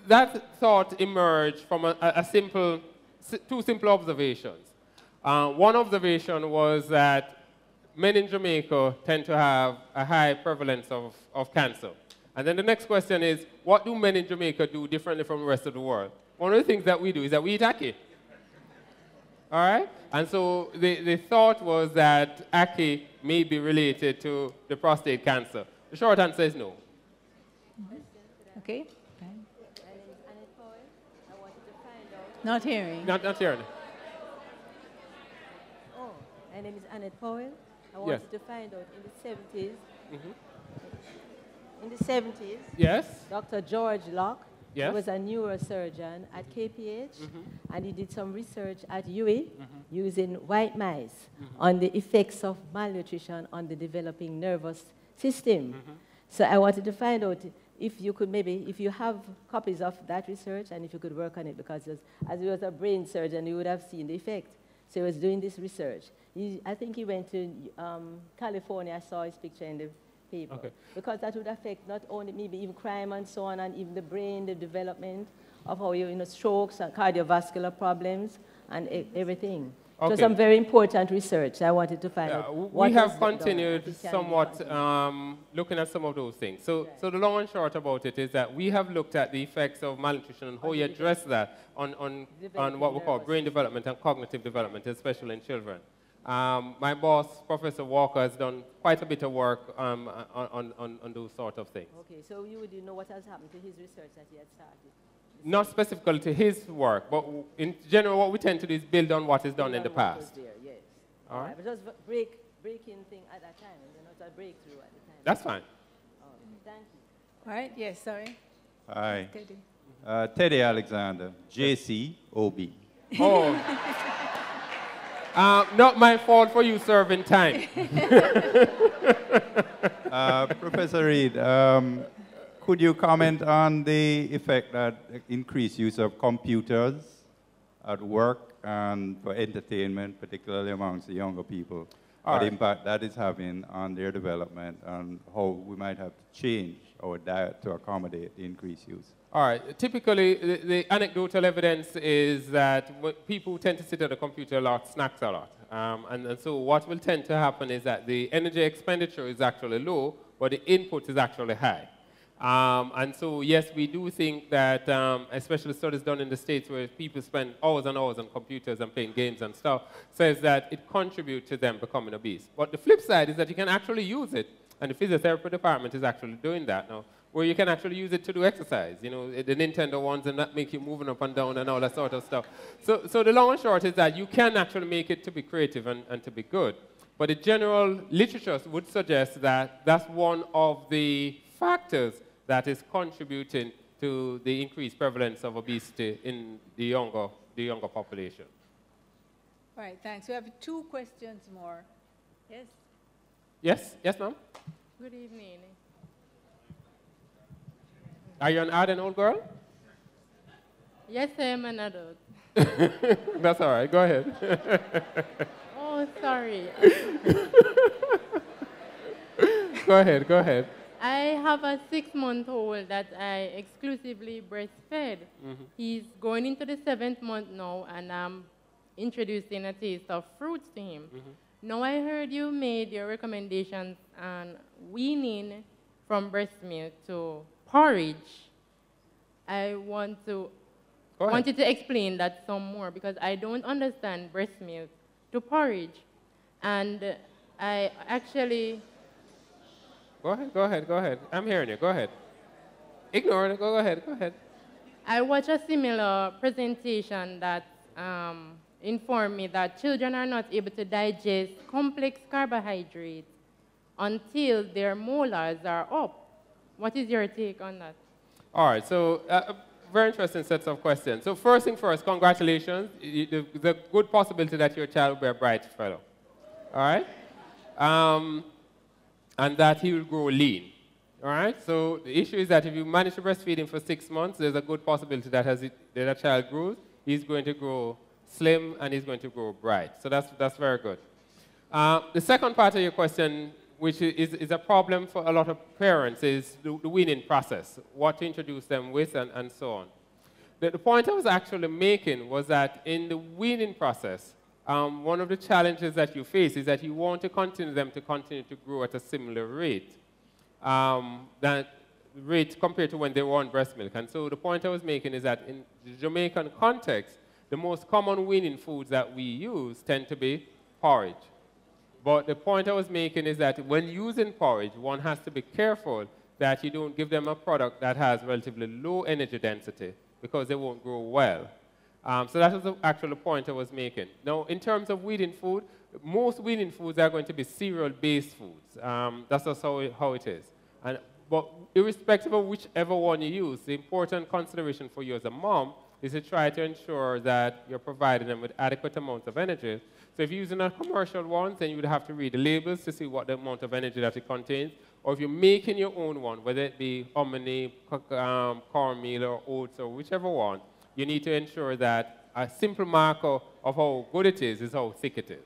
That thought emerged from two simple observations. One observation was that men in Jamaica tend to have a high prevalence of cancer. And then the next question is, what do men in Jamaica do differently from the rest of the world? One of the things that we do is that we eat ackee. All right? And so the thought was that ackee may be related to the prostate cancer. The short answer is no. Okay. Not hearing. Not hearing. Oh, my name is Annette Powell. I wanted to find out in the 70s. In the 70s, yes, Dr. George Locke was a neurosurgeon at KPH, and he did some research at UWI using white mice on the effects of malnutrition on the developing nervous system. So I wanted to find out if you could if you have copies of that research, and if you could work on it, because as he was a brain surgeon, you would have seen the effect. So he was doing this research. I think he went to California. I saw his picture in paper. Okay. Because that would affect not only maybe even crime and so on, and even the brain, the development of how you know, strokes and cardiovascular problems and everything. Okay. So some very important research. I wanted to find out. We have continued somewhat looking at some of those things. So, right. So the long and short about it is that we have looked at the effects of malnutrition and how you address that on what we call brain development and cognitive development, especially in children. My boss, Professor Walker, has done quite a bit of work on those sort of things. Okay, so you would know what has happened to his research that he had started? Not specifically to his work, but in general, what we tend to do is build on what is done in the past. There, yes. All right. But it was breaking thing at that time, and not a breakthrough at the time. That's fine. Thank you. All right, yes, sorry. Hi. Teddy. Teddy Alexander, JCOB. Oh. Not my fault for you serving time. Professor Reid, could you comment on the effect that increased use of computers at work and for entertainment, particularly amongst the younger people, what impact that is having on their development and how we might have to change our diet to accommodate the increased use? All right. Typically, the anecdotal evidence is that people who tend to sit at a computer a lot snacks a lot. And so what will tend to happen is that the energy expenditure is actually low, but the input is actually high. And so, yes, we do think that, especially studies done in the States where people spend hours and hours on computers and playing games and stuff, says that it contributes to them becoming obese. But the flip side is that you can actually use it, and the physiotherapy department is actually doing that now, where you can actually use it to do exercise. You know, the Nintendo ones and that make you moving up and down and all that sort of stuff. So the long and short is that you can actually make it to be creative and to be good. But the general literature would suggest that that's one of the factors that is contributing to the increased prevalence of obesity in the younger population. All right, thanks. We have 2 questions more. Yes? Yes? Yes, ma'am? Good evening. Are you an ardent old girl? Yes, I am an adult. That's all right. Go ahead. Oh, sorry. Go ahead. Go ahead. I have a 6-month-old that I exclusively breastfed. Mm-hmm. He's going into the 7th month now, and I'm introducing a taste of fruits to him. Mm-hmm. Now I heard you made your recommendations on weaning from breast milk to porridge. I wanted to explain that some more because I don't understand breast milk to porridge. And I actually... Go ahead. I'm hearing you. Go ahead. Ignore it. Go ahead. I watched a similar presentation that informed me that children are not able to digest complex carbohydrates until their molars are up. What is your take on that? All right, so very interesting sets of questions. So first thing first, congratulations. There's a good possibility that your child will be a bright fellow. All right? And that he will grow lean. All right? So the issue is that if you manage to breastfeed him for 6 months, there's a good possibility that as that child grows, he's going to grow slim and he's going to grow bright. So that's very good. The second part of your question, which is a problem for a lot of parents, is the weaning process, what to introduce them with and so on. The point I was actually making was that in the weaning process, one of the challenges that you face is that you want to continue them to continue to grow at a similar rate, that rate compared to when they were on breast milk. And so the point I was making is that in the Jamaican context, the most common weaning foods that we use tend to be porridge. But the point I was making is that when using porridge, one has to be careful that you don't give them a product that has relatively low energy density because they won't grow well. So that was the actual point I was making. Now, in terms of weaning food, most weaning foods are going to be cereal-based foods. That's just how it is. But irrespective of whichever one you use, the important consideration for you as a mom is to try to ensure that you're providing them with adequate amounts of energy. So if you're using a commercial one, then you would have to read the labels to see what the amount of energy that it contains. Or if you're making your own one, whether it be hominy, cornmeal, or oats, or whichever one, you need to ensure that a simple marker of how good it is how thick it is.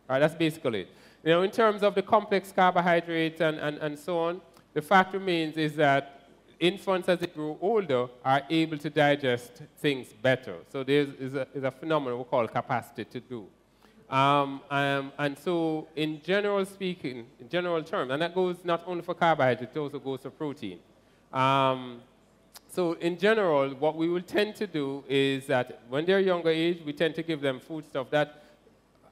All right, that's basically it. You know, in terms of the complex carbohydrates and so on, the fact remains is that infants, as they grow older, are able to digest things better. So there is a phenomenon we call capacity to do. And so in general speaking, in general terms, and that goes not only for carbohydrates, it also goes for protein. So in general, what we will tend to do is that when they're younger age, we tend to give them food stuff that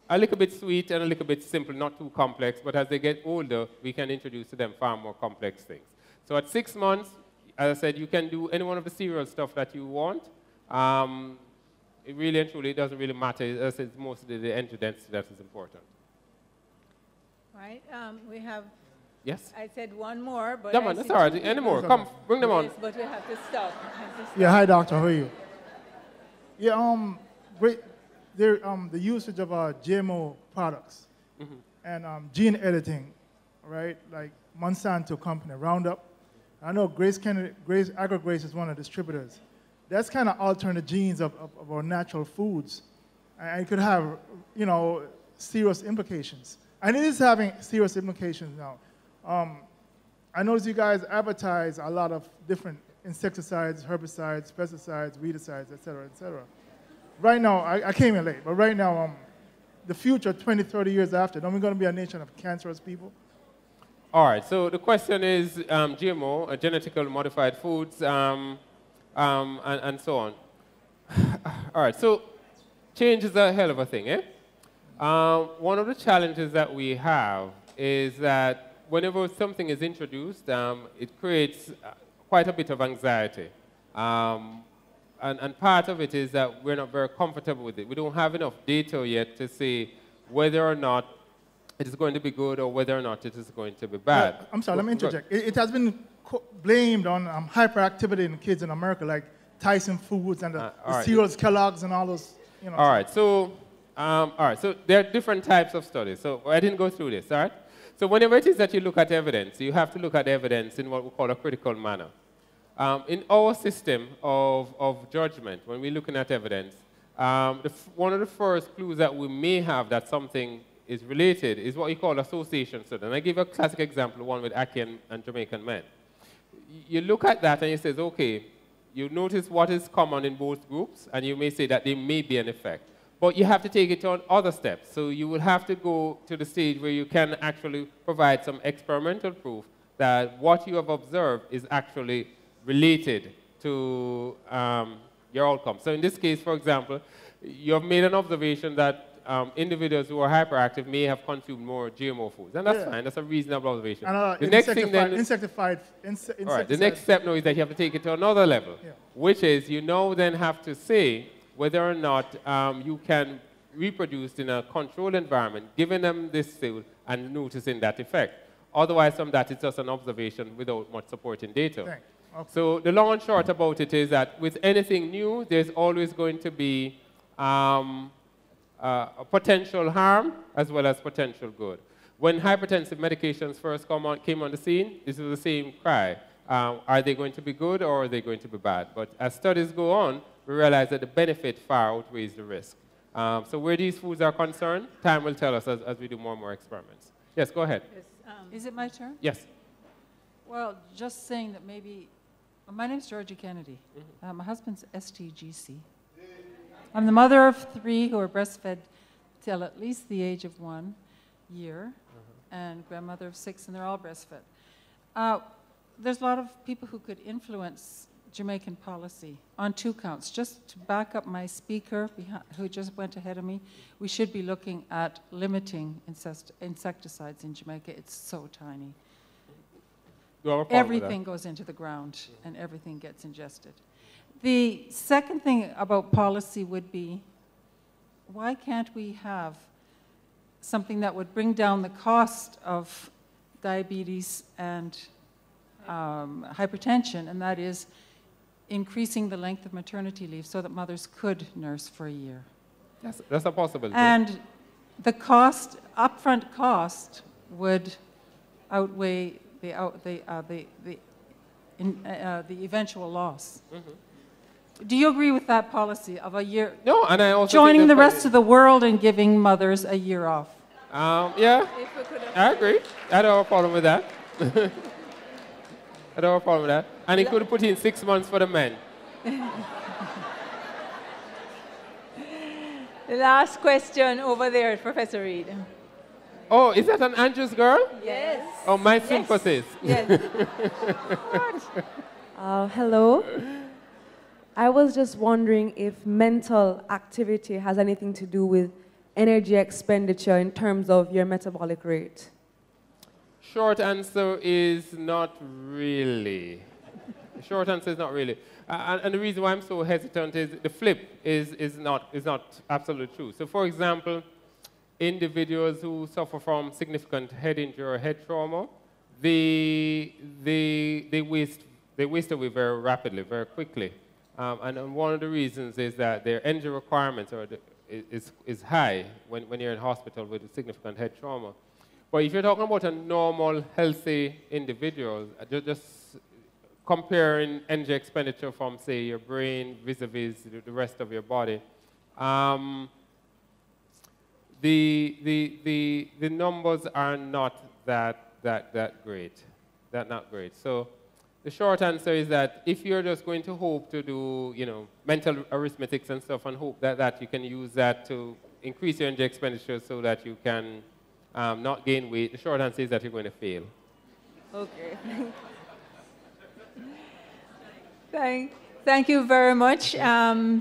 a little bit sweet and a little bit simple, not too complex, but as they get older, we can introduce to them far more complex things. So at 6 months, as I said, you can do any one of the cereal stuff that you want. It really and truly doesn't really matter. As I said, it's mostly the entry density that is important. All right, we have, yes? I said one more, but Come on, that's all right. Any more? Come, bring them on. Yes, but we have to stop. Yeah, hi, doctor. How are you? Yeah, great. There, the usage of GMO products and gene editing, right? Like Monsanto company, Roundup. I know GraceKennedy, AgroGrace is one of the distributors. That's kind of altering the genes of our natural foods. And it could have, you know, serious implications. And it is having serious implications now. I notice you guys advertise a lot of different insecticides, herbicides, pesticides, weedicides, et cetera, et cetera. Right now, I came in late, but right now, the future, 20, 30 years after, are we going to be a nation of cancerous people? All right, so the question is GMO, genetically modified foods, and so on. All right, so change is a hell of a thing, eh? One of the challenges that we have is that whenever something is introduced, it creates quite a bit of anxiety. And part of it is that we're not very comfortable with it. We don't have enough data yet to say whether or not it is going to be good or whether or not it is going to be bad. I'm sorry, let me interject. It has been blamed on hyperactivity in kids in America, like Tyson Foods and the cereals, Kellogg's, and all those. You know, all right, so there are different types of studies. So I didn't go through this, all right? So whenever it is that you look at evidence, you have to look at evidence in what we call a critical manner. In our system of judgment, when we're looking at evidence, one of the first clues that we may have that something is related is what you call association study. And I give a classic example, one with African and Jamaican men. You look at that and you say, okay, you notice what is common in both groups, and you may say that there may be an effect. But you have to take it on other steps. So you will have to go to the stage where you can actually provide some experimental proof that what you have observed is actually related to your outcome. So in this case, for example, you have made an observation that individuals who are hyperactive may have consumed more GMO foods. And that's fine. That's a reasonable observation. And, the next thing then... All right, the next step now is that you have to take it to another level, which is you now then have to say whether or not you can reproduce in a controlled environment, giving them this food and noticing that effect. Otherwise, from that, it's just an observation without much supporting data. Okay. So the long and short about it is that with anything new, there's always going to be a potential harm as well as potential good. When hypertensive medications first came on the scene, this is the same cry. Are they going to be good or are they going to be bad? But as studies go on, we realize that the benefit far outweighs the risk. So where these foods are concerned, time will tell us as we do more and more experiments. Yes, go ahead. Yes, is it my turn? Yes. Well, just saying that maybe, my name's Georgie Kennedy. My husband's STGC. I'm the mother of 3 who are breastfed till at least the age of 1 year, and grandmother of 6, and they're all breastfed. There's a lot of people who could influence Jamaican policy on 2 counts. Just to back up my speaker who just went ahead of me, we should be looking at limiting insecticides in Jamaica. It's so tiny. Everything goes into the ground and everything gets ingested. The second thing about policy would be, why can't we have something that would bring down the cost of diabetes and hypertension, and that is increasing the length of maternity leave so that mothers could nurse for a year. That's a possibility. And the cost, upfront cost, would outweigh the eventual loss. Do you agree with that policy of a year? No, and I also joining the rest of the world and giving mothers a year off? Yeah, If we could have I agree. I don't have a problem with that. I don't have a problem with that. And he could have put in 6 months for the men. The last question over there, Professor Reid. Oh, is that an Andrews girl? Yes. Oh, my sympathies. Yes. Hello. I was just wondering if mental activity has anything to do with energy expenditure in terms of your metabolic rate. Short answer is not really. The short answer is not really. And the reason why I'm so hesitant is the flip is not absolutely true. So for example, individuals who suffer from significant head injury or head trauma, they waste away very rapidly, very quickly. And one of the reasons is that their energy requirements is high when you're in hospital with a significant head trauma. But if you're talking about a normal, healthy individual, just comparing energy expenditure from, say, your brain vis-a-vis the rest of your body, the numbers are not that great. That's not great. So the short answer is that if you're just going to hope to do, mental arithmetics and stuff and hope that you can use that to increase your energy expenditure so that you can not gain weight, the short answer is that you're going to fail. Okay. Thank you very much.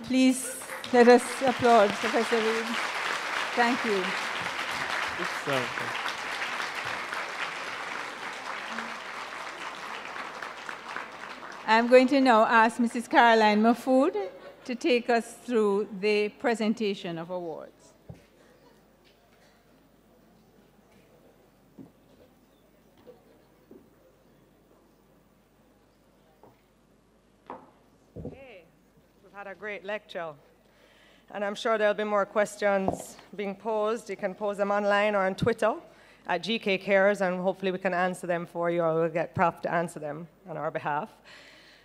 Please let us applaud Professor Reid. Thank you. I'm going to now ask Mrs. Caroline Mahfood to take us through the presentation of awards. Okay, we've had a great lecture. And I'm sure there'll be more questions being posed. You can pose them online or on Twitter at GK Cares, and hopefully we can answer them for you, or we'll get Prof to answer them on our behalf.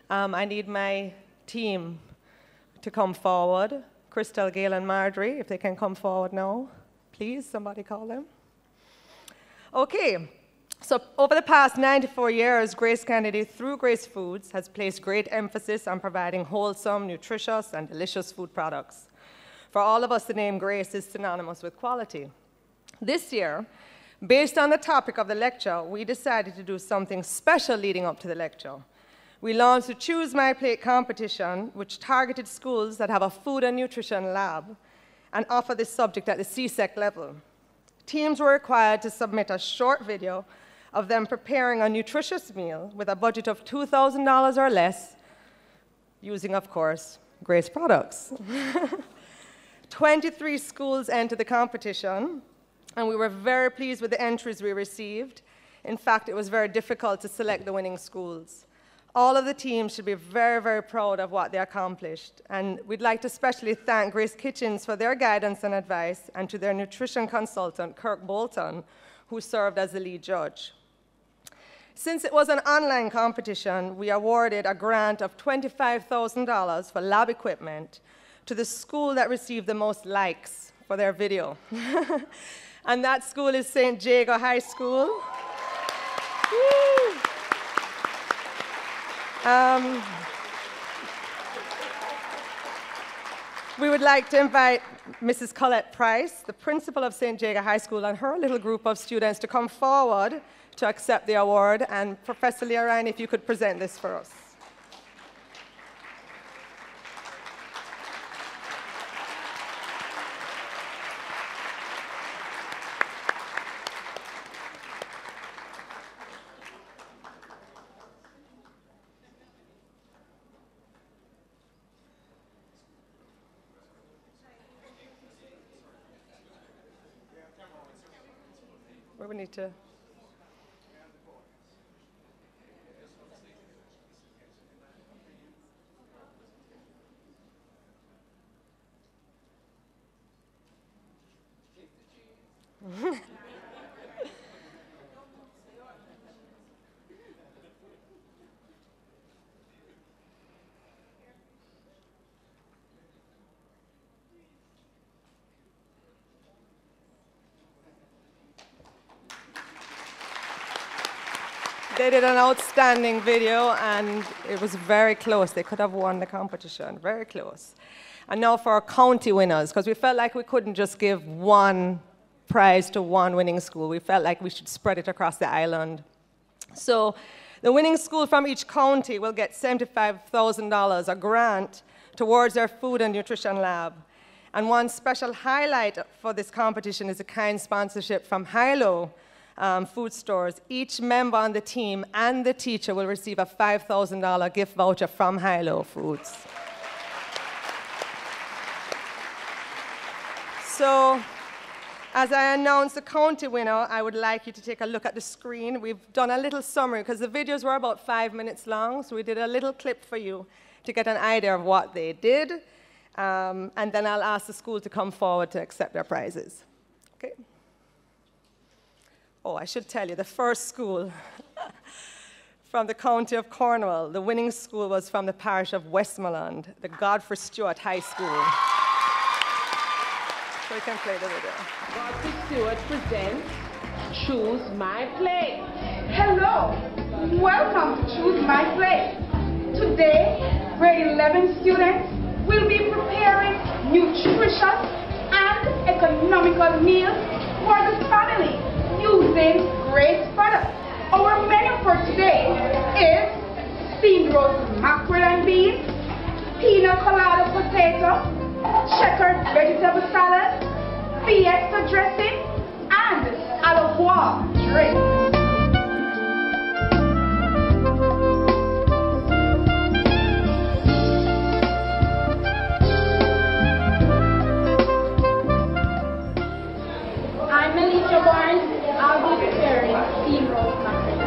I need my team to come forward. Crystal, Gail, and Marjorie, if they can come forward now. Please, somebody call them. Okay, so over the past 94 years, GraceKennedy, through Grace Foods, has placed great emphasis on providing wholesome, nutritious, and delicious food products. For all of us, the name Grace is synonymous with quality. This year, based on the topic of the lecture, we decided to do something special leading up to the lecture. We launched the Choose My Plate competition, which targeted schools that have a food and nutrition lab and offer this subject at the CSEC level. Teams were required to submit a short video of them preparing a nutritious meal with a budget of $2,000 or less, using, of course, Grace products. 23 schools entered the competition, and we were very pleased with the entries we received. In fact, it was very difficult to select the winning schools. All of the teams should be very, very proud of what they accomplished, and we'd like to especially thank Grace Kitchens for their guidance and advice, and to their nutrition consultant, Kirk Bolton, who served as the lead judge. Since it was an online competition, we awarded a grant of $25,000 for lab equipment to the school that received the most likes for their video. And that school is St. Jago High School. We would like to invite Mrs. Colette Price, the principal of St. Jago High School, and her little group of students to come forward to accept the award. And Professor Learine, if you could present this for us. Where we need to. They did an outstanding video, and it was very close. They could have won the competition, very close. And now for our county winners, because we felt like we couldn't just give one prize to one winning school. We felt like we should spread it across the island. So the winning school from each county will get $75,000, a grant, towards their food and nutrition lab. And one special highlight for this competition is a kind sponsorship from Hilo food stores. Each member on the team and the teacher will receive a $5,000 gift voucher from Hilo Foods. So, as I announce the county winner, I would like you to take a look at the screen. We've done a little summary, because the videos were about 5 minutes long, so we did a little clip for you to get an idea of what they did. And then I'll ask the school to come forward to accept their prizes. Okay? Oh, I should tell you, the first school from the county of Cornwall, the winning school was from the parish of Westmoreland, the Godfrey Stewart High School. So we can play the video. Godfrey Stewart presents Choose My Plate. Hello, welcome to Choose My Plate. Today, grade 11 students will be preparing nutritious and economical meals for the family using Grace products. Our menu for today is steamed roast mackerel and beans, pina colada potato, checkered vegetable salad, fiesta dressing, and a la boire drink. I'm Alicia Barnes. I'll be preparing steamed roast mackerel.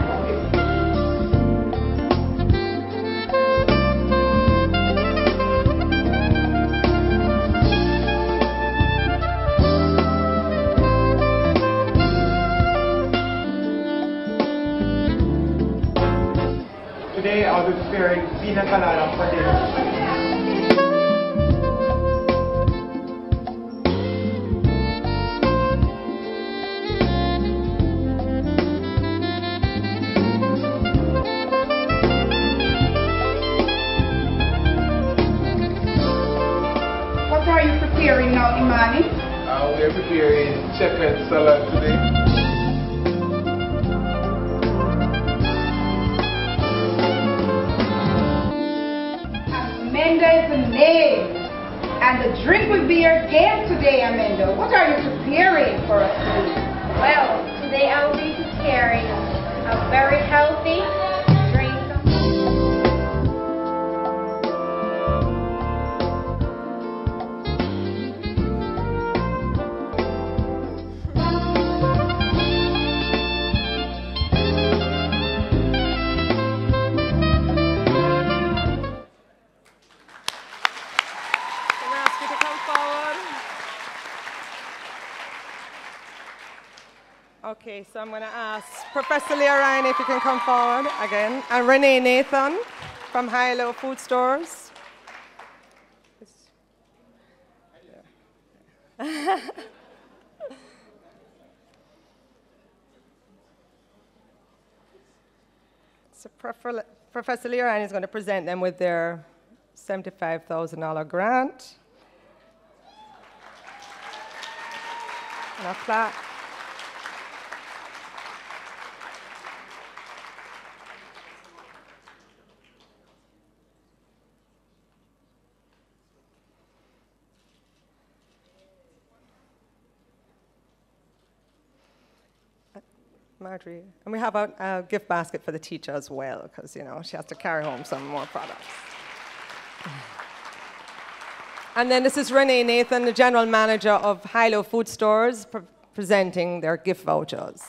Today I'll be preparing pina colada potatoes. What are you preparing now, Imani? We are preparing checkered salad today. Amanda is the name, and the drink will be your game today, Amanda. What are you preparing for us today? Well, today I will be preparing a very healthy drink. Okay, so I'm going to ask Professor Leah Ryan if you can come forward again, and Renee Nathan from Hilo Food Stores. So Professor Leah Ryan is going to present them with their $75,000 grant. And a plaque. Marjorie. And we have a gift basket for the teacher as well, because, you know, she has to carry home some more products. And then this is Renee Nathan, the general manager of Hilo Food Stores, presenting their gift vouchers.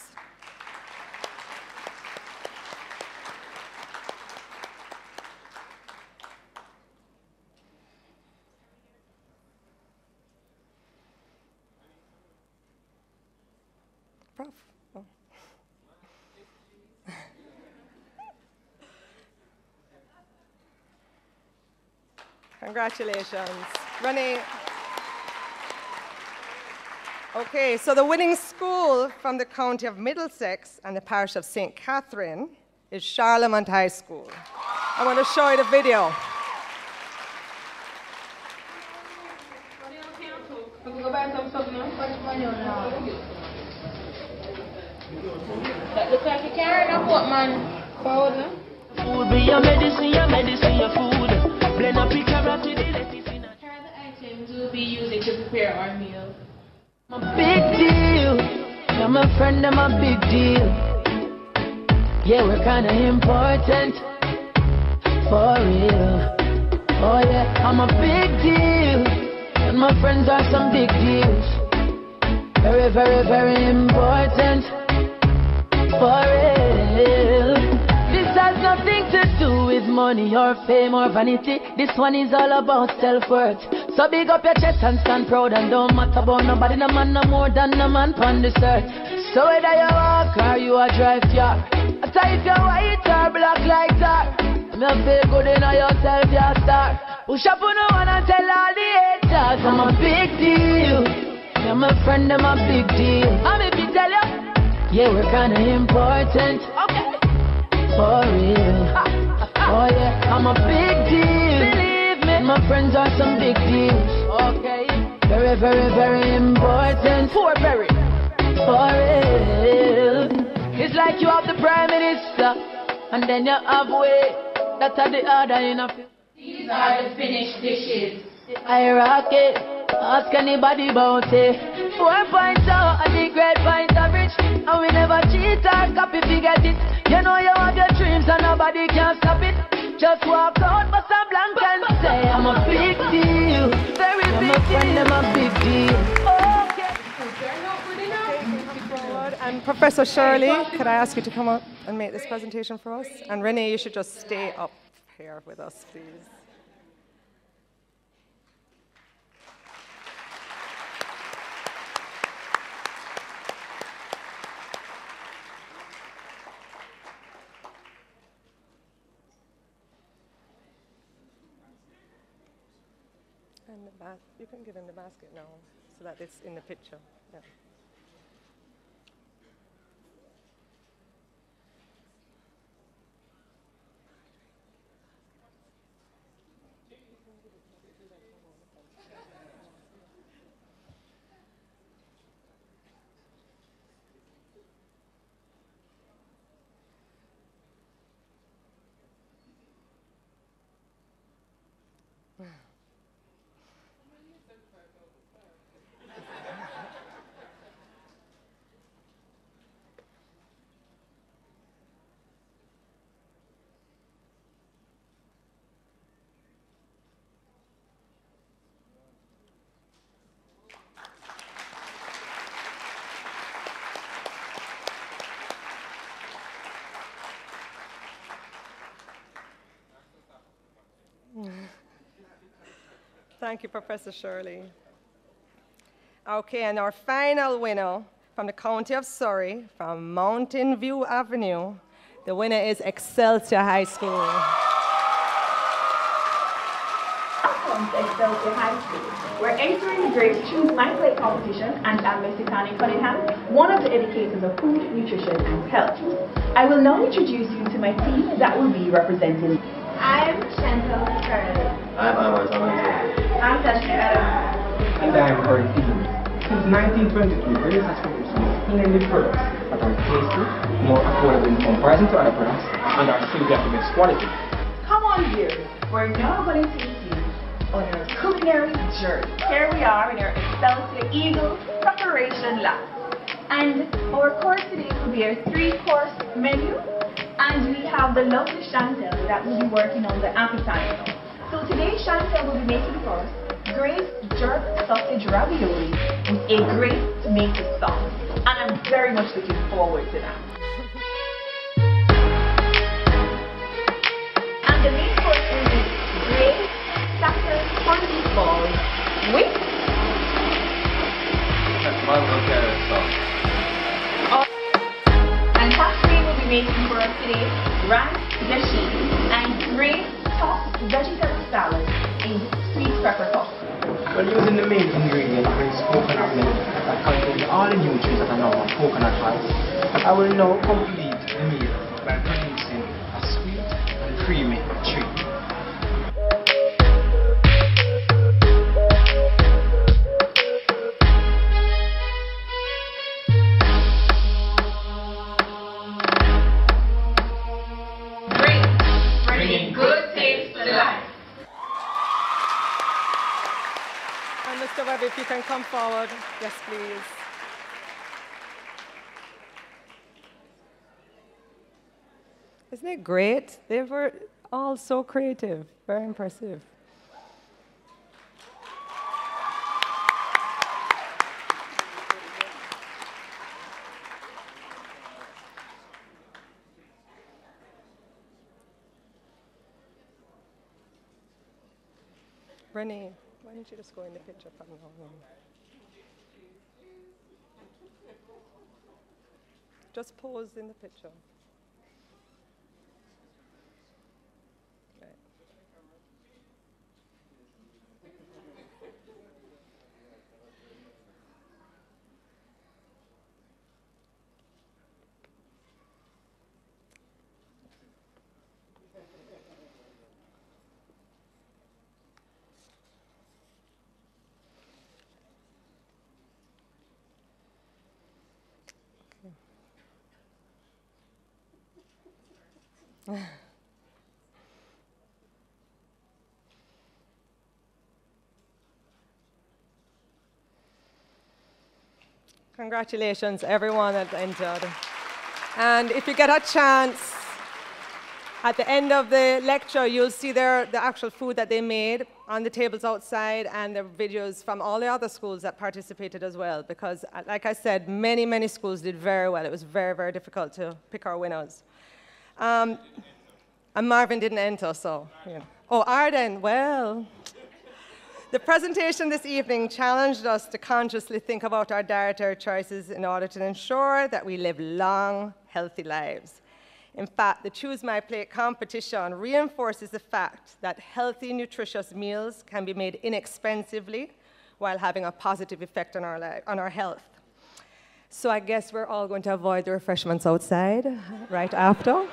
Congratulations. Renee. Okay, so the winning school from the county of Middlesex and the parish of St. Catherine is Charlemont High School. I want to show you the video. That looks like you're carrying a pot, man. Forward, no? Food be your medicine, your food. Blend up your carrot with the lettuce in a... Here are the items we'll be using to prepare our meal. I'm a big deal. You're my friend, I'm a big deal. Yeah, we're kinda important. For real. Oh yeah, I'm a big deal. And my friends are some big deals. Very, very, very important. For real. This has nothing to do with money or fame or vanity. This one is all about self-worth. So big up your chest and stand proud, and don't matter about nobody, no man no more than no man on this earth. So whether you walk or you a drive car, after if you're white or black like tar, me feel good in yourself, you're a star. Push up on no one and tell all the haters I'm a big deal. You're my friend, I'm a big deal. I'm if you tell you, yeah, we're kinda important. Okay. For real. Oh yeah, I'm a big deal. Believe me, my friends are some big deals. Okay. Very, very, very important. For very. For real. It's like you have the Prime Minister, and then you have way. That's how the other in a field. These are the finished dishes. I rock it. Ask anybody about it. 4.0 and the great point average. And we never cheat or copy if you get it. You know you have your dreams and nobody can stop it. Just walk out, bust a blank and say I'm a big deal. Very big deal. I'm a big deal. Okay. And Professor Shirley, could I ask you to come up and make this presentation for us? And Renee, you should just stay up here with us, please. And the you can give him the basket now, so that it's in the picture. Yeah. Thank you, Professor Shirley. Okay, and our final winner from the County of Surrey, from Mountain View Avenue, the winner is Excelsior High School. Welcome to Excelsior High School. We're entering the Grace Choose My Plate competition, and I'm Ms. Connie Cunningham, one of the educators of food, nutrition, and health. I will now introduce you to my team that will be representing. I'm Chantal Carter. I'm Amar Zamante. I'm Tasha Adam. And I'm Corey Stevens. Since 1922, Grace has produced splendid products that are tasty, more affordable in comparison to other products, and are simply of the best quality. Come on, dear. We're now going to take you on our culinary journey. Here we are in our Excelsior Eagle Preparation Lab. And our course today will be a 3-course menu. And we have the lovely Chantel that will be working on the appetizer. So today Chantel will be making for us Grace jerk sausage ravioli with a Grace tomato sauce. And I'm very much looking forward to that. And the main course will be Grace Sacker corned beef balls with and Tashley will be making for us today rice, dashi, and Grace tossed vegetable salad in sweet pepper sauce. We're using the main ingredient, Grace coconut milk, that contains all the nutrients that are known on coconut oil. I will now complete the meal by producing can come forward. Yes, please. Isn't it great? They were all so creative, very impressive. Renee, why don't you just go in the picture from now on? Just pose in the picture. Right. Congratulations, everyone that entered. And if you get a chance, at the end of the lecture, you'll see the actual food that they made on the tables outside and the videos from all the other schools that participated as well. Because, like I said, many, many schools did very well. It was very, very difficult to pick our winners. And Marvin didn't enter, so, you know. Oh, Arden, well. The presentation this evening challenged us to consciously think about our dietary choices in order to ensure that we live long, healthy lives. In fact, the Choose My Plate competition reinforces the fact that healthy, nutritious meals can be made inexpensively while having a positive effect on our health. So I guess we're all going to avoid the refreshments outside right after.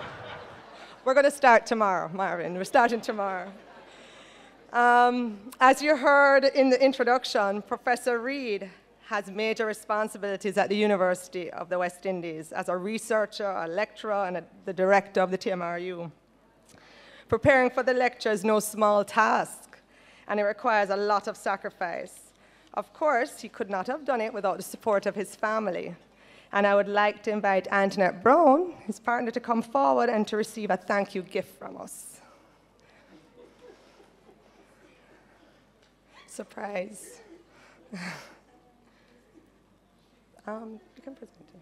We're going to start tomorrow, Marvin. We're starting tomorrow. As you heard in the introduction, Professor Reid has major responsibilities at the University of the West Indies as a researcher, a lecturer, and the director of the TMRU. Preparing for the lecture is no small task, and it requires a lot of sacrifice. Of course, he could not have done it without the support of his family. And I would like to invite Antoinette Brown, his partner, to come forward and to receive a thank you gift from us. Surprise. You can present it.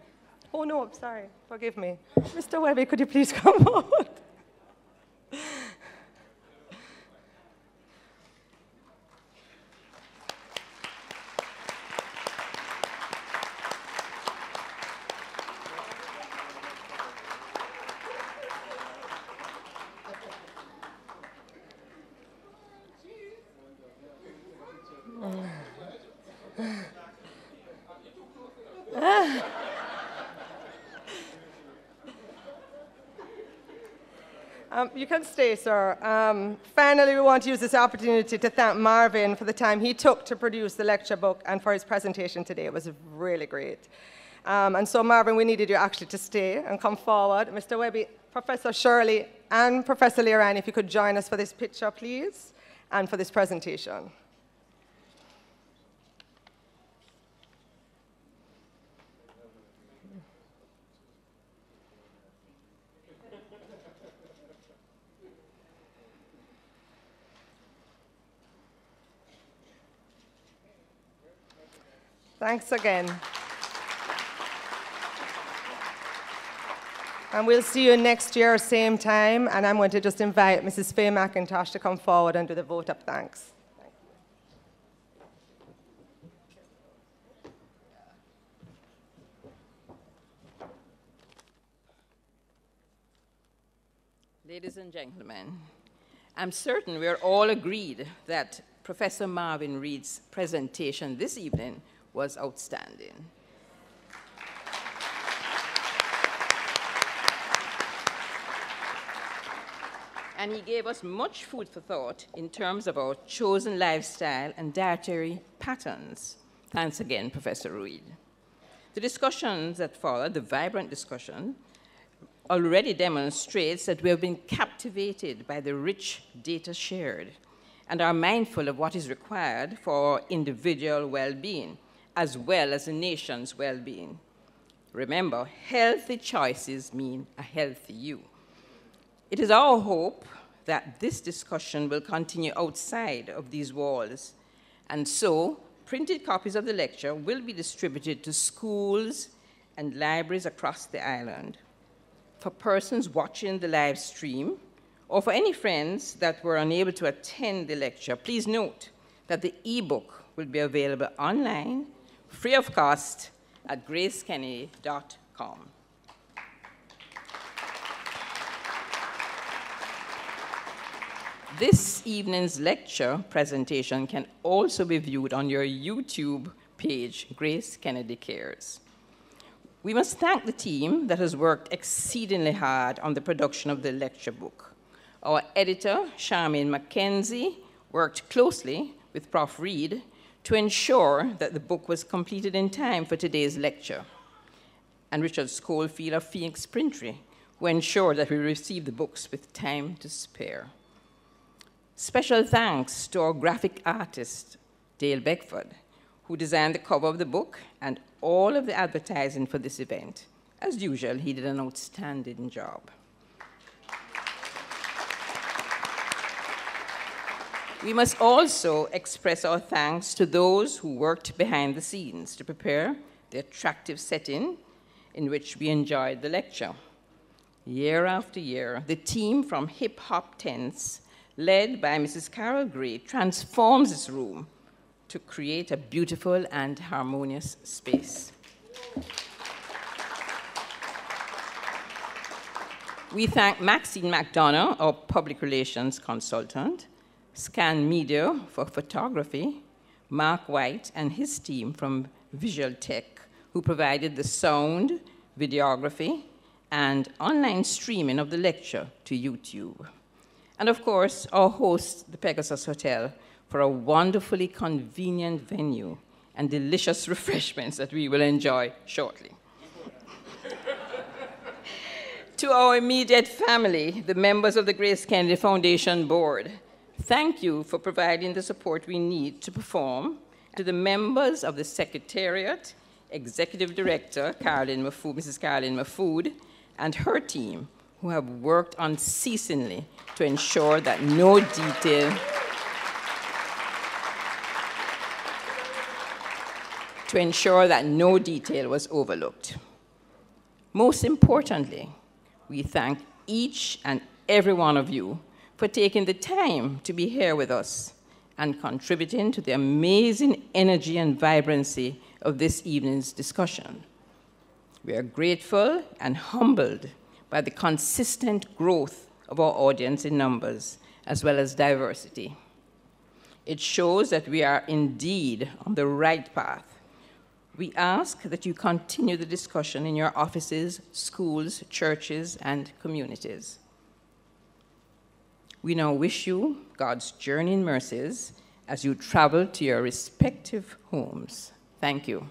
Oh, no, I'm sorry. Forgive me. Mr. Webby, could you please come forward? You can stay, sir. Finally, we want to use this opportunity to thank Marvin for the time he took to produce the lecture book and for his presentation today. It was really great. And so, Marvin, we needed you actually to stay and come forward. Mr. Webby, Professor Shirley, and Professor Liran, if you could join us for this picture, please, and for this presentation. Thanks again. And we'll see you next year, same time. And I'm going to just invite Mrs. Faye McIntosh to come forward and do the vote of thanks. Ladies and gentlemen, I'm certain we're all agreed that Professor Marvin Reid's presentation this evening was outstanding. And he gave us much food for thought in terms of our chosen lifestyle and dietary patterns. Thanks again, Professor Reid. The discussions that followed, the vibrant discussion, already demonstrates that we have been captivated by the rich data shared and are mindful of what is required for individual well-being, as well as the nation's well-being. Remember, healthy choices mean a healthy you. It is our hope that this discussion will continue outside of these walls, and so printed copies of the lecture will be distributed to schools and libraries across the island. For persons watching the live stream, or for any friends that were unable to attend the lecture, please note that the ebook will be available online, free of cost, at GraceKennedy.com. This evening's lecture presentation can also be viewed on your YouTube page, Grace Kennedy Cares. We must thank the team that has worked exceedingly hard on the production of the lecture book. Our editor, Charmaine McKenzie, worked closely with Prof. Reid to ensure that the book was completed in time for today's lecture. And Richard Schofield of Phoenix Printry, who ensured that we received the books with time to spare. Special thanks to our graphic artist, Dale Beckford, who designed the cover of the book and all of the advertising for this event. As usual, he did an outstanding job. We must also express our thanks to those who worked behind the scenes to prepare the attractive setting in which we enjoyed the lecture. Year after year, the team from Hip Hop Tents, led by Mrs. Carol Gray, transforms this room to create a beautiful and harmonious space. We thank Maxine McDonough, our public relations consultant, Scan Media for photography, Mark White and his team from Visual Tech, who provided the sound, videography, and online streaming of the lecture to YouTube. And of course, our host, the Pegasus Hotel, for a wonderfully convenient venue and delicious refreshments that we will enjoy shortly. To our immediate family, the members of the Grace Kennedy Foundation Board, thank you for providing the support we need to perform. To the members of the Secretariat, Executive Director, Mrs. Carolyn Mahfood, and her team, who have worked unceasingly to ensure that no detail was overlooked. Most importantly, we thank each and every one of you for taking the time to be here with us and contributing to the amazing energy and vibrancy of this evening's discussion. We are grateful and humbled by the consistent growth of our audience in numbers, as well as diversity. It shows that we are indeed on the right path. We ask that you continue the discussion in your offices, schools, churches, and communities. We now wish you God's journeying mercies as you travel to your respective homes. Thank you.